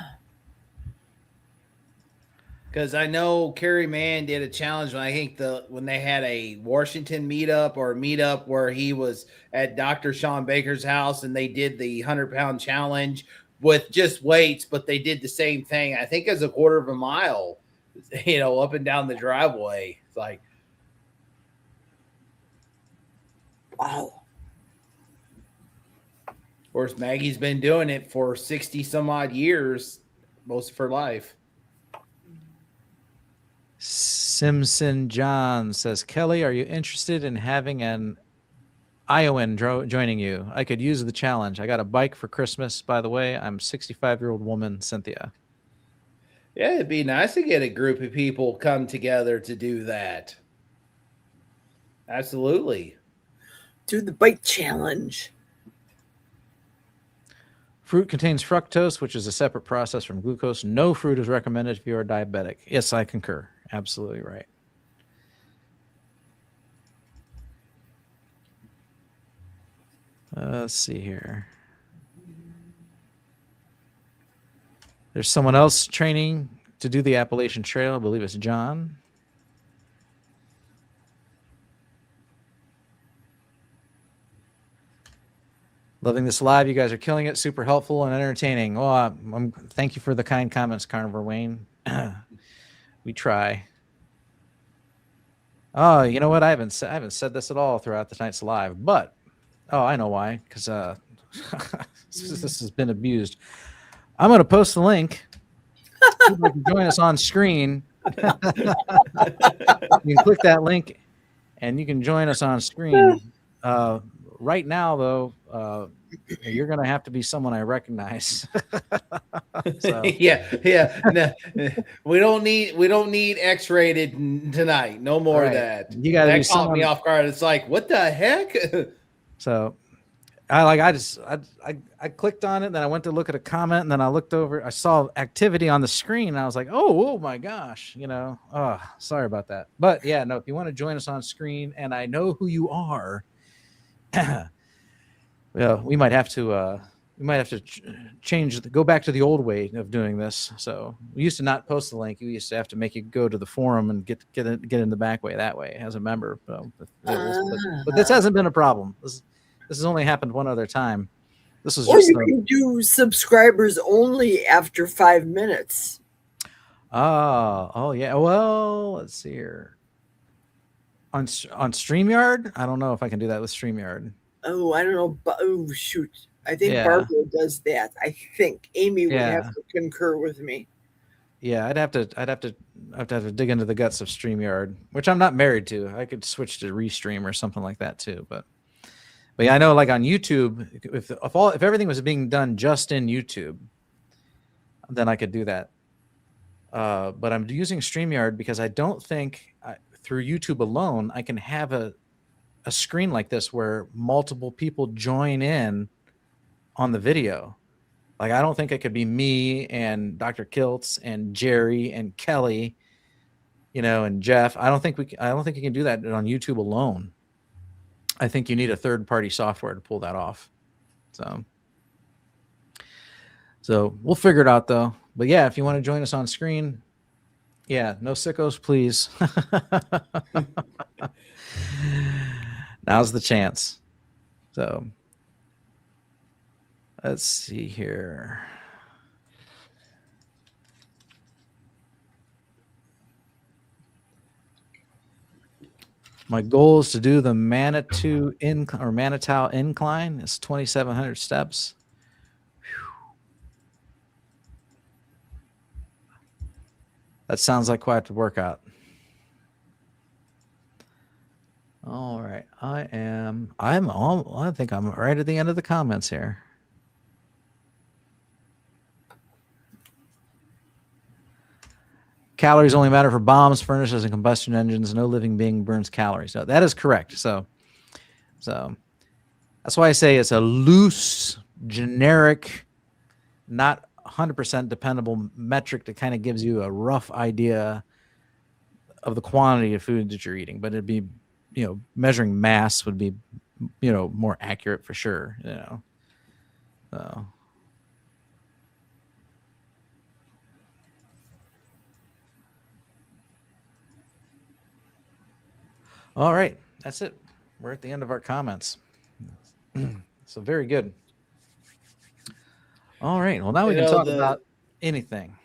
Because I know Kerry Mann did a challenge when they had a Washington meetup where he was at Dr. Sean Baker's house, and they did the 100-pound challenge with just weights, but they did the same thing. I think as a quarter of a mile, up and down the driveway. It's like, wow. Of course, Maggie's been doing it for 60 some odd years, most of her life. Simpson John says, Kelly, are you interested in having an Iowan joining you? I could use the challenge. I got a bike for Christmas, by the way. I'm a 65-year-old woman, Cynthia. Yeah, it'd be nice to get a group of people come together to do that. Absolutely. Do the bike challenge. Fruit contains fructose, which is a separate process from glucose. No fruit is recommended if you are diabetic. Yes, I concur. Absolutely right. Let's see here. There's someone else training to do the Appalachian Trail. I believe it's John. Loving this live. You guys are killing it. Super helpful and entertaining. Oh, thank you for the kind comments, Carnivore Wayne. We try. Oh, you know what? I haven't said this at all throughout tonight's live, but Oh, I know why. Because this has been abused. I'm going to post the link. People can join us on screen. You can click that link, and you can join us on screen. Right now, though, you're going to have to be someone I recognize. So. Yeah. No, we don't need X-rated tonight. No more of that. You got to be That caught me someone. off guard. It's like, what the heck? So I clicked on it, then I went to look at a comment, and then I looked over, I saw activity on the screen, and I was like, oh my gosh, sorry about that. But yeah, no, if you want to join us on screen, and I know who you are, yeah, we might have to go back to the old way of doing this. So we used to not post the link. We used to have to make you go to the forum and get in the back way that way as a member. But this hasn't been a problem. This has only happened one other time. This was you can do subscribers only after 5 minutes. Oh yeah. Well, let's see here. On StreamYard, I don't know if I can do that with StreamYard. Oh, I don't know. Oh shoot! I think Barbara does that. I think Amy would have to concur with me. Yeah, I'd have to dig into the guts of StreamYard, which I'm not married to. I could switch to Restream or something like that too, but yeah, I know, like on YouTube, if everything was being done just in YouTube, then I could do that. But I'm using StreamYard because I don't think through YouTube alone I can have a screen like this where multiple people join in on the video. Like, I don't think it could be me and Dr. Kiltz and Jerry and Kelly, and Jeff. I don't think you can do that on YouTube alone. I think you need a third-party software to pull that off. So we'll figure it out, though. But yeah, if you want to join us on screen, yeah, no sickos, please. Now's the chance. So let's see here. My goal is to do the Manitou incline. It's 2,700 steps. That sounds like quite a workout. All right. I think I'm right at the end of the comments here. Calories only matter for bombs, furnaces, and combustion engines. No living being burns calories. No, that is correct. So that's why I say it's a loose, generic, not 100% dependable metric that kind of gives you a rough idea of the quantity of food that you're eating. But it'd be, measuring mass would be, more accurate for sure. So. All right, that's it. We're at the end of our comments. So very good. All right, well, now we can talk about anything.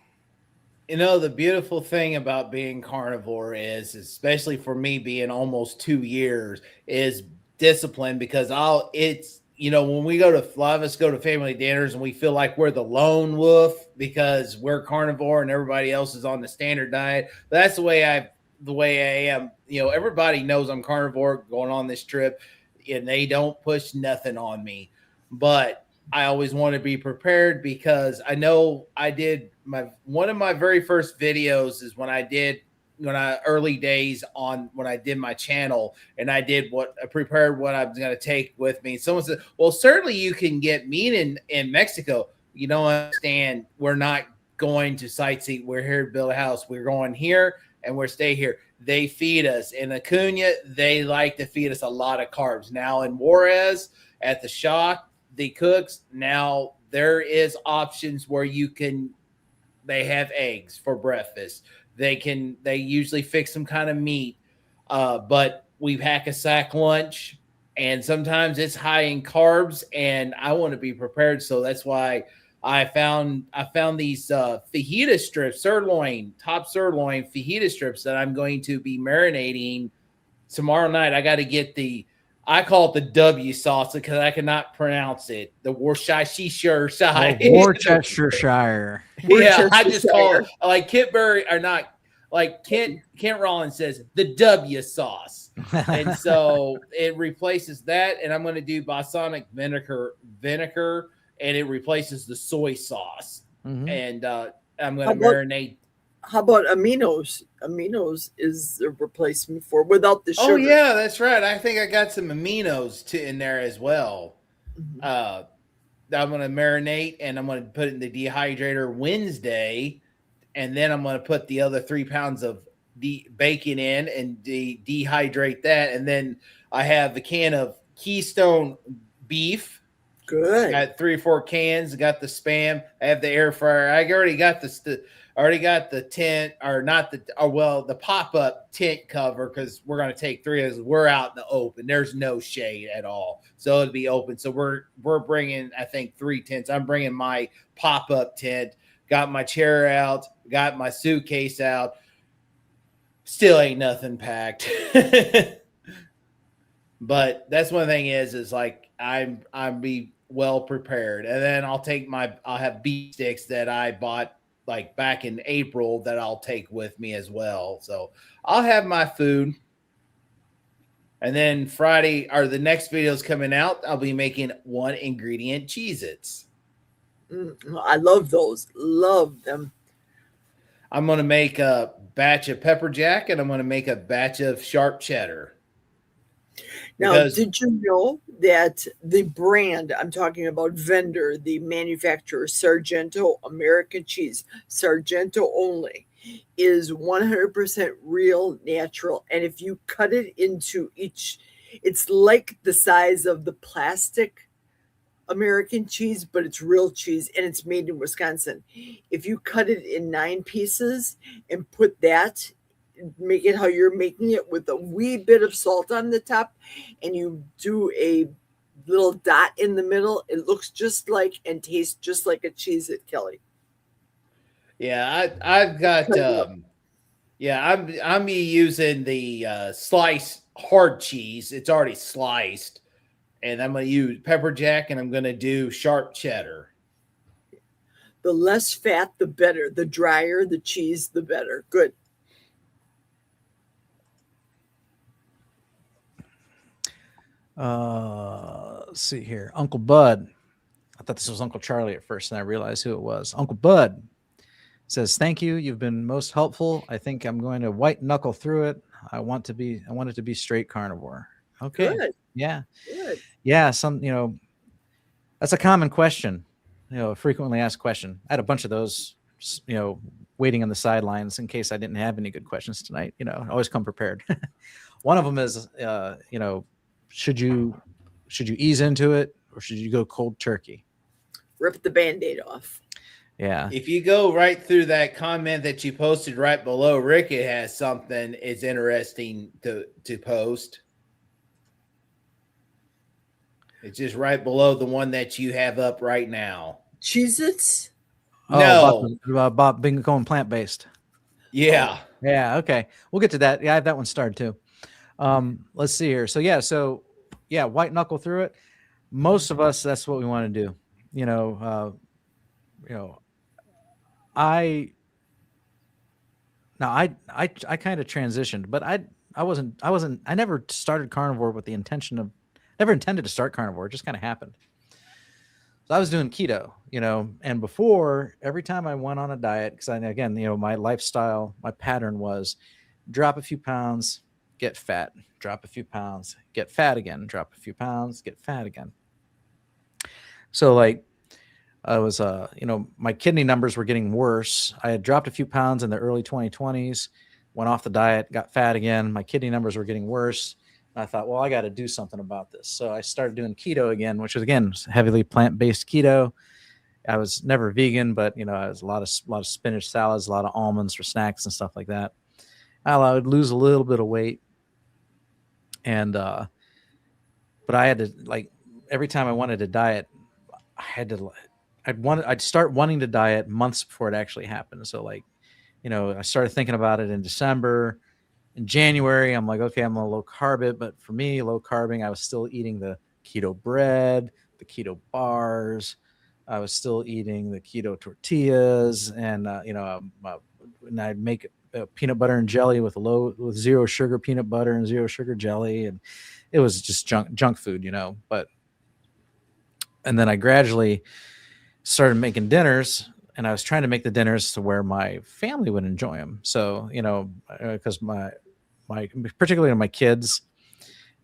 The beautiful thing about being carnivore is, especially for me being almost 2 years, is discipline, because when we go to, a lot of us go to family dinners and we feel like we're the lone wolf because we're carnivore and everybody else is on the standard diet. But that's the way I am. Everybody knows I'm carnivore going on this trip, and they don't push nothing on me. But I always want to be prepared, because I know I did one of my very first videos is when I did early days on when I did my channel, and I prepared what I was going to take with me. Someone said, well, certainly you can get meat in Mexico. You don't understand. We're not going to sightsee. We're here to build a house. We're going here and we're stay here. They feed us in Acuna. They like to feed us a lot of carbs. Now in Juarez at the Shock, the cooks, now there is options where they have eggs for breakfast. They usually fix some kind of meat, but we pack a sack lunch, and sometimes it's high in carbs, and I want to be prepared. So that's why I found these fajita strips, top sirloin fajita strips that I'm going to be marinating tomorrow night. I got to get I call it the W sauce because I cannot pronounce it. The Worcestershire side. Worcestershire. Yeah, I just call it Worcestershire. like Kent Berry or not like Kent Rollins says the W sauce. And so it replaces that, and I'm going to do balsamic vinegar, and it replaces the soy sauce. Mhm. And I'm going How to about- marinate. How about aminos? Aminos is a replacement for without the sugar. Oh yeah, that's right. I think I got some aminos in there as well. Mhm. I'm going to marinate, and I'm going to put it in the dehydrator Wednesday, and then I'm going to put the other 3 pounds of bacon in and dehydrate that, and then I have the can of Keystone beef. Good. Got 3 or 4 cans. Got the Spam. I have the air fryer. I already got the tent, or not the the pop-up tent cover, because we're going to take 3 of us. We're out in the open. There's no shade at all, so it'll be open. So we're bringing, I think, 3 tents. I'm bringing my pop-up tent. Got my chair out. Got my suitcase out. Still ain't nothing packed. But that's one thing is like I'm be well prepared. And then I'll have beef sticks that I bought like back in April that I'll take with me as well. So I'll have my food. And then Friday, or the next video is coming out, I'll be making 1 ingredient Cheez-Its. I love those. Love them. I'm going to make a batch of pepper jack, and I'm going to make a batch of sharp cheddar. Now, Because- did you know that the brand, I'm talking about vendor, the manufacturer, Sargento American Cheese, Sargento only, is 100% real, natural. And if you cut it into each, it's like the size of the plastic American cheese, but it's real cheese, and it's made in Wisconsin. If you cut it in 9 pieces and put that, make it how you're making it with a wee bit of salt on the top, and you do a little dot in the middle, it looks just like and tastes just like a Cheez-It, Kelly. Yeah, I've got I'm using the sliced hard cheese. It's already sliced, and I'm going to use pepper jack, and I'm going to do sharp cheddar. The less fat, the better. The drier the cheese, the better. Good. Let's see here. Uncle Bud. I thought this was Uncle Charlie at first, and I realized who it was. Uncle Bud says, "Thank you. You've been most helpful. I think I'm going to white knuckle through it. I want it to be straight carnivore." Okay. Good. Yeah. Good. Yeah. That's a common question, a frequently asked question. I had a bunch of those, waiting on the sidelines in case I didn't have any good questions tonight. Always come prepared. One of them is, should you ease into it, or should you go cold turkey? Rip the Band-Aid off. Yeah. If you go right through that comment that you posted right below, Rick, it has something is interesting to post. It's just right below the one that you have up right now. Cheez-Its? No. About being going plant-based. Yeah. Yeah. Okay. We'll get to that. Yeah, I have that one started too. Let's see here. So white knuckle through it. Most of us, that's what we want to do. I kind of transitioned, but I never started carnivore with the intention of, never intended to start carnivore. It just kind of happened. So I was doing keto, and before, every time I went on a diet, because my lifestyle, my pattern was drop a few pounds, get fat, drop a few pounds, get fat again, drop a few pounds, get fat again. So like I was, my kidney numbers were getting worse. I had dropped a few pounds in the early 2020s, went off the diet, got fat again. My kidney numbers were getting worse. And I thought, well, I got to do something about this. So I started doing keto again, which was, again, heavily plant-based keto. I was never vegan, but, I was a lot of spinach salads, a lot of almonds for snacks and stuff like that. I would lose a little bit of weight. And, but I had to, every time I wanted to diet, I'd start wanting to diet months before it actually happened. So I started thinking about it in December, in January, I'm like, okay, I'm a low carb it, but for me, low carbing, I was still eating the keto bread, the keto bars. I was still eating the keto tortillas, and and I'd make peanut butter and jelly with zero sugar peanut butter and zero sugar jelly, and it was just junk food, and then I gradually started making dinners, and I was trying to make the dinners to where my family would enjoy them. So, because my particularly my kids,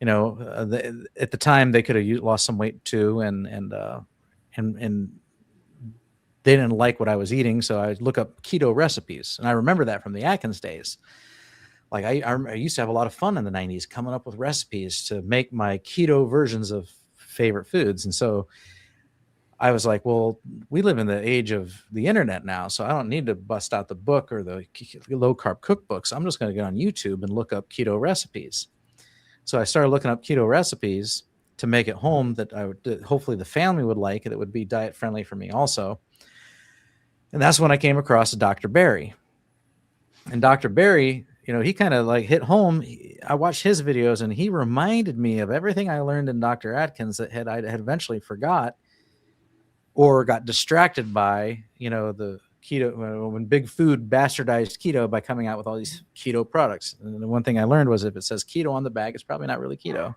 at the time they could have lost some weight too, and they didn't like what I was eating, so I look up keto recipes, and I remember that from the Atkins days. Like I used to have a lot of fun in the 90s coming up with recipes to make my keto versions of favorite foods, and so I was like, well, we live in the age of the internet now, so I don't need to bust out the book or the low carb cookbooks. I'm just going to get on YouTube and look up keto recipes. So I started looking up keto recipes to make at home that hopefully the family would like, that would be diet friendly for me also. And that's when I came across Dr. Berry. And Dr. Berry, he kind of like hit home. I watched his videos, and he reminded me of everything I learned in Dr. Atkins that I had eventually forgot or got distracted by, the keto, when big food bastardized keto by coming out with all these keto products. And the one thing I learned was if it says keto on the bag, it's probably not really keto.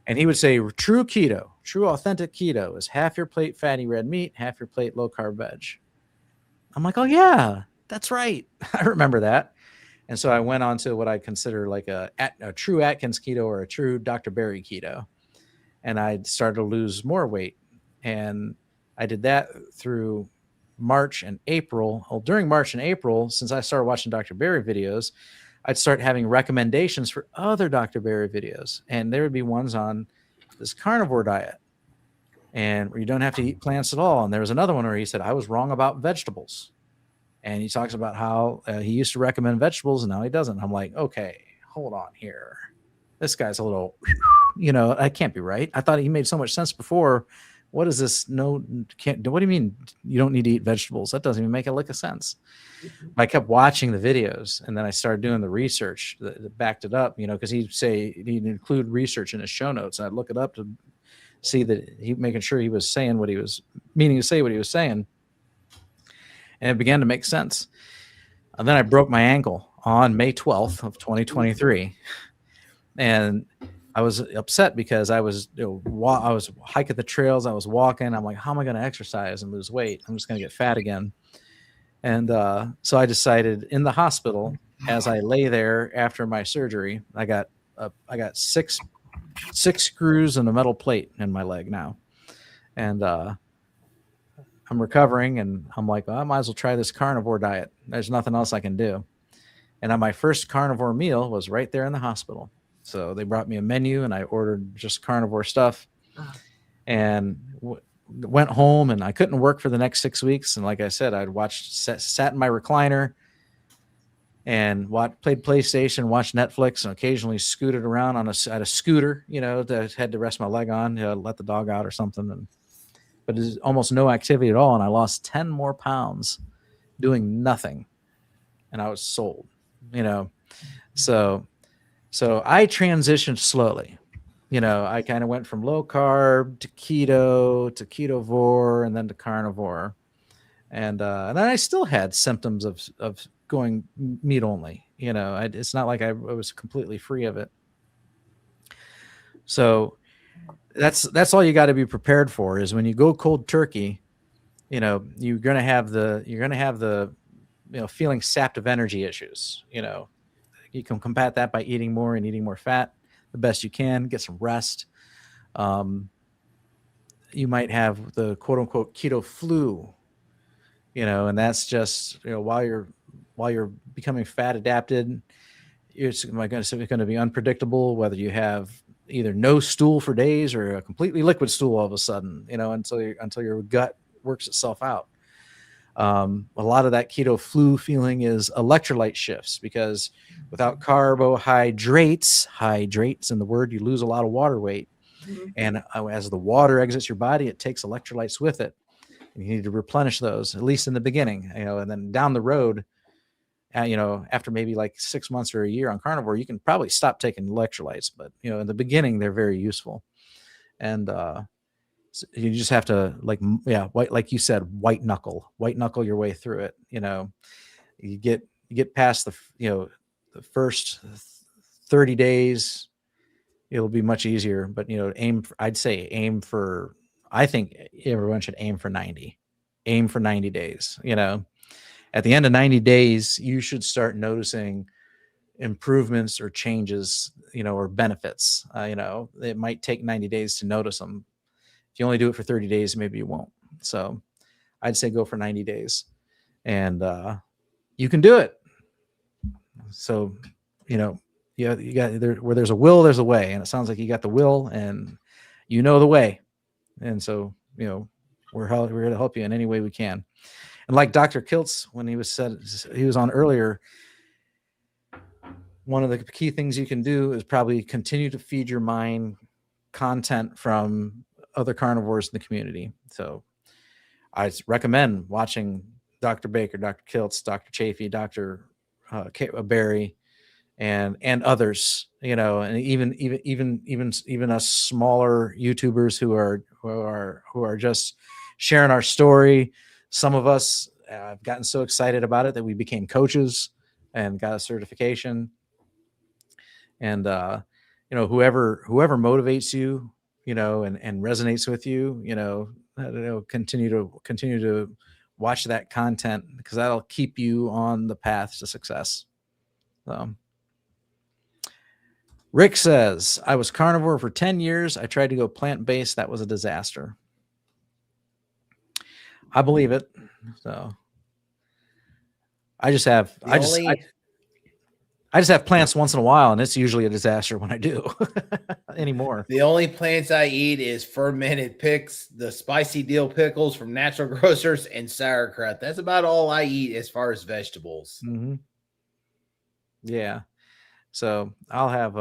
And he would say true keto, true authentic keto is half your plate fatty red meat, half your plate low carb veg. I'm like, oh yeah, that's right. I remember that. And so I went on to what I consider like a true Atkins keto or a true Dr. Berry keto. And I started to lose more weight. And I did that through March and April. Well, during March and April, since I started watching Dr. Berry videos, I'd start having recommendations for other Dr. Berry videos. And there would be ones on this carnivore diet, and where you don't have to eat plants at all. And there was another one where he said, I was wrong about vegetables. And he talks about how he used to recommend vegetables and now he doesn't. I'm like, okay, hold on here. This guy's a little, that can't be right. I thought he made so much sense before. What is this? No, can't. What do you mean you don't need to eat vegetables? That doesn't even make a lick of sense. I kept watching the videos, and then I started doing the research that backed it up, because he'd include research in his show notes. And I'd look it up to see that making sure he was saying what he was meaning to say, what he was saying. And it began to make sense. And then I broke my ankle on May 12th of 2023. And I was upset because I was hiking the trails. I was walking. I'm like, how am I going to exercise and lose weight? I'm just going to get fat again. And so I decided in the hospital, as I lay there after my surgery, I got six screws and a metal plate in my leg now. And I'm recovering, and I'm like, well, I might as well try this carnivore diet. There's nothing else I can do. And on my first carnivore meal was right there in the hospital. So they brought me a menu, and I ordered just carnivore stuff, and went home, and I couldn't work for the next 6 weeks. And like I said, I'd sat in my recliner and played PlayStation, watched Netflix, and occasionally scooted around at a scooter, that I had to rest my leg on, let the dog out or something. But there's almost no activity at all. And I lost 10 more pounds doing nothing. And I was sold, So I transitioned slowly. I kind of went from low carb to keto to ketovore and then to carnivore. And then I still had symptoms of going meat only. It's not like I was completely free of it. So that's all you got to be prepared for, is when you go cold turkey, you're going to have the feeling sapped of energy issues. You can combat that by eating more and eating more fat the best you can, get some rest. You might have the quote unquote keto flu, and that's just, while you're becoming fat adapted, it's going to be unpredictable whether you have either no stool for days or a completely liquid stool all of a sudden, until your gut works itself out. A lot of that keto flu feeling is electrolyte shifts, because without carbohydrates, in the word, you lose a lot of water weight. Mm-hmm. And as the water exits your body, it takes electrolytes with it. And you need to replenish those, at least in the beginning, and then down the road, after maybe like 6 months or a year on carnivore, you can probably stop taking electrolytes. But in the beginning, they're very useful, and so you just have to like you said, white knuckle your way through it. You get past the first 30 days, it'll be much easier. But I think everyone should aim for 90. Aim for 90 days. At the end of 90 days, you should start noticing improvements or changes, or benefits. It might take 90 days to notice them. If you only do it for 30 days, maybe you won't. So I'd say go for 90 days, and you can do it. So, you got there, where there's a will, there's a way. And it sounds like you got the will and the way. And so, we're here to help you in any way we can. And like Dr. Kiltz, when he was on earlier, one of the key things you can do is probably continue to feed your mind content from other carnivores in the community. So I recommend watching Dr. Baker, Dr. Kiltz, Dr. Chafee, Dr. Barry, and others, and even us smaller YouTubers who are just sharing our story. Some of us have gotten so excited about it that we became coaches and got a certification. And whoever motivates you, and resonates with you, continue to watch that content, because that'll keep you on the path to success. So Rick says, I was carnivore for 10 years. I tried to go plant-based. That was a disaster. I believe it. So I just have plants once in a while, and it's usually a disaster when I do anymore. The only plants I eat is fermented picks, the spicy dill pickles from Natural Grocers, and sauerkraut. That's about all I eat as far as vegetables. Mm-hmm. Yeah. So I'll have,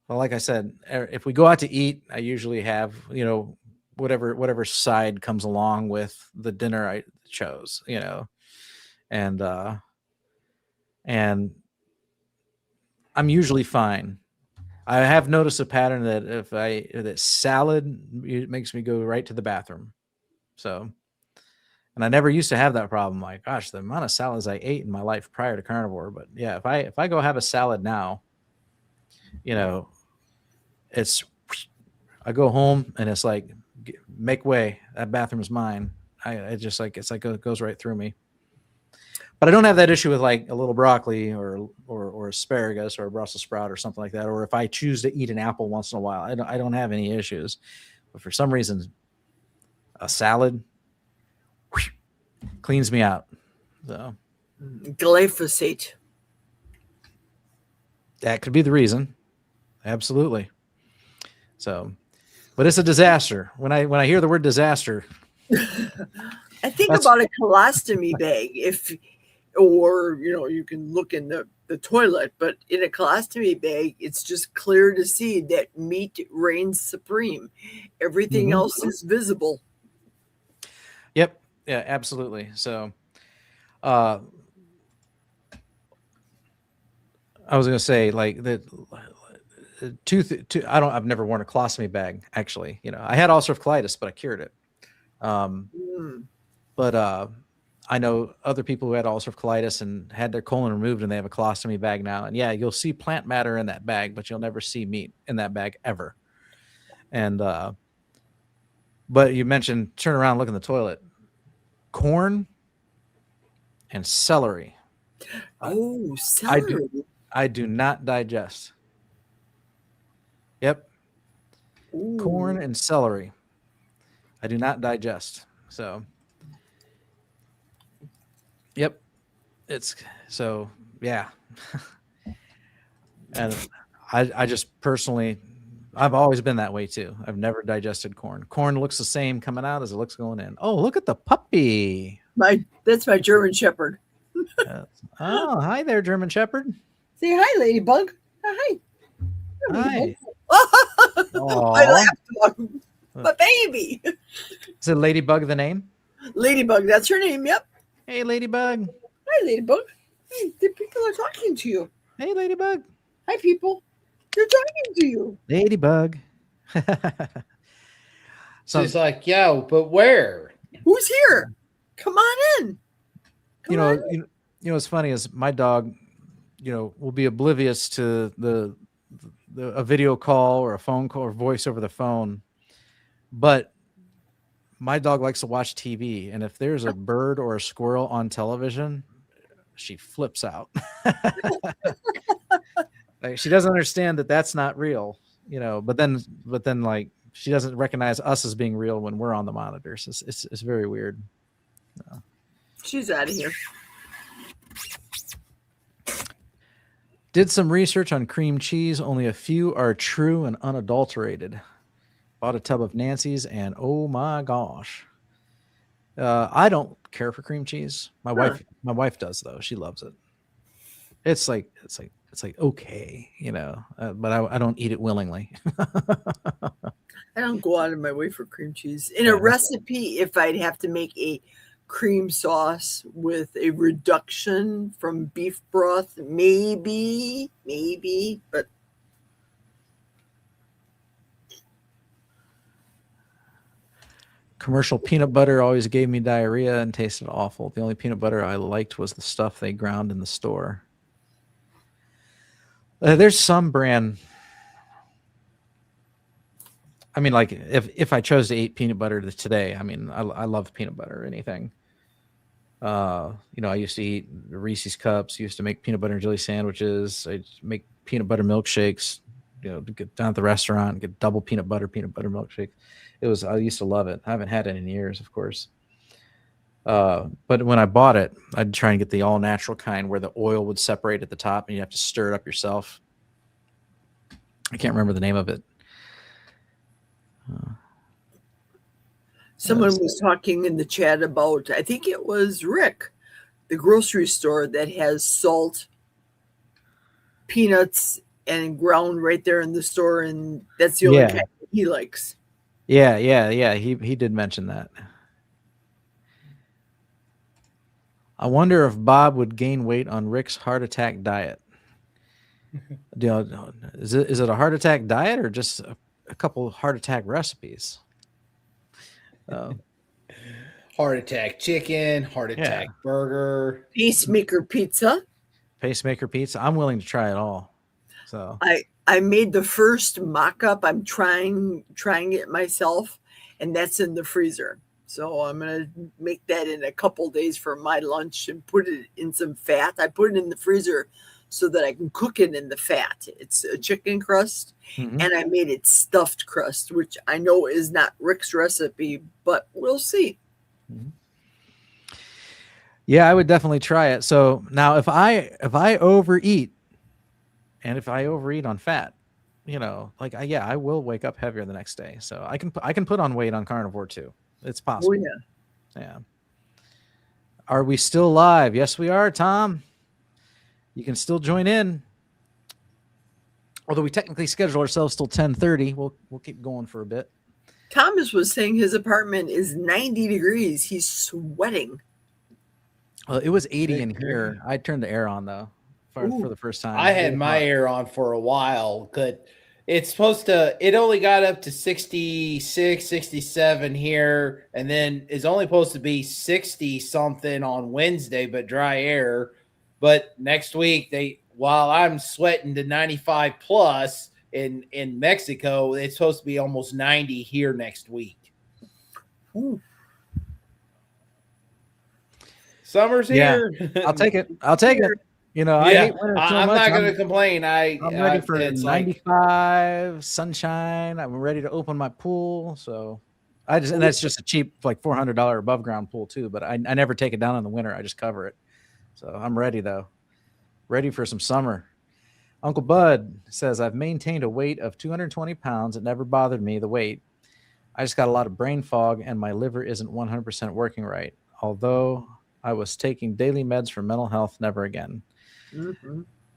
like I said, if we go out to eat, I usually have, whatever side comes along with the dinner I chose, and I'm usually fine. I have noticed a pattern that that salad, it makes me go right to the bathroom. So, and I never used to have that problem. Like, gosh, the amount of salads I ate in my life prior to carnivore. But yeah, if I go have a salad now, I go home and it's like, make way. That bathroom is mine. It's like it goes right through me. But I don't have that issue with like a little broccoli or asparagus or a Brussels sprout or something like that. Or if I choose to eat an apple once in a while, I don't have any issues. But for some reason, a salad cleans me out. So glyphosate. That could be the reason. Absolutely. So, but it's a disaster. When I hear the word disaster, I think about a colostomy bag. You can look in the toilet, but in a colostomy bag, it's just clear to see that meat reigns supreme. Everything else is visible. Yep. Yeah, absolutely. So, I was going to say like that. I've never worn a colostomy bag actually. I had ulcerative colitis, but I cured it. But I know other people who had ulcerative colitis and had their colon removed, and they have a colostomy bag now. And yeah, you'll see plant matter in that bag, but you'll never see meat in that bag ever. And but you mentioned turn around, look in the toilet. Corn and celery. Oh, celery. I do not digest. Yep. Ooh. Corn and celery. I do not digest. So, yep. It's so, yeah. And I just personally, I've always been that way too. I've never digested corn. Corn looks the same coming out as it looks going in. Oh, look at the puppy. That's my German Shepherd. Oh, hi there, German Shepherd. Say hi, Ladybug. Hi. Hi. My lapdog. My baby. Is it Ladybug the name? Ladybug, that's her name, yep. Hey, Ladybug. Hi, Ladybug. Hey, the people are talking to you. Hey, Ladybug. Hi, people. They're talking to you. Ladybug. She's like, yo, but where? Who's here? Come on in. Come on in. you know, what's funny is my dog, will be oblivious to a video call or a phone call or voice over the phone. But my dog likes to watch TV. And if there's a bird or a squirrel on television, she flips out. Like, she doesn't understand that that's not real, but then like she doesn't recognize us as being real when we're on the monitors. It's very weird. She's out of here. Did some research on cream cheese. Only a few are true and unadulterated. Bought a tub of Nancy's and oh my gosh. I don't care for cream cheese. My wife does though. She loves it. It's like okay, but I don't eat it willingly. I don't go out of my way for cream cheese. In a recipe, if I'd have to make a cream sauce with a reduction from beef broth, maybe, but Commercial peanut butter always gave me diarrhea and tasted awful. The only peanut butter I liked was the stuff they ground in the store. There's some brand. I mean, like if I chose to eat peanut butter today, I mean, I love peanut butter or anything. I used to eat Reese's Cups, used to make peanut butter and jelly sandwiches. I make peanut butter milkshakes, to get down at the restaurant and get double peanut butter milkshake. I used to love it. I haven't had it in years, of course. But when I bought it, I'd try and get the all natural kind where the oil would separate at the top and you have to stir it up yourself. I can't remember the name of it. someone was talking in the chat about, I think it was Rick, the grocery store that has salt, peanuts, and ground right there in the store, and that's the only kind that he likes. Yeah. He did mention that. I wonder if Bob would gain weight on Rick's heart attack diet. Is it a heart attack diet or just a couple of heart attack recipes? Heart attack chicken, heart attack burger, Pacemaker pizza. I'm willing to try it all. So I made the first mock-up. I'm trying it myself, and that's in the freezer. So I'm gonna make that in a couple days for my lunch and put it in some fat. I put it in the freezer so that I can cook it in the fat. It's a chicken crust, and I made it stuffed crust, which I know is not Rick's recipe, but we'll see. Yeah, I would definitely try it. So now if I overeat, and if I overeat on fat, I will wake up heavier the next day. So I can put on weight on carnivore too. It's possible. Oh, yeah. Are we still live? Yes, we are, Tom. You can still join in. Although we technically schedule ourselves till 10:30. We'll keep going for a bit. Thomas was saying his apartment is 90 degrees. He's sweating. Well, it was 80 in here. I turned the air on though for the first time. I had my air on for a while. It only got up to 66, 67 here, and then it's only supposed to be 60 something on Wednesday, but dry air. But next week, while I'm sweating to 95 plus in Mexico, it's supposed to be almost 90 here next week. Ooh. Summer's here. I'll take it. I hate winter so I'm much. not going to complain. I'm ready for 95 sunshine. I'm ready to open my pool. So and that's just a cheap, like $400 above ground pool too. But I never take it down in the winter. I just cover it. So I'm ready though. Ready for some summer. Uncle Bud says, I've maintained a weight of 220 pounds. It never bothered me, the weight. I just got a lot of brain fog and my liver isn't 100% working right. Although I was taking daily meds for mental health, never again.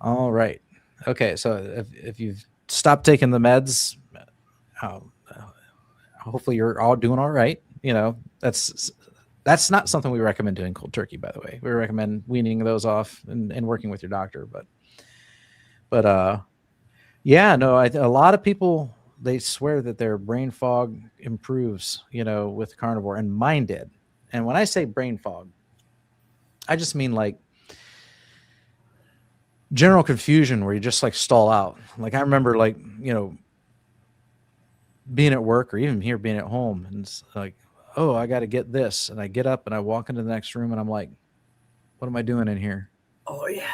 All right. Okay. So if you've stopped taking the meds, hopefully you're all doing all right. That's That's not something we recommend doing cold turkey, by the way. We recommend weaning those off and working with your doctor. But yeah, no, a lot of people, they swear that their brain fog improves, with carnivore, and mine did. And when I say brain fog, I just mean like general confusion where you just like stall out. Like I remember like, being at work or even here being at home, and it's like, oh, I got to get this. And I get up and I walk into the next room and I'm like, what am I doing in here? Oh yeah.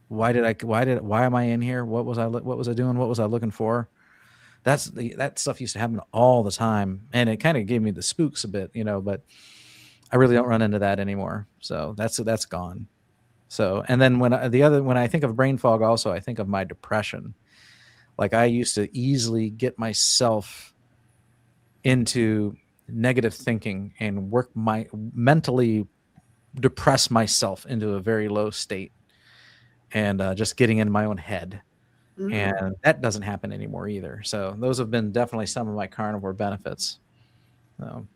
Why am I in here? What was I doing? What was I looking for? That stuff used to happen all the time. And it kind of gave me the spooks a bit, but I really don't run into that anymore. So that's gone. So, and then when I think of brain fog, also, I think of my depression. Like I used to easily get myself into negative thinking and mentally depress myself into a very low state, and just getting in my own head. Mm-hmm. And that doesn't happen anymore either. So those have been definitely some of my carnivore benefits. So,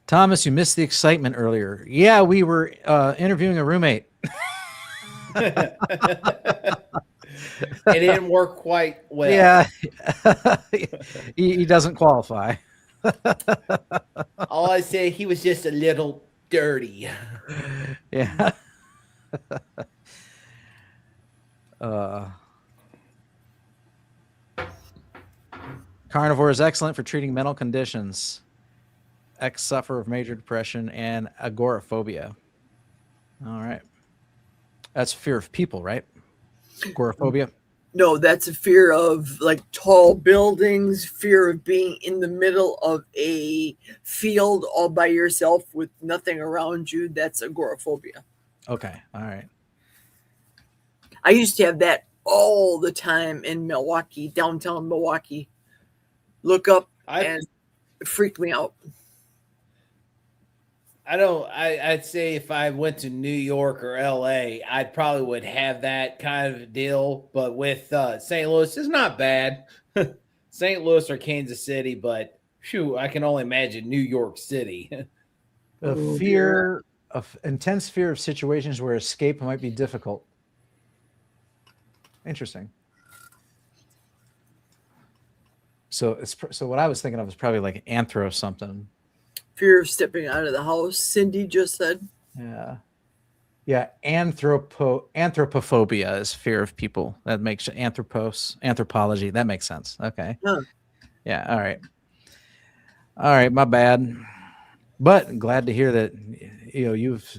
Thomas, you missed the excitement earlier. Yeah, we were interviewing a roommate. It didn't work quite well. Yeah, he doesn't qualify. All I say, he was just a little dirty. Yeah. Carnivore is excellent for treating mental conditions. Ex suffer of major depression and agoraphobia. All right. That's fear of people, right? Agoraphobia? No, that's a fear of like tall buildings, fear of being in the middle of a field all by yourself with nothing around you. That's agoraphobia. Okay. All right. I used to have that all the time in Milwaukee, downtown Milwaukee. Look up and freak me out. I'd say if I went to New York or LA, I probably would have that kind of deal. But with St. Louis, it's not bad. St. Louis or Kansas City, but I can only imagine New York City. Intense fear of situations where escape might be difficult. Interesting. So what I was thinking of is probably like anthro something. Fear of stepping out of the house, Cindy just said. Yeah. Anthropophobia is fear of people. That makes anthropology. That makes sense. Okay. Huh. Yeah. All right. My bad. But glad to hear that you've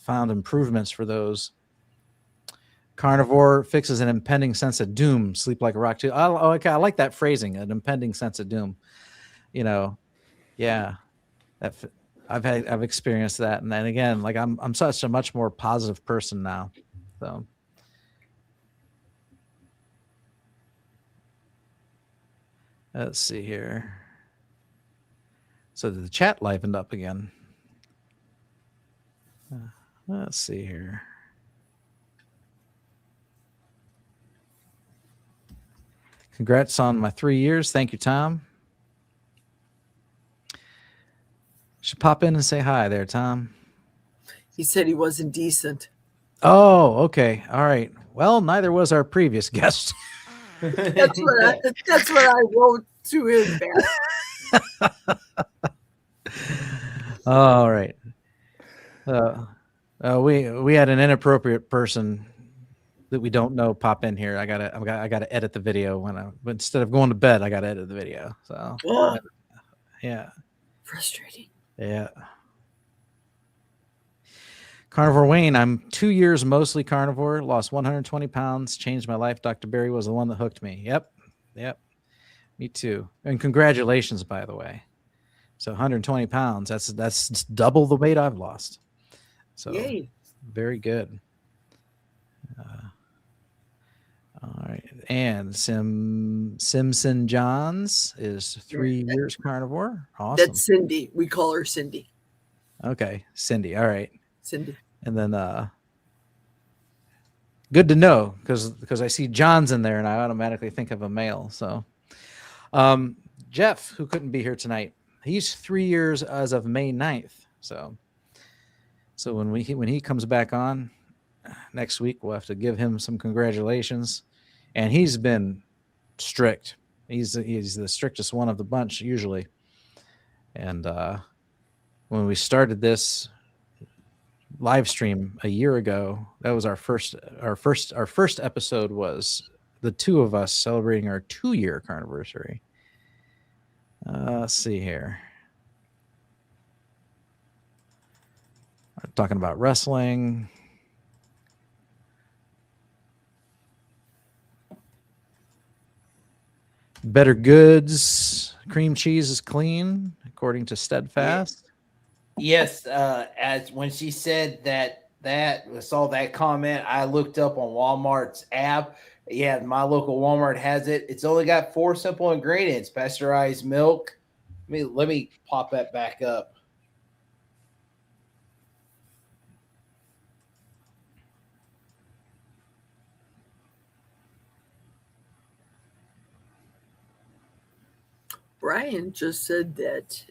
found improvements for those. Carnivore fixes an impending sense of doom. Sleep like a rock too. Okay. I like that phrasing. An impending sense of doom. Yeah. I've experienced that, and then again, like I'm such a much more positive person now. So let's see here. So the chat livened up again. Let's see here. Congrats on my 3 years. Thank you, Tom. Should pop in and say hi there, Tom. He said he wasn't decent. Oh, okay. All right. Well, neither was our previous guest. That's what I wrote to him back. All right. We had an inappropriate person that we don't know pop in here. I gotta edit the video instead of going to bed, I gotta edit the video. So yeah. Frustrating. Yeah. Carnivore Wayne, I'm 2 years mostly carnivore, lost 120 pounds, changed my life. Dr. Barry was the one that hooked me. Yep. Me too. And congratulations, by the way. So 120 pounds, that's double the weight I've lost. So yay. Very good. All right. And Simpson Johns is 3 years carnivore. Awesome. That's Cindy. We call her Cindy. Okay. Cindy. All right. Cindy. And then good to know because I see John's in there and I automatically think of a male. So Jeff, who couldn't be here tonight, he's 3 years as of May 9th. So when he comes back on next week, we'll have to give him some congratulations. And he's been strict. He's the strictest one of the bunch usually. And when we started this live stream a year ago, that was our first episode was the two of us celebrating our 2-year Carniversary. Let's see here. I'm talking about wrestling. Better goods. Cream cheese is clean, according to Steadfast. Yes, as when she said that saw that comment, I looked up on Walmart's app. Yeah, my local Walmart has it. It's only got 4 simple ingredients: pasteurized milk. Let me pop that back up. Brian just said that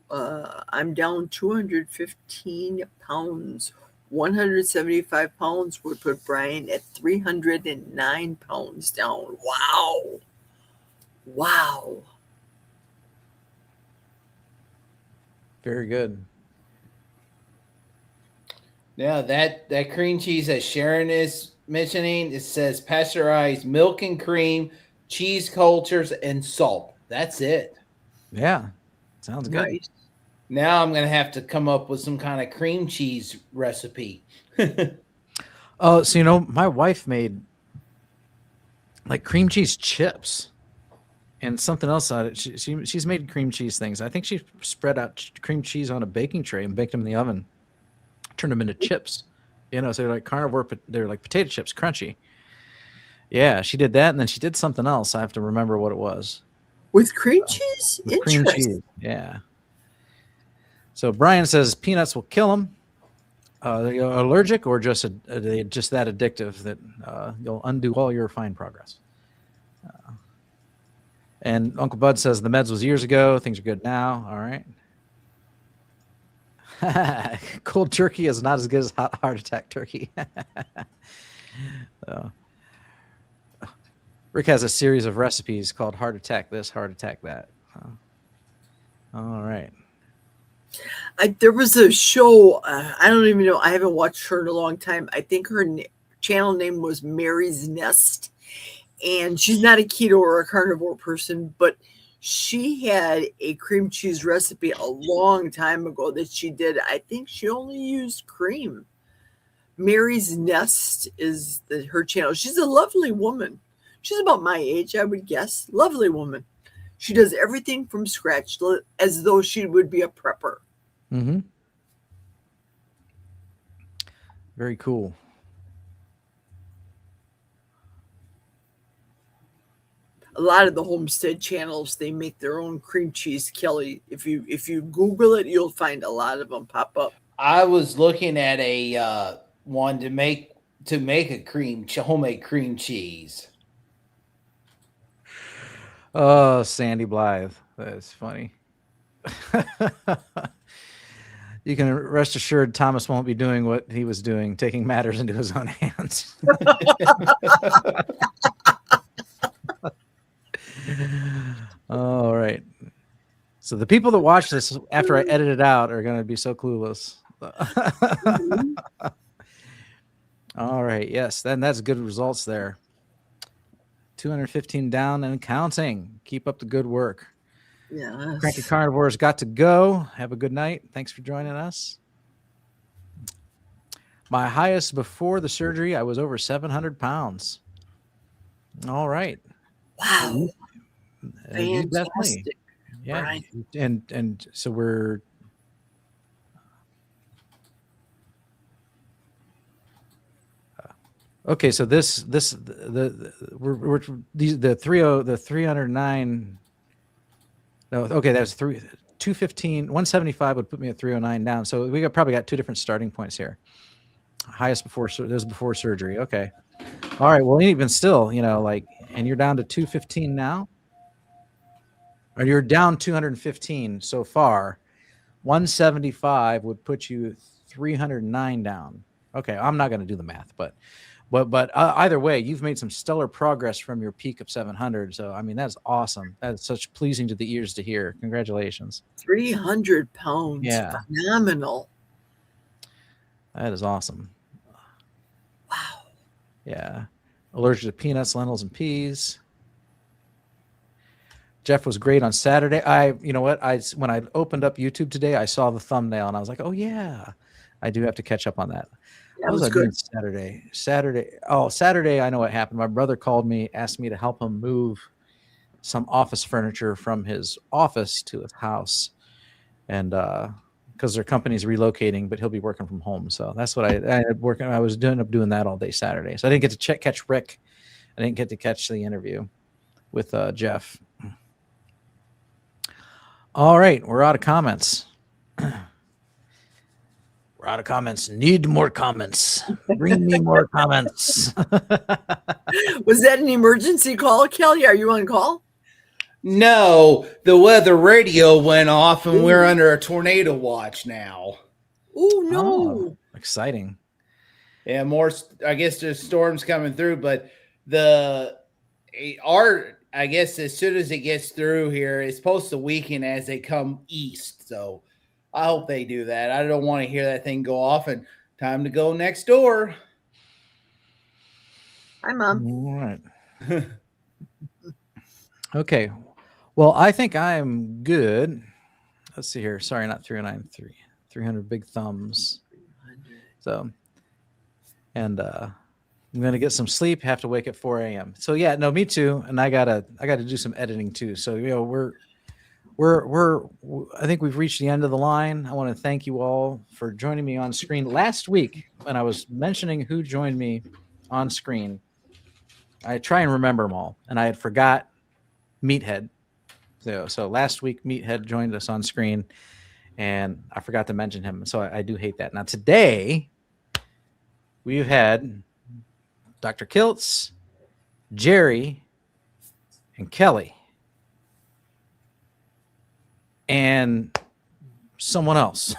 I'm down 215 pounds. 175 pounds would put Brian at 309 pounds down. Wow. Wow. Very good. Now that cream cheese that Sharon is mentioning, it says pasteurized milk and cream, cheese cultures, and salt. That's it. Yeah. Sounds good. Nice. Now I'm going to have to come up with some kind of cream cheese recipe. Oh, so my wife made like cream cheese chips and something else on it. She's made cream cheese things. I think she spread out cream cheese on a baking tray and baked them in the oven, turned them into chips. So they're like they're like potato chips, crunchy. Yeah, she did that, and then she did something else. I have to remember what it was. With cream cheese? With cream cheese, yeah. So Brian says peanuts will kill him. Are you allergic or just are they just that addictive that you'll undo all your fine progress? And Uncle Bud says the meds was years ago. Things are good now. All right. Cold turkey is not as good as heart attack turkey. Rick has a series of recipes called heart attack this, heart attack that. All right. There was a show, I don't even know, I haven't watched her in a long time. I think her channel name was Mary's Nest, and she's not a keto or a carnivore person, but she had a cream cheese recipe a long time ago that she did. I think she only used cream. Mary's Nest is her channel. She's a lovely woman. She's about my age, I would guess. Lovely woman. She does everything from scratch as though she would be a prepper. Mm-hmm. Very cool. A lot of the homestead channels, they make their own cream cheese, Kelly. If you Google it, you'll find a lot of them pop up. I was looking at a one to make a homemade cream cheese. Oh, Sandy Blythe. That's funny. You can rest assured Thomas won't be doing what he was doing, taking matters into his own hands. All right. So the people that watch this after I edit it out are going to be so clueless. All right. Yes. Then that's good results there. 215 down and counting. Keep up the good work. Yeah. Cranky Carnivores got to go. Have a good night. Thanks for joining us. My highest before the surgery, I was over 700 pounds. All right. Wow. Definitely. Fantastic. Yeah. Right. And so we're okay. So the 309. No, okay, that was 215, 175 would put me at 309 down. So we probably got two different starting points here. Highest before surgery. Okay. All right. Well, even still, and you're down to 215 now. or you're down 215 so far. 175 would put you 309 down. Okay, I'm not going to do the math, but either way, you've made some stellar progress from your peak of 700. So I mean, that's awesome. That's such pleasing to the ears to hear. Congratulations. 300 pounds. Yeah. Phenomenal. That is awesome. Wow. Yeah. Allergic to peanuts, lentils, and peas. Jeff was great on Saturday. You know what? When I opened up YouTube today, I saw the thumbnail and I was like, oh yeah, I do have to catch up on that. That What was I good. doing Saturday? Saturday, I know what happened. My brother called me, asked me to help him move some office furniture from his office to his house. And because their company's relocating, but he'll be working from home. So that's what I was doing that all day Saturday. So I didn't get to catch Rick. I didn't get to catch the interview with Jeff. All right, we're out of comments. We're out of comments. Need more comments. Bring me more comments. Was that an emergency call, Kelly? Are you on call? No, the weather radio went off and we're under a tornado watch now. Oh, no. Oh, exciting. Yeah, more, I guess there's storms coming through, but I guess as soon as it gets through here, it's supposed to weaken as they come east. So I hope they do that. I don't want to hear that thing go off and time to go next door. Hi, Mom. All right. Okay. Well, I think I'm good. Let's see here. Sorry, not 393. 300 big thumbs. So, and I'm gonna get some sleep. Have to wake at 4 a.m. So yeah, no, me too. And I gotta do some editing too. So we're I think we've reached the end of the line. I want to thank you all for joining me on screen. Last week, when I was mentioning who joined me on screen, I try and remember them all, and I had forgot Meathead. So last week, Meathead joined us on screen, and I forgot to mention him. So I do hate that. Now today, we've had Dr. Kiltz, Jerry, and Kelly, and someone else.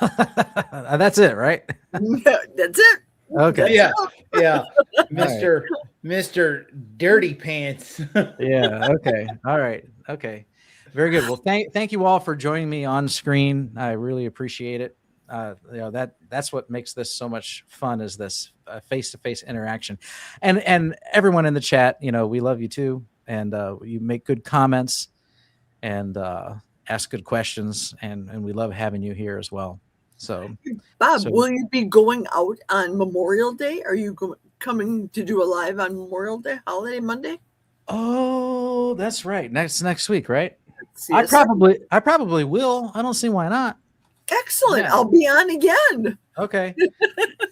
That's it, right? That's it. Okay. Yeah, yeah, Mr. Dirty Pants. Yeah. Okay. All right. Okay. Very good. Well, thank you all for joining me on screen. I really appreciate it. That's what makes this so much fun, is this face-to-face interaction, and everyone in the chat. We love you too, and you make good comments and ask good questions, and we love having you here as well. So, Bob, will you be going out on Memorial Day? Are you coming to do a live on Memorial Day, holiday Monday? Oh, that's right. Next week, right? I probably will. I don't see why not. Excellent. Yeah. I'll be on again. Okay.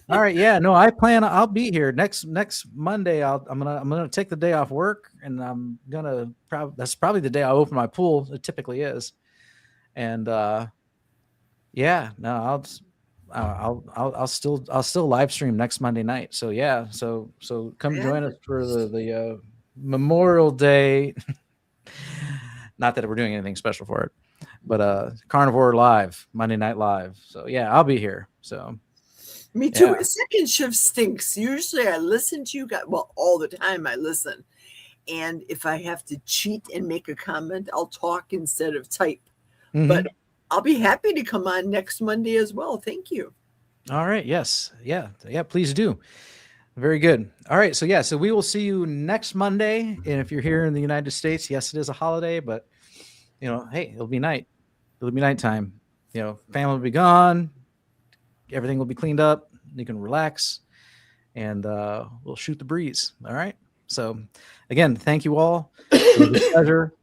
All right. Yeah. No, I'll be here next Monday. I'm gonna take the day off work, and I'm gonna that's probably the day I open my pool. It typically is. And yeah, no, I'll still live stream next Monday night. So yeah, so come join us for the Memorial Day. Not that we're doing anything special for it, but Carnivore Live, Monday Night Live. So yeah, I'll be here. So me too. Yeah. Second shift stinks. Usually I listen to you guys. Well, all the time I listen. And if I have to cheat and make a comment, I'll talk instead of type. Mm-hmm. But I'll be happy to come on next Monday as well. Thank you. All right. Yes. Yeah. Please do. Very good. All right. So yeah. So we will see you next Monday. And if you're here in the United States, yes, it is a holiday, but hey, it'll be night. It'll be nighttime. Family will be gone. Everything will be cleaned up. You can relax, and we'll shoot the breeze. All right. So again, thank you all. It was a pleasure,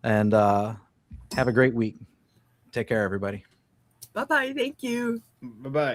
and have a great week. Take care, everybody. Bye-bye. Thank you. Bye-bye.